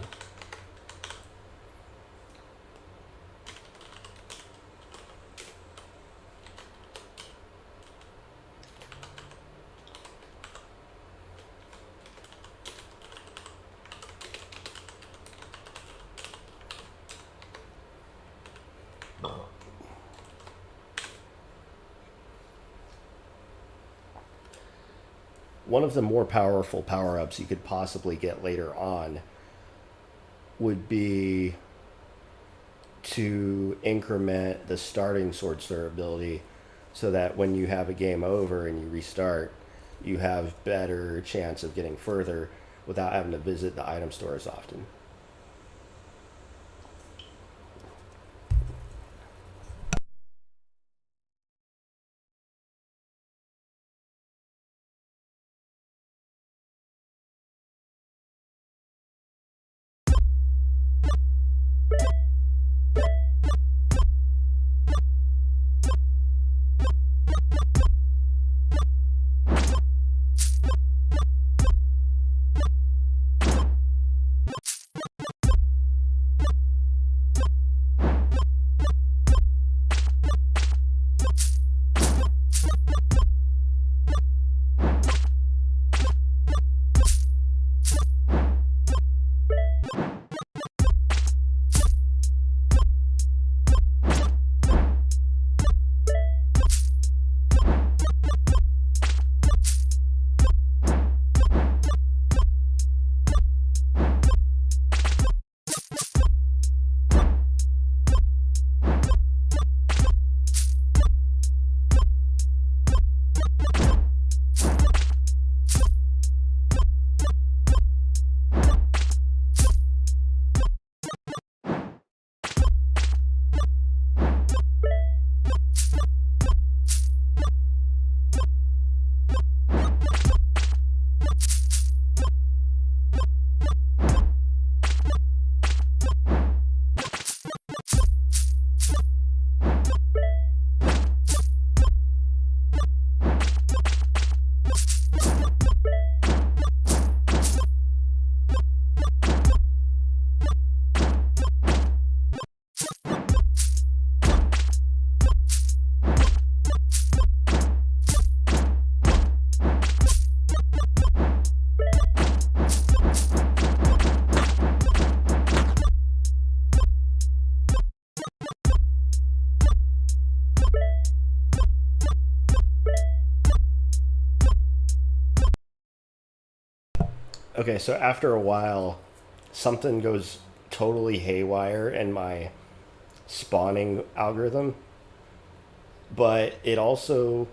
One of the more powerful power-ups you could possibly get later on would be to increment the starting swordster ability so that when you have a game over and you restart, you have better chance of getting further without having to visit the item store as often. Okay, so after a while, something goes totally haywire in my spawning algorithm, but it also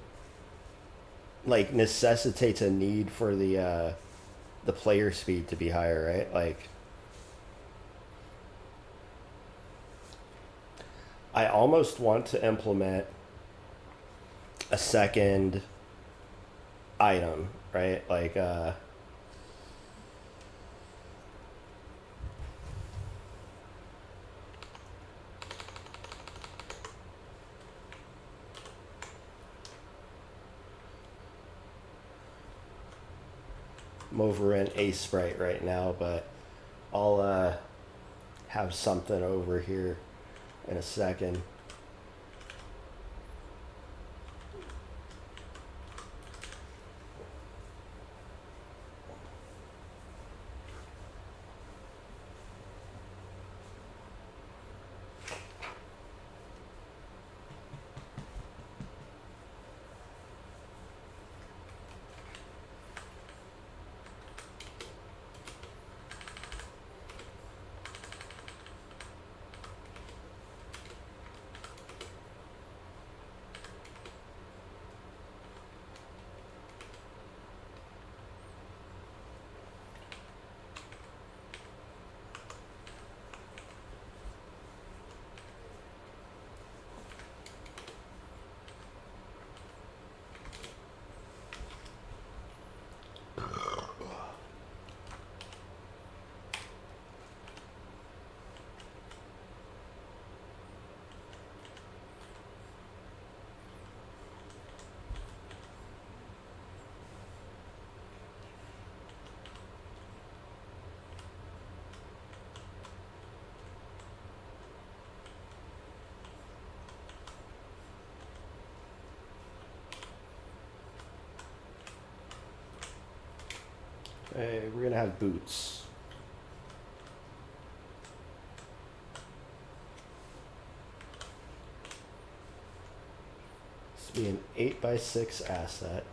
like necessitates a need for the player speed to be higher, right? Like I almost want to implement a second item, right? Like I'm over in A Sprite right now, but I'll have something over here in a second. Okay, we're gonna have boots. This will be an 8x6 asset.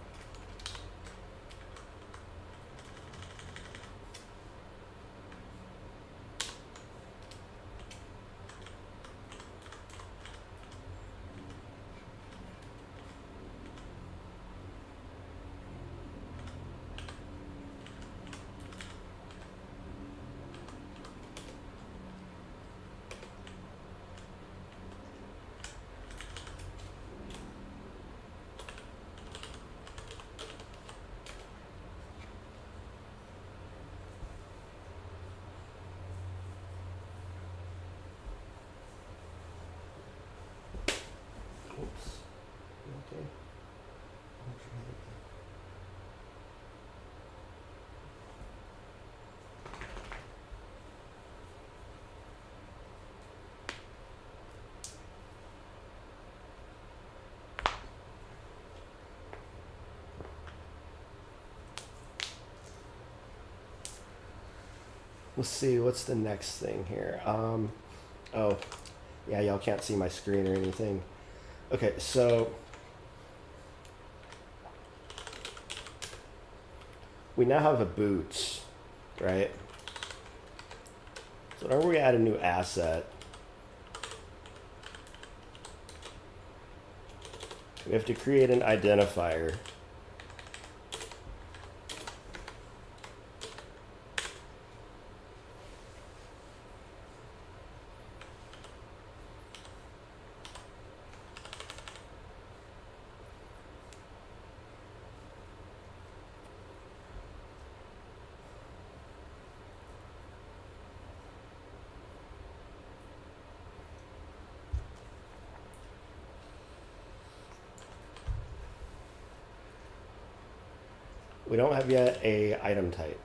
Oops. Okay. Let's see, what's the next thing here? Oh, yeah, y'all can't see my screen or anything. Okay, so we now have a boots, right? So whenever we add a new asset, we have to create an identifier. We don't have yet a item type.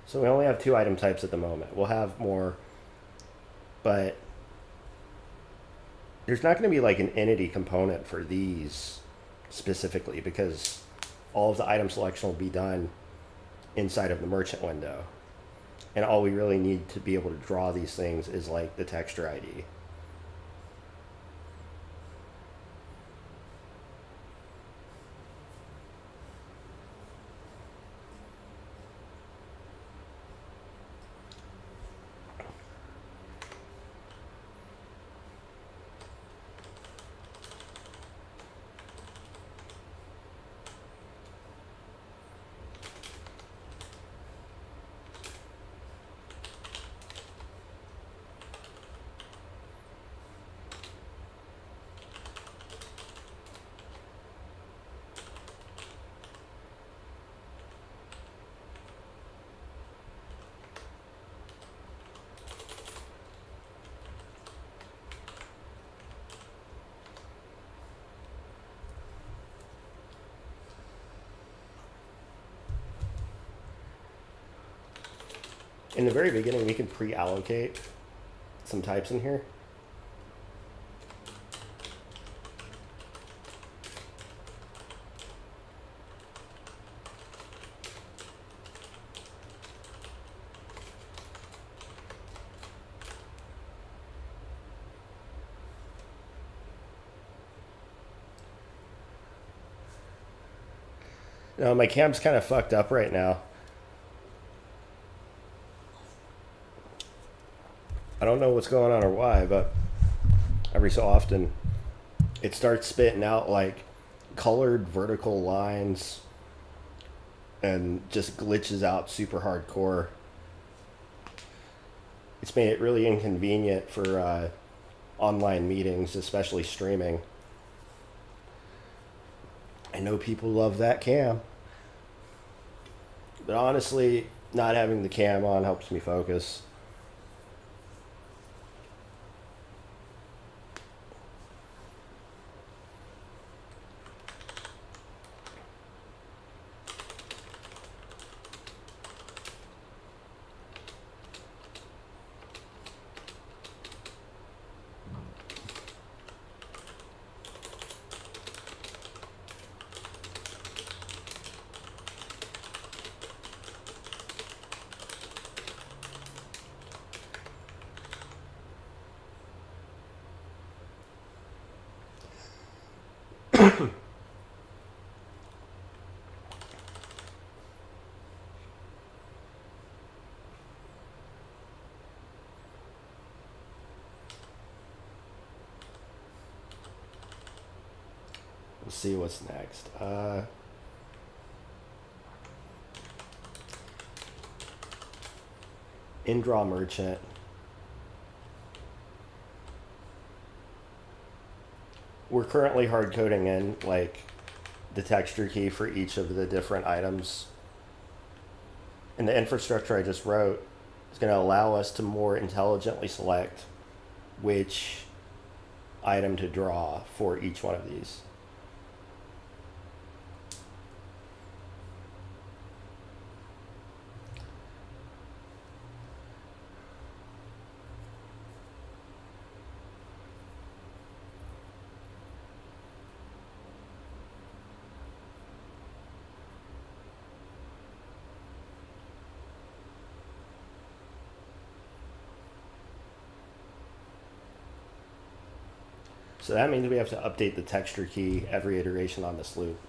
So we only have 2 item types at the moment. We'll have more, but there's not going to be like an entity component for these specifically because all of the item selection will be done inside of the merchant window. And all we really need to be able to draw these things is like the texture ID. In the very beginning, we can pre-allocate some types in here. No, my cam's kind of fucked up right now. I don't know what's going on or why, but every so often it starts spitting out like colored vertical lines and just glitches out super hardcore. It's made it really inconvenient for online meetings, especially streaming. I know people love that cam. But honestly, not having the cam on helps me focus. Let's see what's next. In-draw merchant. We're currently hard coding in like the texture key for each of the different items. And the infrastructure I just wrote is going to allow us to more intelligently select which item to draw for each one of these. So that means we have to update the texture key every iteration on this loop.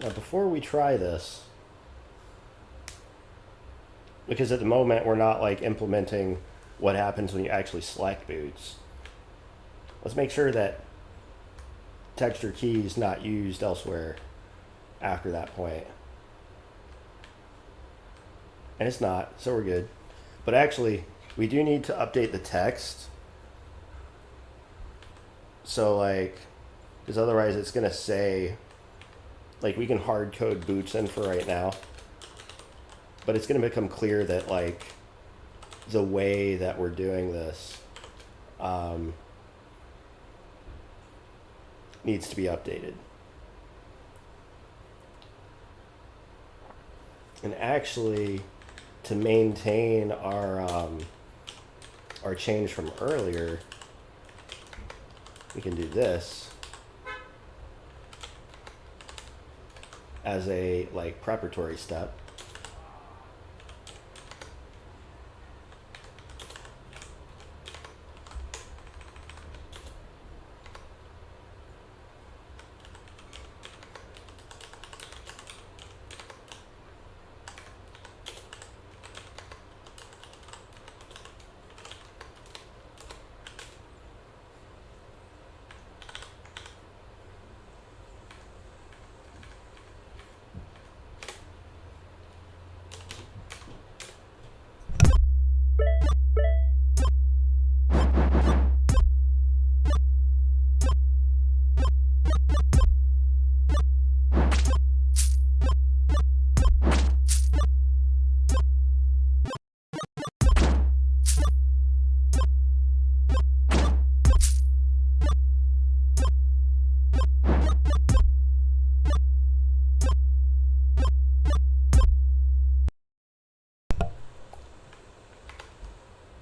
Now, before we try this, because at the moment we're not like implementing what happens when you actually select boots, let's make sure that texture key is not used elsewhere after that point. And it's not, so we're good. But actually, we do need to update the text. So like, because otherwise it's gonna say, like, we can hard code boots in for right now, but it's going to become clear that like the way that we're doing this needs to be updated. And actually, to maintain our change from earlier, we can do this as a like preparatory step.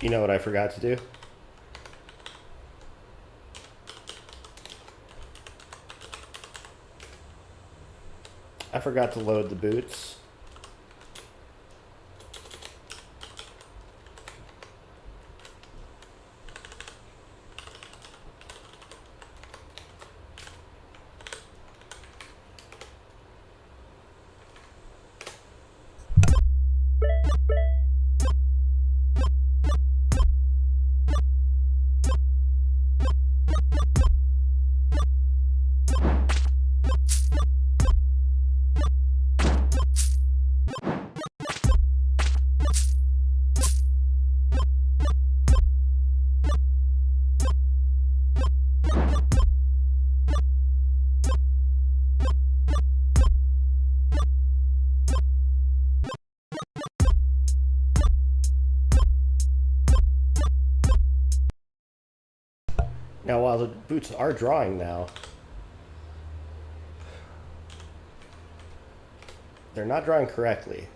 You know what I forgot to do? I forgot to load the boots. Now, while the boots are drawing now, they're not drawing correctly.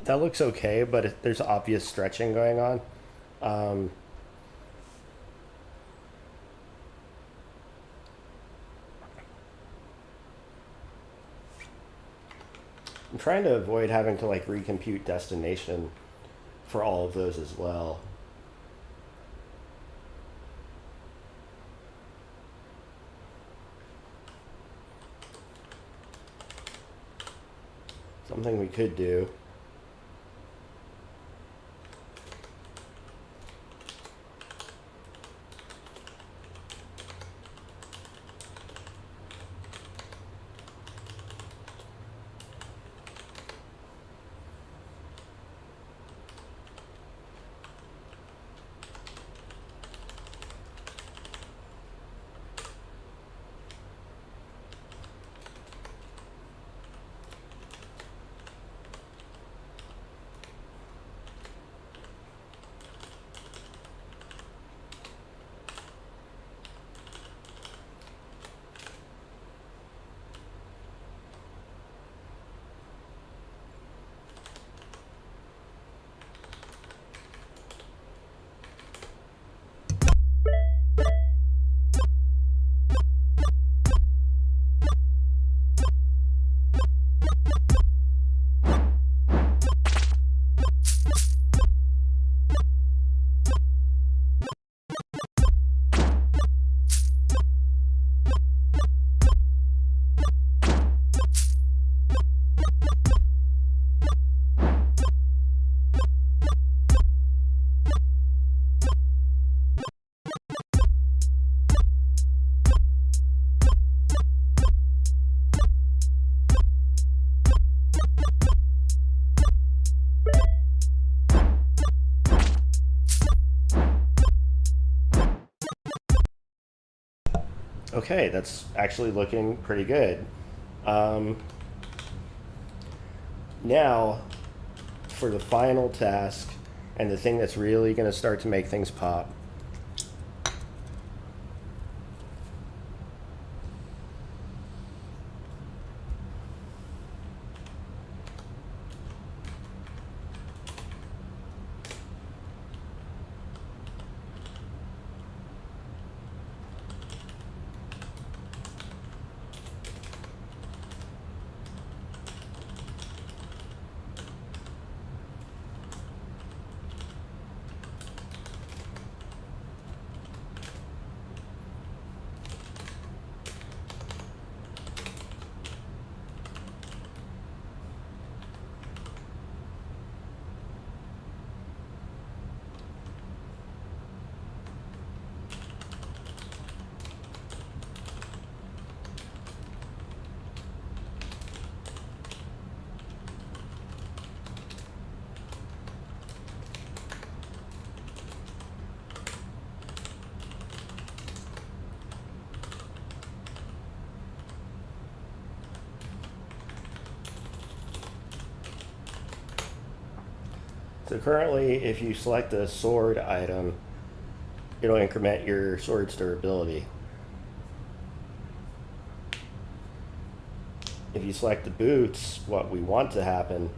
That looks okay, but there's obvious stretching going on. Um, I'm trying to avoid having to like recompute destination for all of those as well. Something we could do. Okay, that's actually looking pretty good. Um, Now, for the final task, and the thing that's really going to start to make things pop. So currently, if you select the sword item, it'll increment your sword's durability. If you select the boots, what we want to happen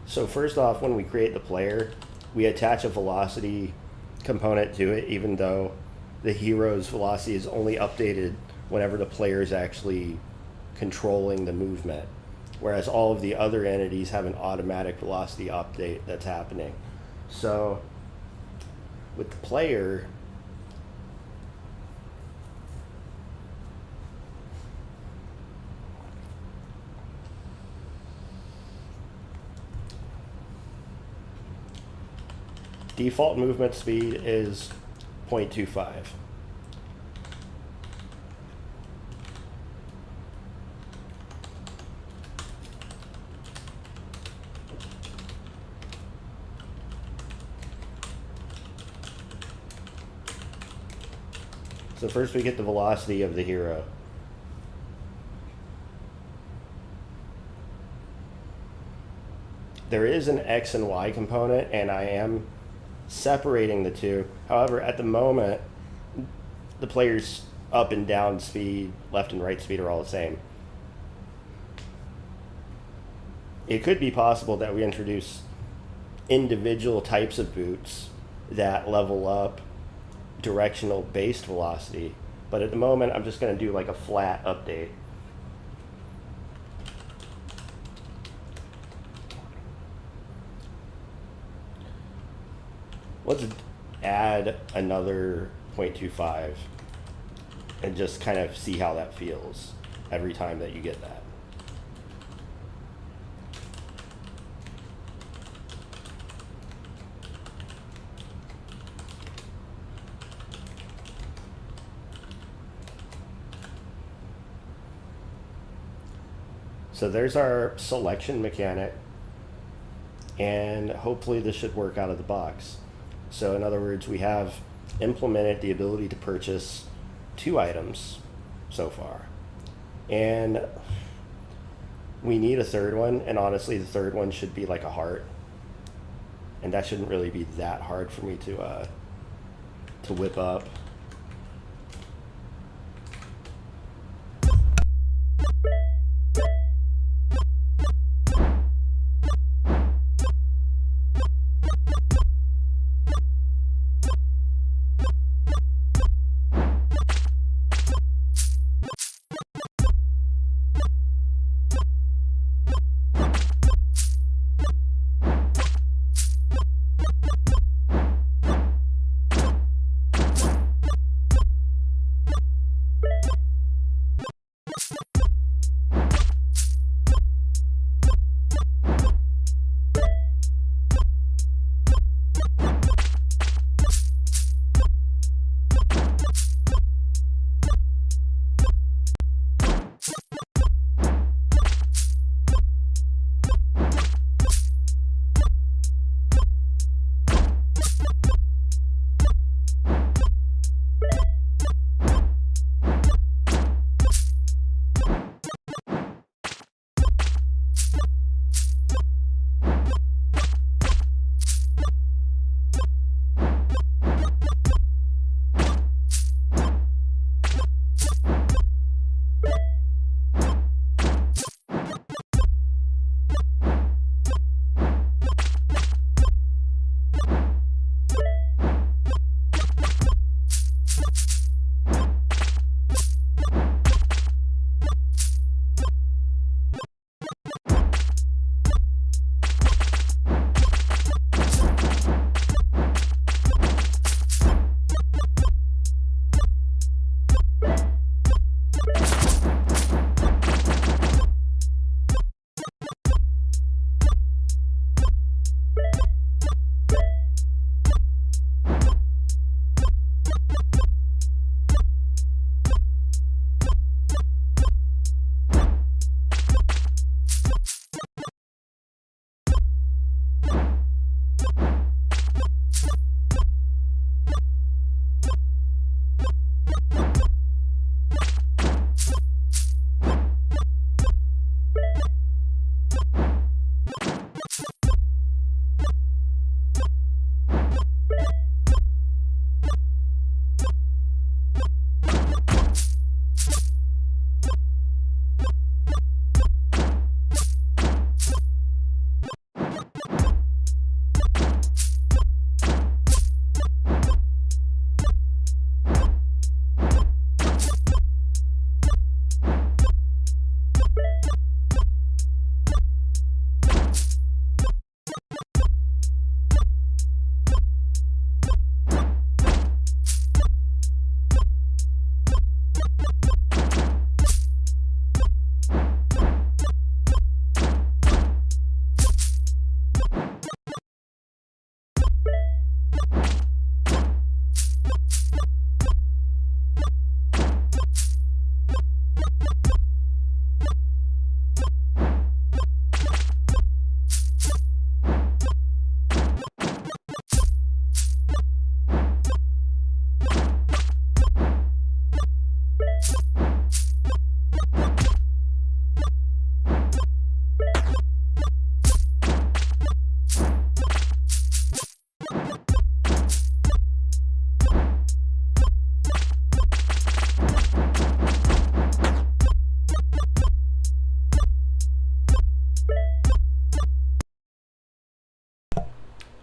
so first off, when we create the player, we attach a velocity component to it, even though the hero's velocity is only updated whenever the player is actually controlling the movement, whereas all of the other entities have an automatic velocity update that's happening. So with the player, default movement speed is 0.25. So first we get the velocity of the hero. There is an X and Y component, and I am separating the two. However, at the moment, the player's up and down speed, left and right speed are all the same. It could be possible that we introduce individual types of boots that level up directional based velocity, but at the moment I'm just going to do like a flat update. Let's add another 0.25 and just kind of see how that feels every time that you get that. So there's our selection mechanic, and hopefully this should work out of the box. So in other words, we have implemented the ability to purchase 2 items so far. And we need a third one, and honestly the third one should be like a heart. And that shouldn't really be that hard for me to whip up.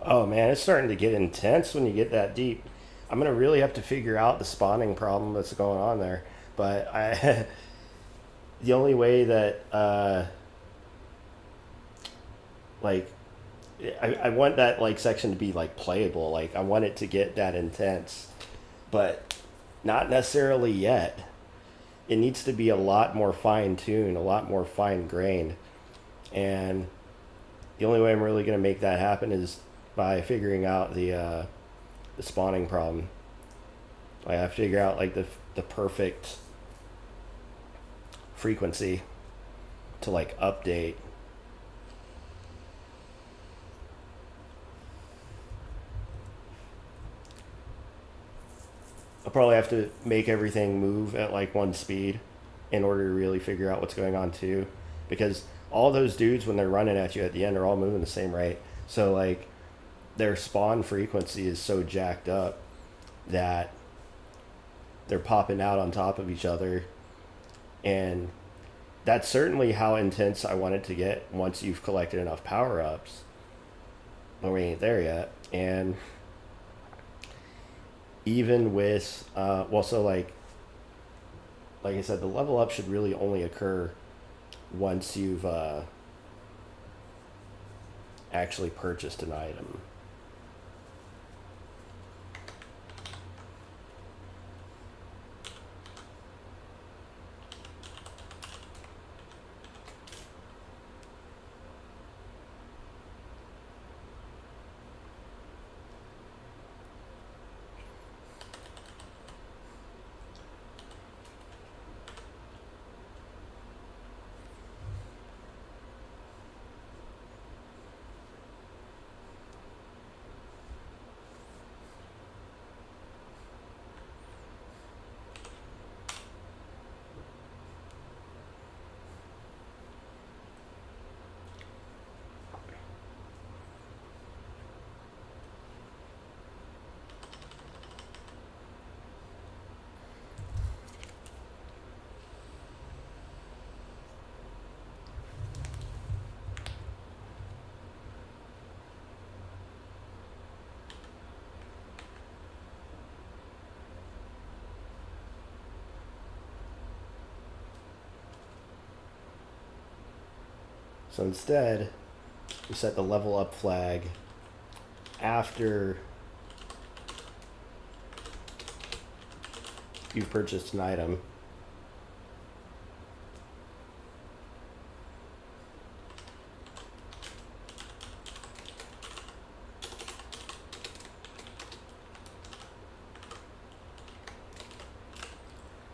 Oh man, it's starting to get intense when you get that deep. I'm gonna really have to figure out the spawning problem that's going on there. But I, the only way that like I want that like section to be like playable. Like I want it to get that intense, but not necessarily yet. It needs to be a lot more fine tuned, a lot more fine grained, and the only way I'm really gonna make that happen is by figuring out the spawning problem. I have to figure out like the perfect frequency to like update. I'll probably have to make everything move at like one speed in order to really figure out what's going on too, because all those dudes when they're running at you at the end are all moving the same rate. So like their spawn frequency is so jacked up that they're popping out on top of each other, and that's certainly how intense I want it to get once you've collected enough power ups. But we ain't there yet, and even with well, so like I said, the level up should really only occur once you've actually purchased an item. So instead, we set the level up flag after you've purchased an item.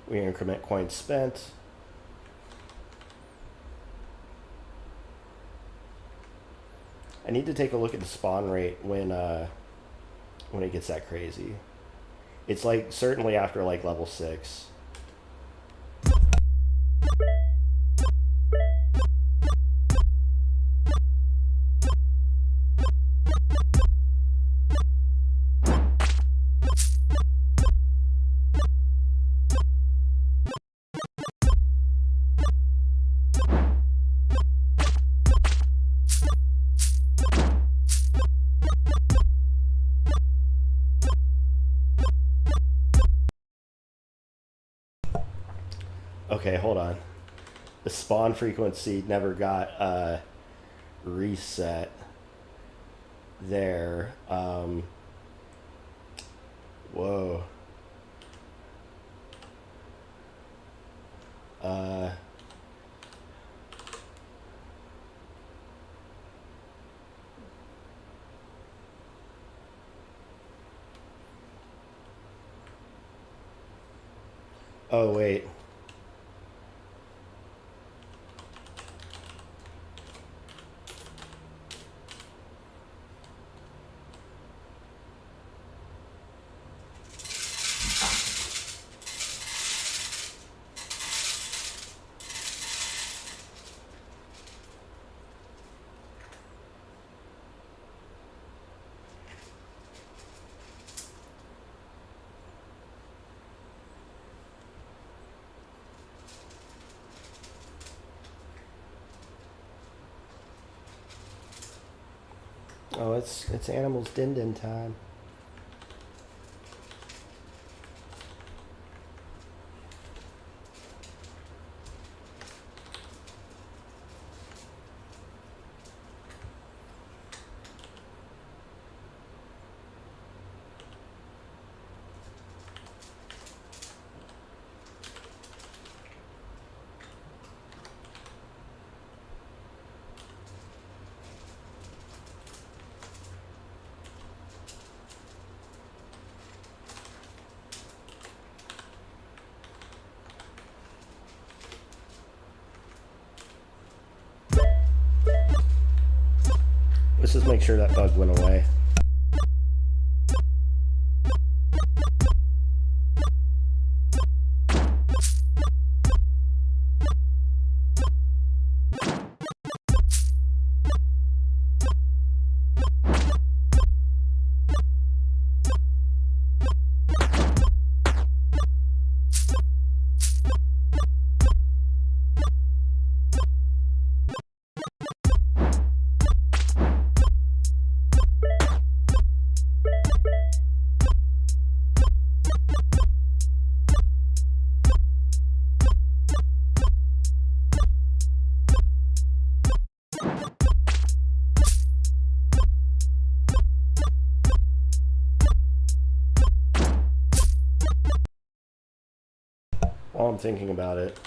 We increment coins spent. I need to take a look at the spawn rate when it gets that crazy. It's like certainly after like level 6. Okay, hold on. The spawn frequency never got reset there. Whoa. Uh, Oh, wait. Oh, it's animals din din time. Let's just make sure that bug went away. While I'm thinking about it,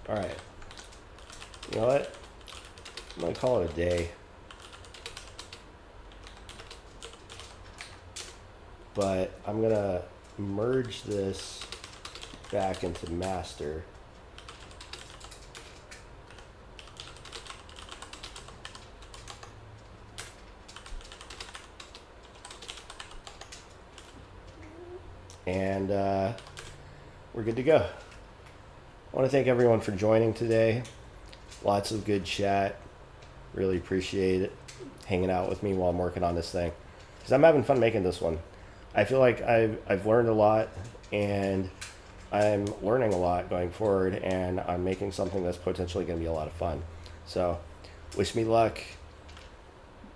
all right. You know what? I'm gonna call it a day. But I'm gonna merge this back into master. And we're good to go. I want to thank everyone for joining today. Lots of good chat. Really appreciate it hanging out with me while I'm working on this thing, because I'm having fun making this one. I feel like I've learned a lot, and I'm learning a lot going forward, and I'm making something that's potentially going to be a lot of fun. So wish me luck.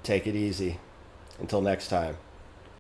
Take it easy. Until next time.